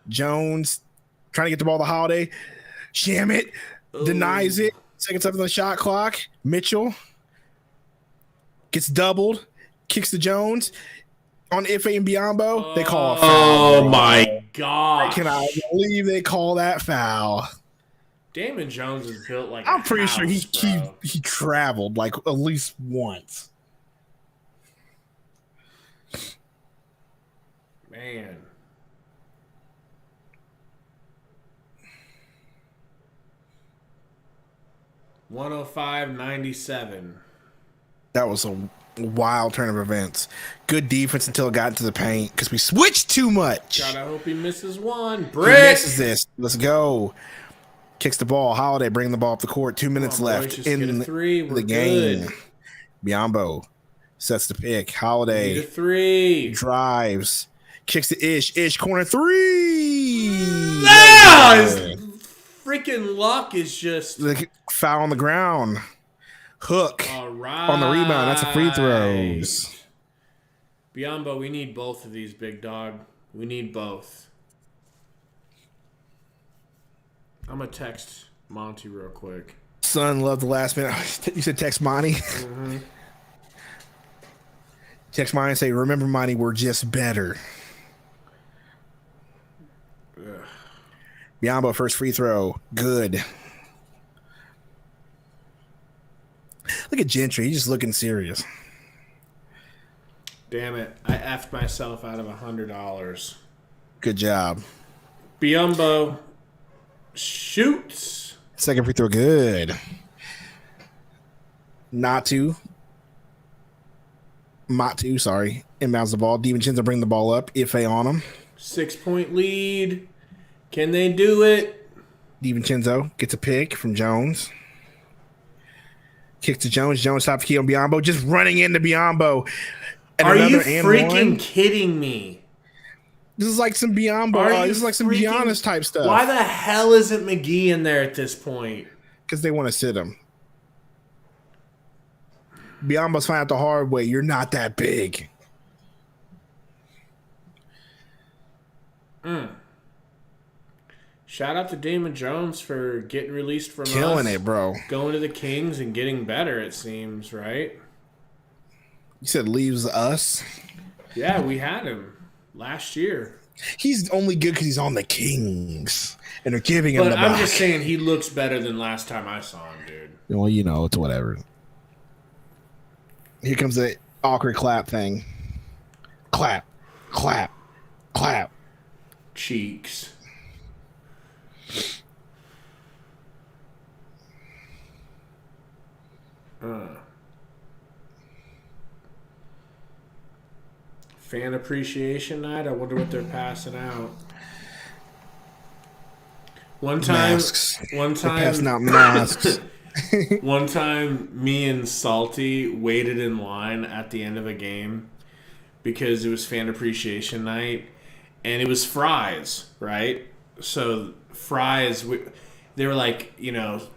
Jones trying to get the ball to Holiday. Shamet denies it. Seconds up on the shot clock. Mitchell gets doubled. Kicks to Jones. On Ife and Biombo, they call a foul.
Oh my god!
Can I believe they call that foul?
Damon Jones is built like
I'm pretty sure he traveled like at least once.
Man, 105-97.
That was a wild turn of events. Good defense until it got into the paint because we switched too much.
God, I hope he misses one.
He
Brick!
misses this. Let's go. Kicks the ball. Holiday bringing the ball up the court. 2 minutes left in the game. Biombo sets the pick. Holiday.
Need a three.
Drives. Kicks to Ish. Ish corner three.
His freaking luck is just
foul on the ground. Hook
all right.
on the rebound. That's a free throws.
Biombo, we need both of these, big dog. We need both. I'm going to text Monty real quick.
Son, love the last minute. You said text Monty? Mm-hmm. Text Monty and say, remember, Monty, we're just better. Ugh. Biombo, first free throw. Good. Look at Gentry. He's just looking serious.
Damn it. I effed myself out of $100.
Good job.
Biombo shoots.
Second free throw. Good. Matu, sorry. Inbounds the ball. DiVincenzo bring the ball up. Ife on him.
6-point lead. Can they do it?
DiVincenzo gets a pick from Jones. Kicks to Jones. Jones stops key on Biombo. Just running into Biombo. And
are you freaking kidding me?
This is like some Biombo. This is like some Giannis type stuff.
Why the hell isn't McGee in there at this point?
Because they want to sit him. Biombo's finding out the hard way. You're not that big.
Shout out to Damon Jones for getting released from
Killing
us.
It, bro.
Going to the Kings and getting better, it seems, right?
You said leaves us?
Yeah, we had him last year.
He's only good because he's on the Kings. And they're giving him the
I'm
back.
just saying he looks better than last time I saw him, dude.
Well, you know, it's whatever. Here comes the awkward clap thing. Clap. Clap. Clap.
Cheeks. Fan appreciation night. I wonder what they're passing out. One time,
they're passing out masks.
One time, me and Salty waited in line at the end of a game because it was fan appreciation night, and it was fries, right? So fries, they were like,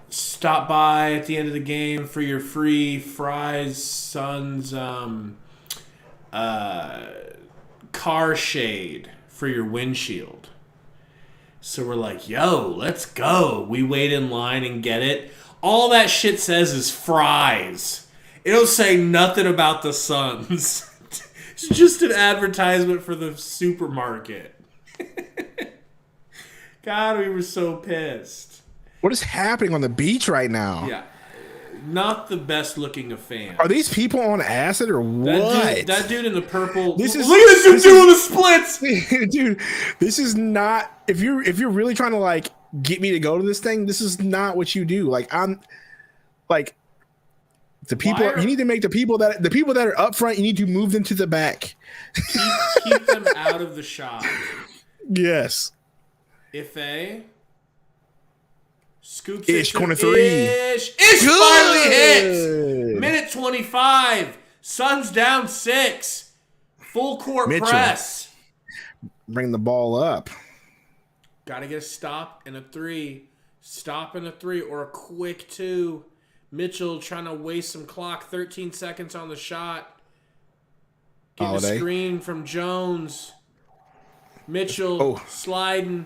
stop by at the end of the game for your free fries, Suns, car shade for your windshield. So we're like, yo, let's go. We wait in line and get it. All that shit says is fries. It'll say nothing about the Suns. It's just an advertisement for the supermarket. God, we were so pissed.
What is happening on the beach right now?
Yeah. Not the best looking of fans.
Are these people on acid or what?
That dude in the purple.
Look at
this dude doing the splits.
Dude, this is not. If you're really trying to like get me to go to this thing, this is not what you do. Like I'm like the people. You need to make the people that are up front. You need to move them to the back.
Keep them out of the shot.
Yes.
Scoops
Ish corner three.
Ish finally hits. Minute 25. Suns down 6. Full court
Mitchell.
press.
Bring the ball up.
Got to get a stop and a 3. Stop and a 3 or a quick 2. Mitchell trying to waste some clock. 13 seconds on the shot. Getting a screen from Jones. Mitchell sliding.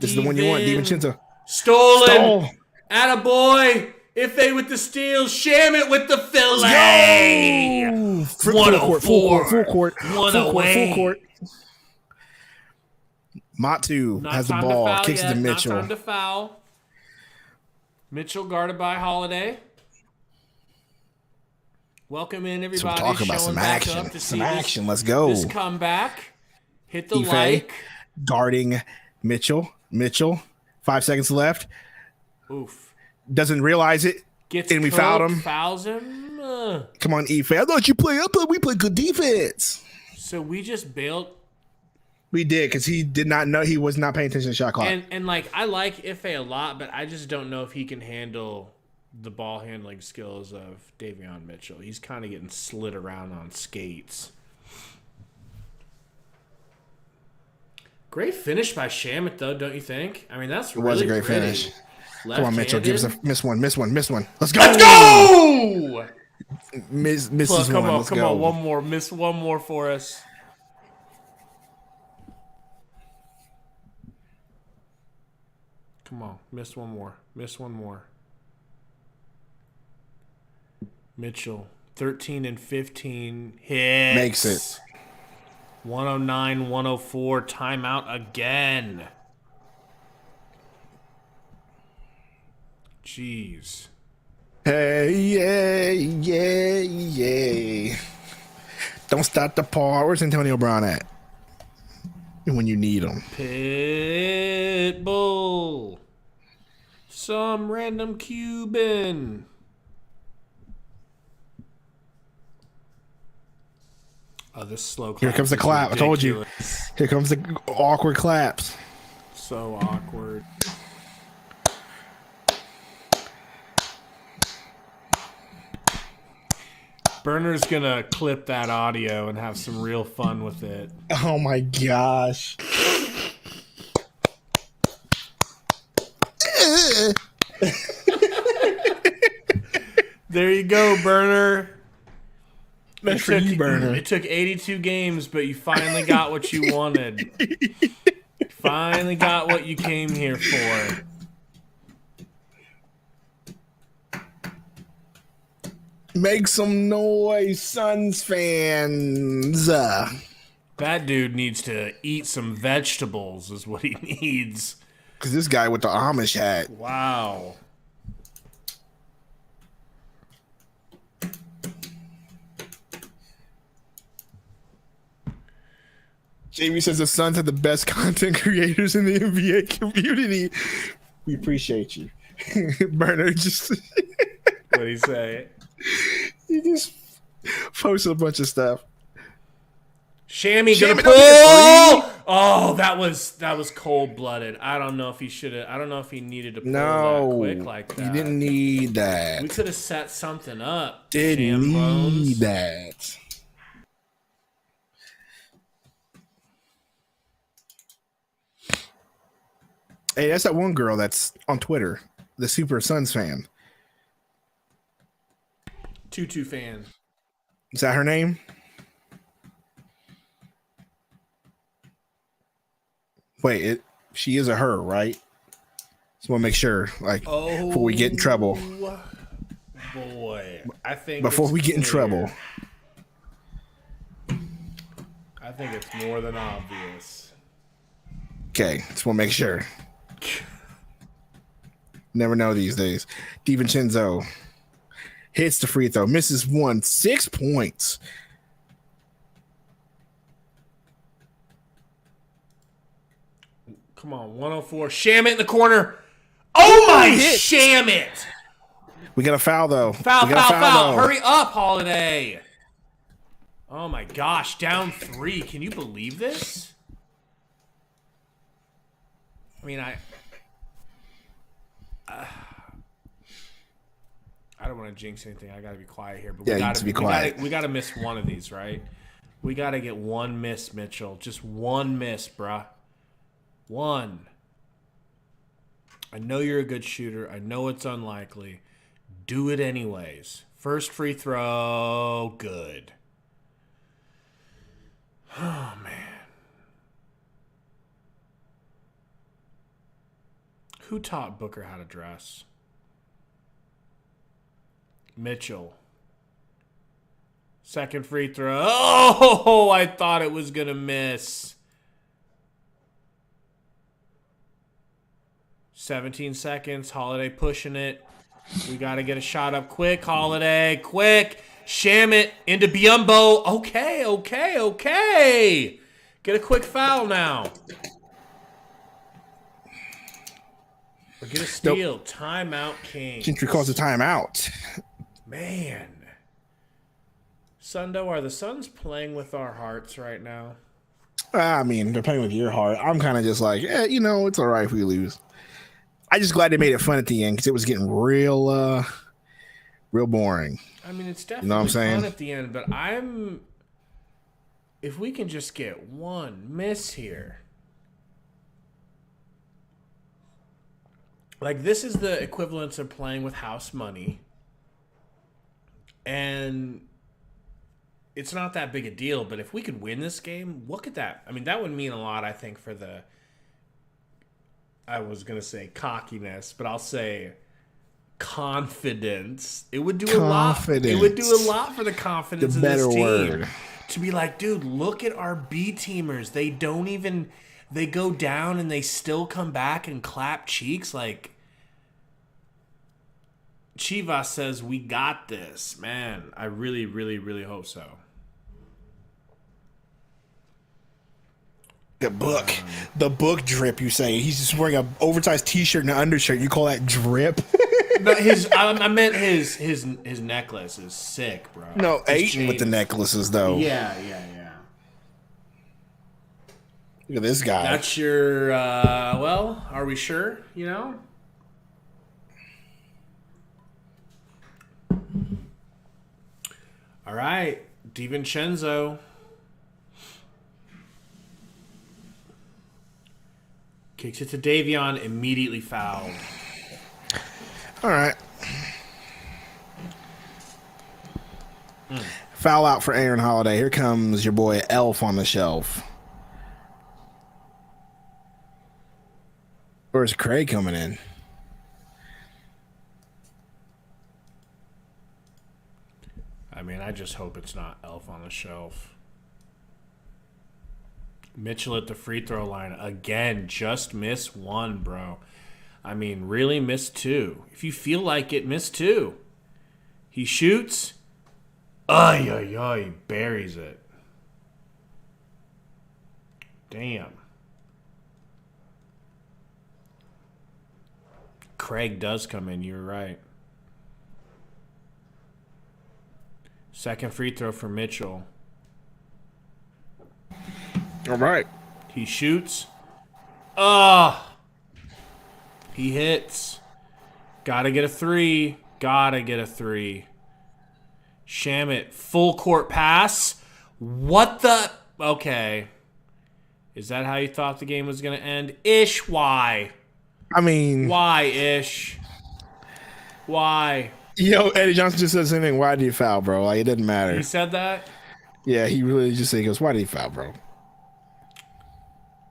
This is the one you want, DiVincenzo.
Stolen. Attaboy. Ife with the steal. Shamit with the fillet.
Full court. Matu has the ball. Kicks it to Mitchell.
Not time to foul. Mitchell guarded by Holiday. Welcome in, everybody.
So talk about some action. Some action. Let's go.
This comeback. Hit the
Ife
like.
Guarding Mitchell. 5 seconds left.
Oof.
doesn't realize it. And we fouled him.
Fouls him.
Come on, Ife. I thought you play up, but we play good defense.
So we just bailed.
We did, because he did not know, he was not paying attention to shot clock.
And like, I like Ife a lot, but I just don't know if he can handle the ball handling skills of Davion Mitchell. He's kind of getting slid around on skates. Great finish by Shamit, though, don't you think? I mean, that's really
was a great finish. Come on, Mitchell, give us a miss one. Let's go.
Let's go!
Misses
come
one.
on,
Let's
come
go.
on, one more. Miss one more for us. Come on, miss one more. Mitchell, 13 and 15 hits.
Makes it.
109, 104, timeout again. Jeez.
Hey, yeah. Don't stop the par. Where's Antonio Brown at? When you need him.
Pitbull. Some random Cuban. Oh, this slow clap.
Here comes the clap.
Ridiculous.
I told you. Here comes the awkward claps.
So awkward. Burner's gonna clip that audio and have some real fun with it.
Oh my gosh.
There you go, Burner.
That's for you, Burner.
It took 82 games, but you finally got what you wanted. Finally got what you came here for.
Make some noise, Suns fans.
That dude needs to eat some vegetables is what he needs.
Because this guy with the Amish hat.
Wow.
Jamie says the Suns are the best content creators in the NBA community. We appreciate you. Burner just...
What did he say?
He just posted a bunch of stuff.
Shammy gonna
Shammy,
pull.
don't get
Oh, that was cold blooded. I don't know if he should have. I don't know if he needed to pull that quick like that.
You didn't need that.
We could have set something up.
Didn't
Shambones.
need that. Hey, that's that one girl that's on Twitter, the Super Suns fan.
Tutu fan.
Is that her name? Wait, she is a her, right? Just want to make sure, like, before we get in trouble.
Boy, I think
before we get in
clear.
trouble.
I think it's more than obvious.
Okay, just want to make sure. Never know these days. DiVincenzo hits the free throw, misses one, 6 points.
Come on, 104. Sham it in the corner. Oh my sham it!
We got a foul though.
Foul.
Though.
Hurry up, Holiday. Oh my gosh, down 3. Can you believe this? I mean, I don't want to jinx anything. I got to be quiet here. But
you need to be quiet.
We got to miss one of these, right? We got to get one miss, Mitchell. Just one miss, bruh. One. I know you're a good shooter. I know it's unlikely. Do it anyways. First free throw. Good. Oh, man. Who taught Booker how to dress? Mitchell. Second free throw. Oh, I thought it was going to miss. 17 seconds. Holiday pushing it. We got to get a shot up quick. Holiday, quick. Sham it into Biombo. Okay. Get a quick foul now. Or get a steal. Nope. Timeout Kings.
Gentry calls a timeout.
Man. Sundo, are the Suns playing with our hearts right now?
I mean, they're playing with your heart. I'm kind of just like, it's all right if we lose. I just glad they made it fun at the end because it was getting real boring.
I mean, it's definitely fun at the end, but if we can just get one miss here. Like, this is the equivalence of playing with house money. And it's not that big a deal, but if we could win this game, look at that. I mean, that would mean a lot, I think, for the, I was going to say cockiness, but I'll say confidence. It would do a lot. It would do a lot for the confidence of this team. Word. To be like, dude, look at our B-teamers. They go down and they still come back and clap cheeks. Like, Chivas says, we got this. Man, I really, really, really hope so.
The book drip, you say. He's just wearing an oversized t-shirt and an undershirt. You call that drip?
No, I meant his necklace is sick, bro.
No, Aiden with the necklaces, though.
Yeah.
Look at this guy.
That's your, are we sure, All right, DiVincenzo. Kicks it to Davion, immediately fouled.
All right. Foul out for Aaron Holiday. Here comes your boy Elf on the shelf. Where's Craig coming in?
I mean, I just hope it's not Elf on the shelf. Mitchell at the free throw line. Again, just miss one, bro. I mean, really miss two. If you feel like it, miss two. He shoots. He buries it. Damn. Craig does come in, you're right. Second free throw for Mitchell.
All right.
He shoots. He hits. Gotta get a three. Shamit, full court pass. What the? Okay. Is that how you thought the game was going to end? Ish, why?
I mean.
Why, Ish? Why?
Eddie Johnson just said the same thing. Why did you foul, bro? Like, it doesn't matter.
He said that?
Yeah, he really just said, he goes, why did he foul, bro?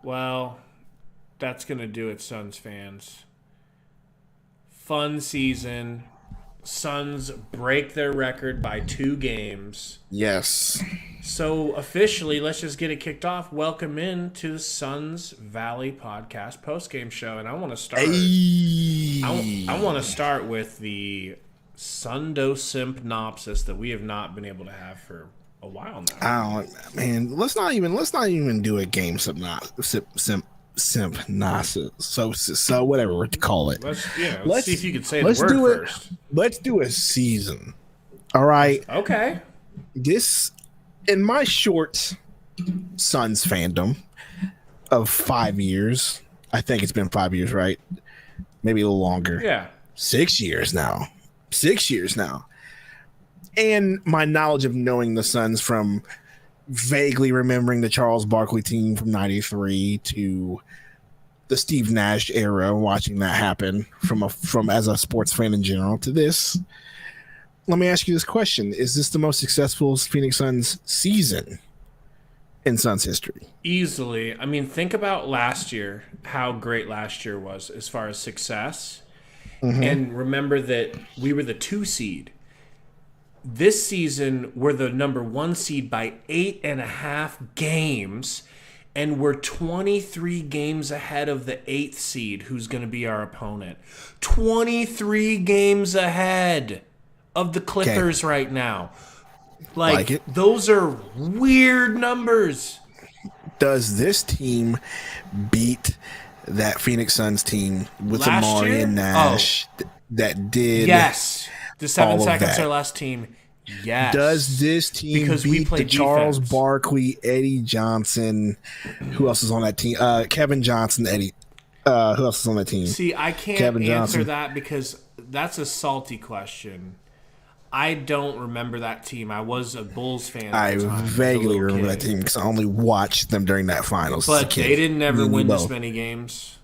Well, that's going to do it, Suns fans. Fun season. Suns break their record by 2 games.
Yes.
So officially, let's just get it kicked off. Welcome in to the Suns Valley Podcast postgame show, and I want to start. I want to start with the Sundo Simpnopsis that we have not been able to have for a while now.
Let's not even do a game Simpnosis. So whatever we call it.
Let's see if you can say the word first.
Let's do a season. All right.
Okay.
This, in my short Suns fandom of 5 years, I think it's been 5 years, right? Maybe a little longer.
Yeah.
6 years now. 6 years now. And my knowledge of knowing the Suns from vaguely remembering the Charles Barkley team from 93 to the Steve Nash era, watching that happen from as a sports fan in general to this. Let me ask you this question. Is this the most successful Phoenix Suns season in Suns history?
Easily. I mean, think about last year, how great last year was as far as success. Mm-hmm. And remember that we were the 2 seed. This season, we're the number 1 seed by 8.5 games, and we're 23 games ahead of the 8th seed, who's going to be our opponent. 23 games ahead of the Clippers right now. Like it. Those are weird numbers.
Does this team beat that Phoenix Suns team with
Last
Amari
year?
and Nash that did
Yes. The 7
all of
seconds
that.
our last team. Yes.
Does this team
because we
beat
play
the Charles
defense.
Barkley, Eddie Johnson? Who else is on that team? Kevin Johnson, Eddie. Who else is on that team?
See, I can't
Kevin
answer
Johnson.
that because that's a salty question. I don't remember that team. I was a Bulls fan at
I
the time.
vaguely remember that team because I only watched them during that finals. as a
But
kid.
they didn't ever
Me and you
win this
both.
many games.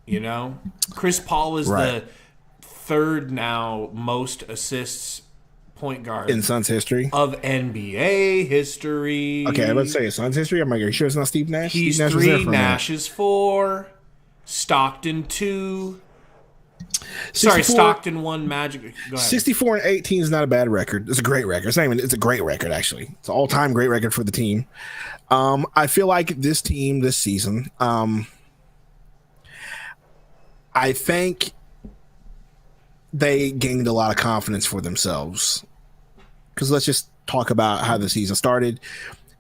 You know? Chris Paul is
Right.
the third now most assists point guard
In Suns history.
of NBA history.
Okay, I'm about to say Suns history. I'm like, are you sure it's not Steve Nash?
He's
Steve Nash was there
3,
for a minute.
Nash is 4, Stockton 2. Sorry,
64
Stockton 1, Magic. Go ahead.
64 and 18 is not a bad record. It's a great record. It's a great record, actually. It's an all-time great record for the team. I feel like this team this season, I think they gained a lot of confidence for themselves. Because let's just talk about how the season started.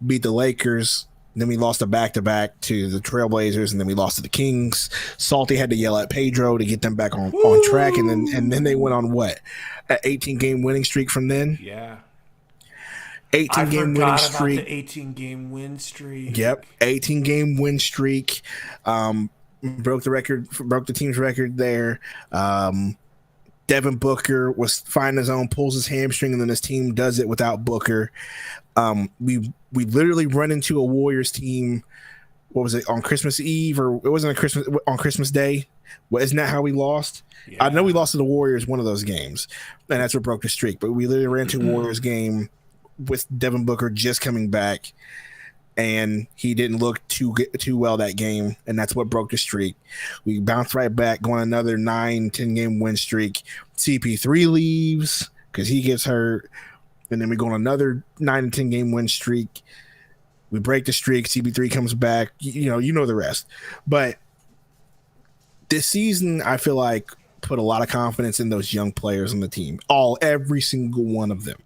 Beat the Lakers. Then we lost a back-to-back to the Trailblazers, and then we lost to the Kings. Salty had to yell at Pedro to get them back on track, and then they went on what? An 18-game winning streak from then?
Yeah.
18-game winning streak.
About the 18-game win streak.
Yep, 18-game win streak. Broke the team's record there. Devin Booker was finding his own, pulls his hamstring, and then his team does it without Booker. We literally run into a Warriors team. What was it, on Christmas Eve, or it wasn't on Christmas Day? Well, isn't that how we lost? Yeah. I know we lost to the Warriors one of those games, and that's what broke the streak. But we literally ran into a Warriors game with Devin Booker just coming back, and he didn't look too well that game, and that's what broke the streak. We bounced right back, going another 9-10 game win streak. CP3 leaves because he gets hurt. And then we go on another 9-10 game win streak. We break the streak. CP3 comes back. You know the rest. But this season, I feel like put a lot of confidence in those young players on the team. Every single one of them.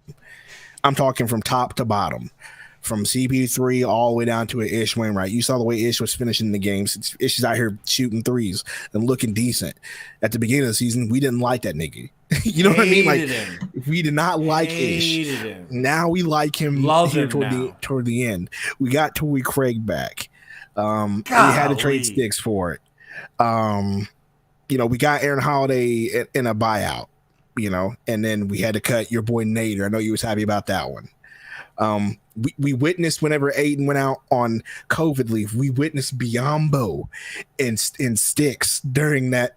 I'm talking from top to bottom. From CP3 all the way down to an Ish Wainwright. You saw the way Ish was finishing the games. Ish is out here shooting threes and looking decent. At the beginning of the season, we didn't like that nigga. You know what I mean? Like, we did not like Ish. Now we like him. Toward the end. We got Torrey Craig back. We had to trade sticks for it. We got Aaron Holiday in a buyout. And then we had to cut your boy Nader. I know you was happy about that one. We witnessed whenever Aiden went out on COVID leave, we witnessed Biombo and Sticks during that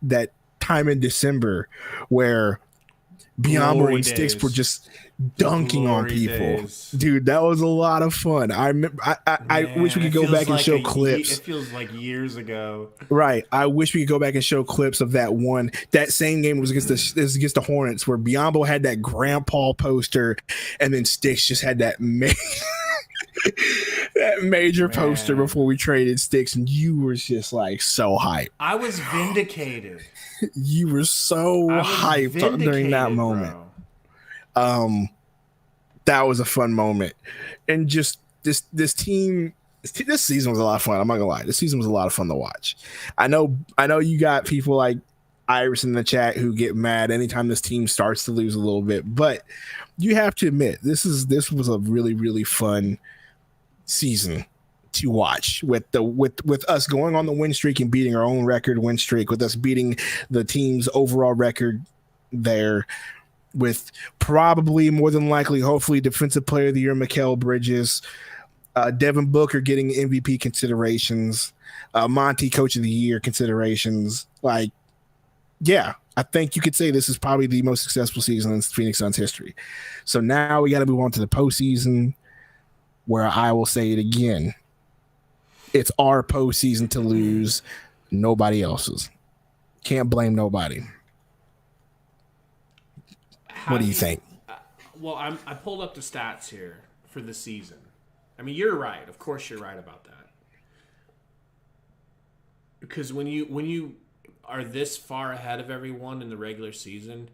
time in December where Biombo and Sticks were just dunking on people. Dude, that was a lot of fun. I remember. I wish we could go back and show clips.
It feels like years ago.
Right. I wish we could go back and show clips of that one. That same game was against the Hornets, where Biombo had that grandpa poster, and then Sticks just had that major poster before we traded Sticks, and you were just like so hyped.
I was vindicated.
You were so hyped during that moment. That was a fun moment, and just this team. This season was a lot of fun. I'm not gonna lie. This season was a lot of fun to watch. I know you got people like Iris in the chat who get mad anytime this team starts to lose a little bit, but you have to admit this was a really, really fun season to watch with us going on the win streak and beating our own record win streak, with us beating the team's overall record there, with probably more than likely, hopefully, Defensive Player of the Year Mikal Bridges, Devin Booker getting MVP considerations, Monty Coach of the Year considerations. Like, yeah, I think you could say this is probably the most successful season in Phoenix Suns history. So now we got to move on to the postseason, where I will say it again. It's our postseason to lose, nobody else's. Can't blame nobody. What do you think?
Well, I pulled up the stats here for the season. I mean, you're right. Of course, you're right about that. Because when you are this far ahead of everyone in the regular season,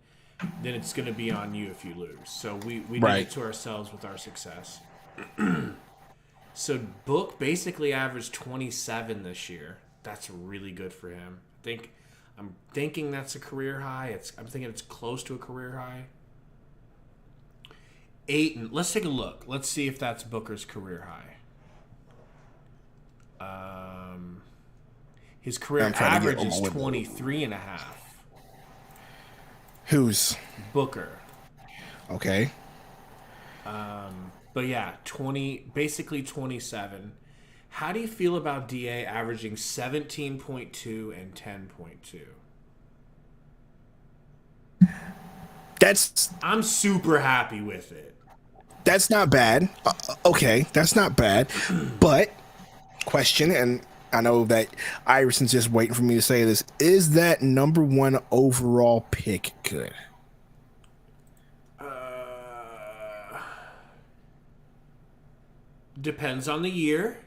then it's going to be on you if you lose. So we did it to ourselves with our success. So Book basically averaged 27 this year. That's really good for him. I'm thinking that's a career high. I'm thinking it's close to a career high. Ayton, let's take a look. Let's see if that's Booker's career high. His career average is 23 and a half.
Who's?
Booker.
Okay.
But yeah, basically 27. How do you feel about DA averaging 17.2 and 10.2? I'm super happy with it.
That's not bad. Okay, that's not bad. But question, and I know that Iverson's just waiting for me to say this, is that number 1 overall pick good?
Depends on the year.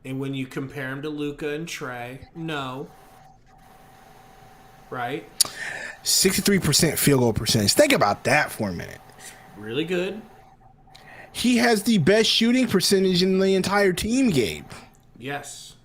And when you compare him to Luka and Trey, no. Right?
63% field goal percentage. Think about that for a minute.
Really good.
He has the best shooting percentage in the entire team, Gabe.
Yes.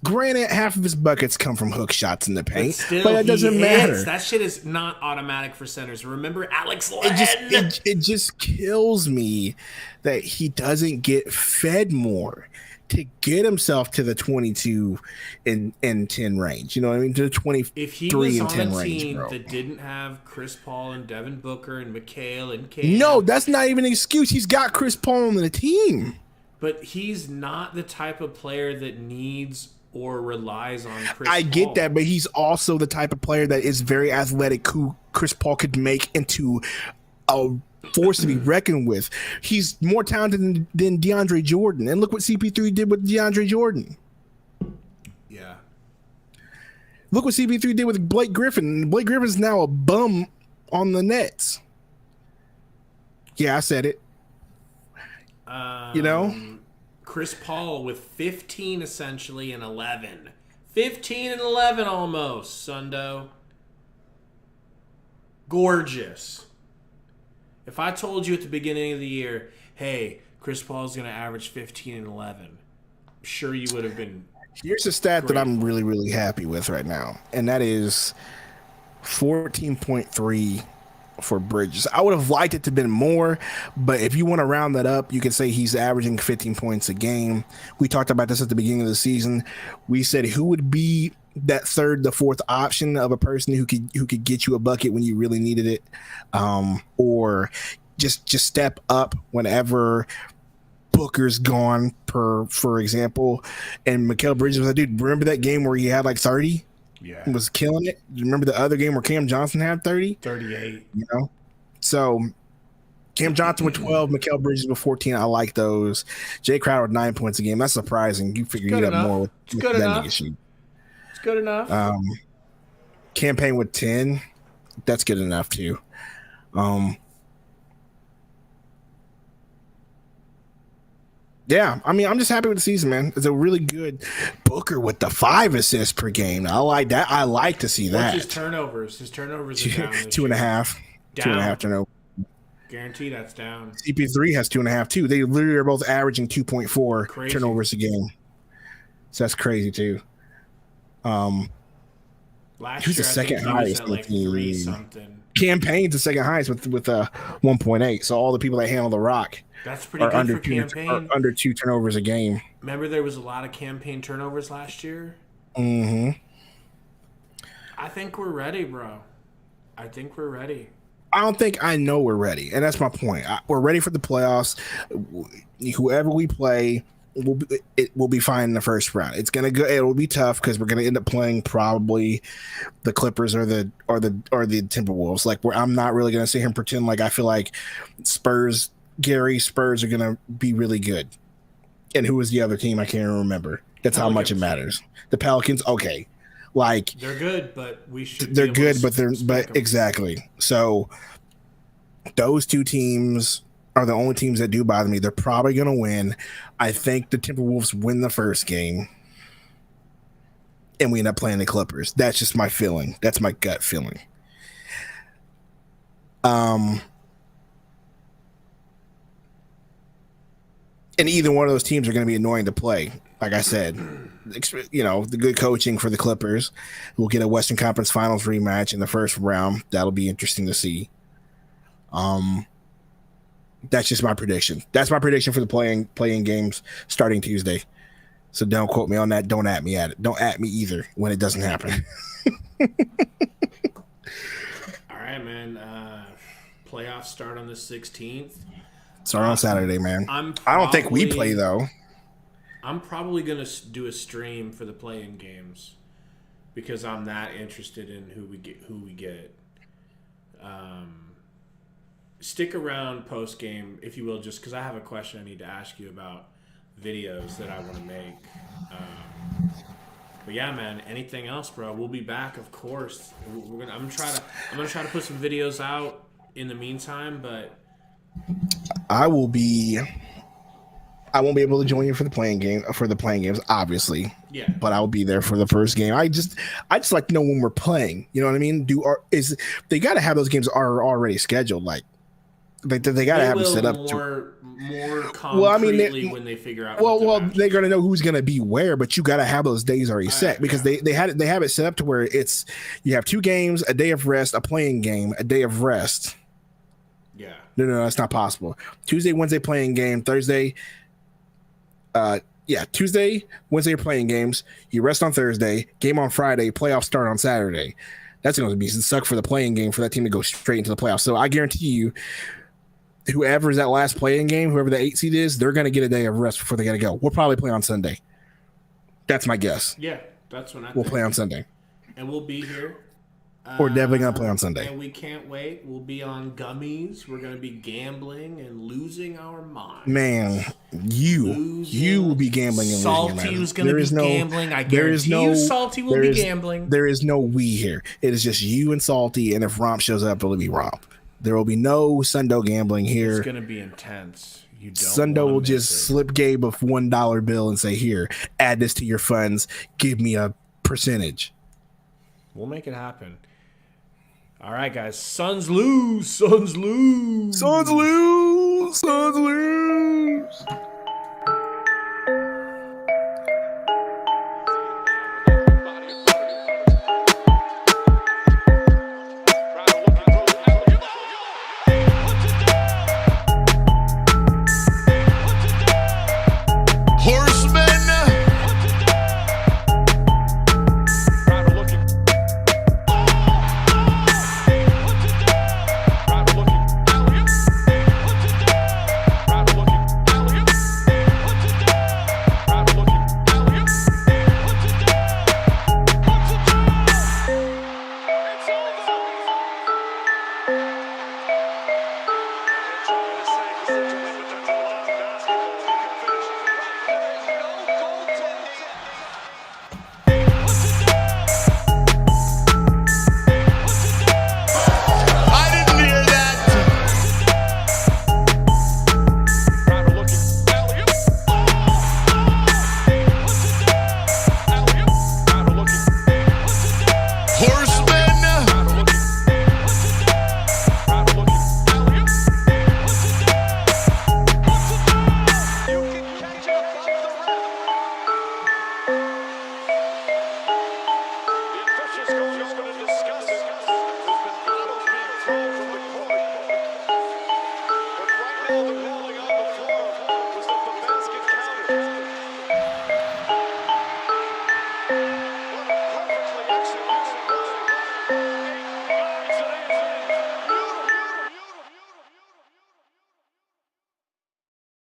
Granted, half of his buckets come from hook shots in the paint,
but
that doesn't matter.
That shit is not automatic for centers. Remember Alex Len?
It just kills me that he doesn't get fed more to get himself to the 22 and 10 range. You know what I mean? To the 23 and 10 range,
team
bro.
That didn't have Chris Paul and Devin Booker and Mikal and Cam.
No, that's not even an excuse. He's got Chris Paul on the team.
But he's not the type of player that needs or relies on Chris
I
Paul.
get that, but he's also the type of player that is very athletic who Chris Paul could make into a force to be reckoned with. He's more talented than DeAndre Jordan. And look what CP3 did with DeAndre Jordan.
Yeah.
Look what CP3 did with Blake Griffin. Blake Griffin's now a bum on the Nets. Yeah, I said it. You know?
Chris Paul with 15 essentially and 11. 15 and 11 almost, Sundo. Gorgeous. If I told you at the beginning of the year, hey, Chris Paul's going to average 15 and 11, I'm sure you would have been.
Here's a stat that I'm really, really happy with right now, and that is 14.3 for Bridges. I would have liked it to have been more, but if you want to round that up, you can say he's averaging 15 points a game. We talked about this at the beginning of the season. We said who would be that third, the fourth option of a person who could get you a bucket when you really needed it, or just step up whenever Booker's gone, for example. And Mikal Bridges was like, dude, remember that game where he had like 30?
Yeah.
Was killing it. Remember the other game where Cam Johnson had 30?
38.
You know? So Cam Johnson with 12, Mikal Bridges with 14. I like those. Jay Crowder with 9 points a game. That's surprising. You figure you'd have more with that nigga shoot.
It's good enough.
Campaign with 10. That's good enough too. Yeah, I mean, I'm just happy with the season, man. It's a really good Booker with the 5 assists per game. I like that. I like to see that.
What's his turnovers? His turnovers are down.
2.5.
Down.
2.5 turnovers.
Guarantee that's down.
CP3 has 2.5 too. They literally are both averaging 2.4 turnovers a game. So that's crazy too.
Last
who's
year,
the second highest
on like 3 something.
Campaign's the second highest with 1.8. So all the people that handle the rock.
That's pretty good for Campaign.
Under 2 turnovers a game.
Remember there was a lot of Campaign turnovers last year?
Mm-hmm.
I think we're ready, bro. I think we're ready.
I don't think I know we're ready. And that's my point. We're ready for the playoffs. Whoever we play, it will be fine in the first round. It's gonna go. It will be tough because we're gonna end up playing probably the Clippers or the Timberwolves. Like I'm not really gonna sit here and pretend like I feel like Spurs are gonna be really good. And who was the other team? I can't even remember. That's how much it matters. The Pelicans, okay, like
they're good, but we should.
They're good, but exactly. So those two teams are the only teams that do bother me. They're probably gonna win. I think the Timberwolves win the first game, and we end up playing the Clippers. That's just my feeling. That's my gut feeling. And either one of those teams are going to be annoying to play. Like I said, the good coaching for the Clippers. We'll get a Western Conference Finals rematch in the first round. That'll be interesting to see. That's just my prediction. That's my prediction for the playing games starting Tuesday. So don't quote me on that. Don't at me at it. Don't at me either when it doesn't happen.
All right, man. Playoffs start on the 16th.
Start on Saturday, man. I don't think we play, though.
I'm probably going to do a stream for the play-in games because I'm that interested in who we get. Stick around post-game, if you will, just because I have a question I need to ask you about videos that I want to make. But yeah, man. Anything else, bro? We'll be back, of course. I'm gonna try to put some videos out in the meantime, but
I won't be able to join you for the playing games, obviously.
Yeah.
But I'll be there for the first game. I just like to know when we're playing. You know what I mean? They got to have those games are already scheduled? Like they got to have them set up
more concretely when they figure out.
Well, they're gonna know who's gonna be where, but you got to have those days already set because they have it set up to where it's you have 2 games, a day of rest, a playing game, a day of rest.
Yeah.
No, that's not possible. Tuesday, Wednesday playing game, Thursday. Tuesday, Wednesday playing games. You rest on Thursday, game on Friday, playoffs start on Saturday. That's going to be suck for the playing game for that team to go straight into the playoffs. So I guarantee you, whoever's that last playing game, whoever the 8 seed is, they're going to get a day of rest before they got to go. We'll probably play on Sunday. That's my guess.
Yeah, that's when
we'll play on Sunday.
And we'll be here.
We're definitely going to play on Sunday.
And we can't wait. We'll be on gummies. We're going to be gambling and losing our minds.
Man, you will be gambling and
losing.
Salty
is going to be gambling. I guarantee you Salty will be gambling.
There is no we here. It is just you and Salty, and if Romp shows up, it'll be Romp. There will be no Sundo gambling here.
It's going to be intense.
Sundo will just slip Gabe a $1 bill and say, here, add this to your funds. Give me a percentage.
We'll make it happen. All right, guys. Suns lose. Suns lose.
Suns lose. Suns lose.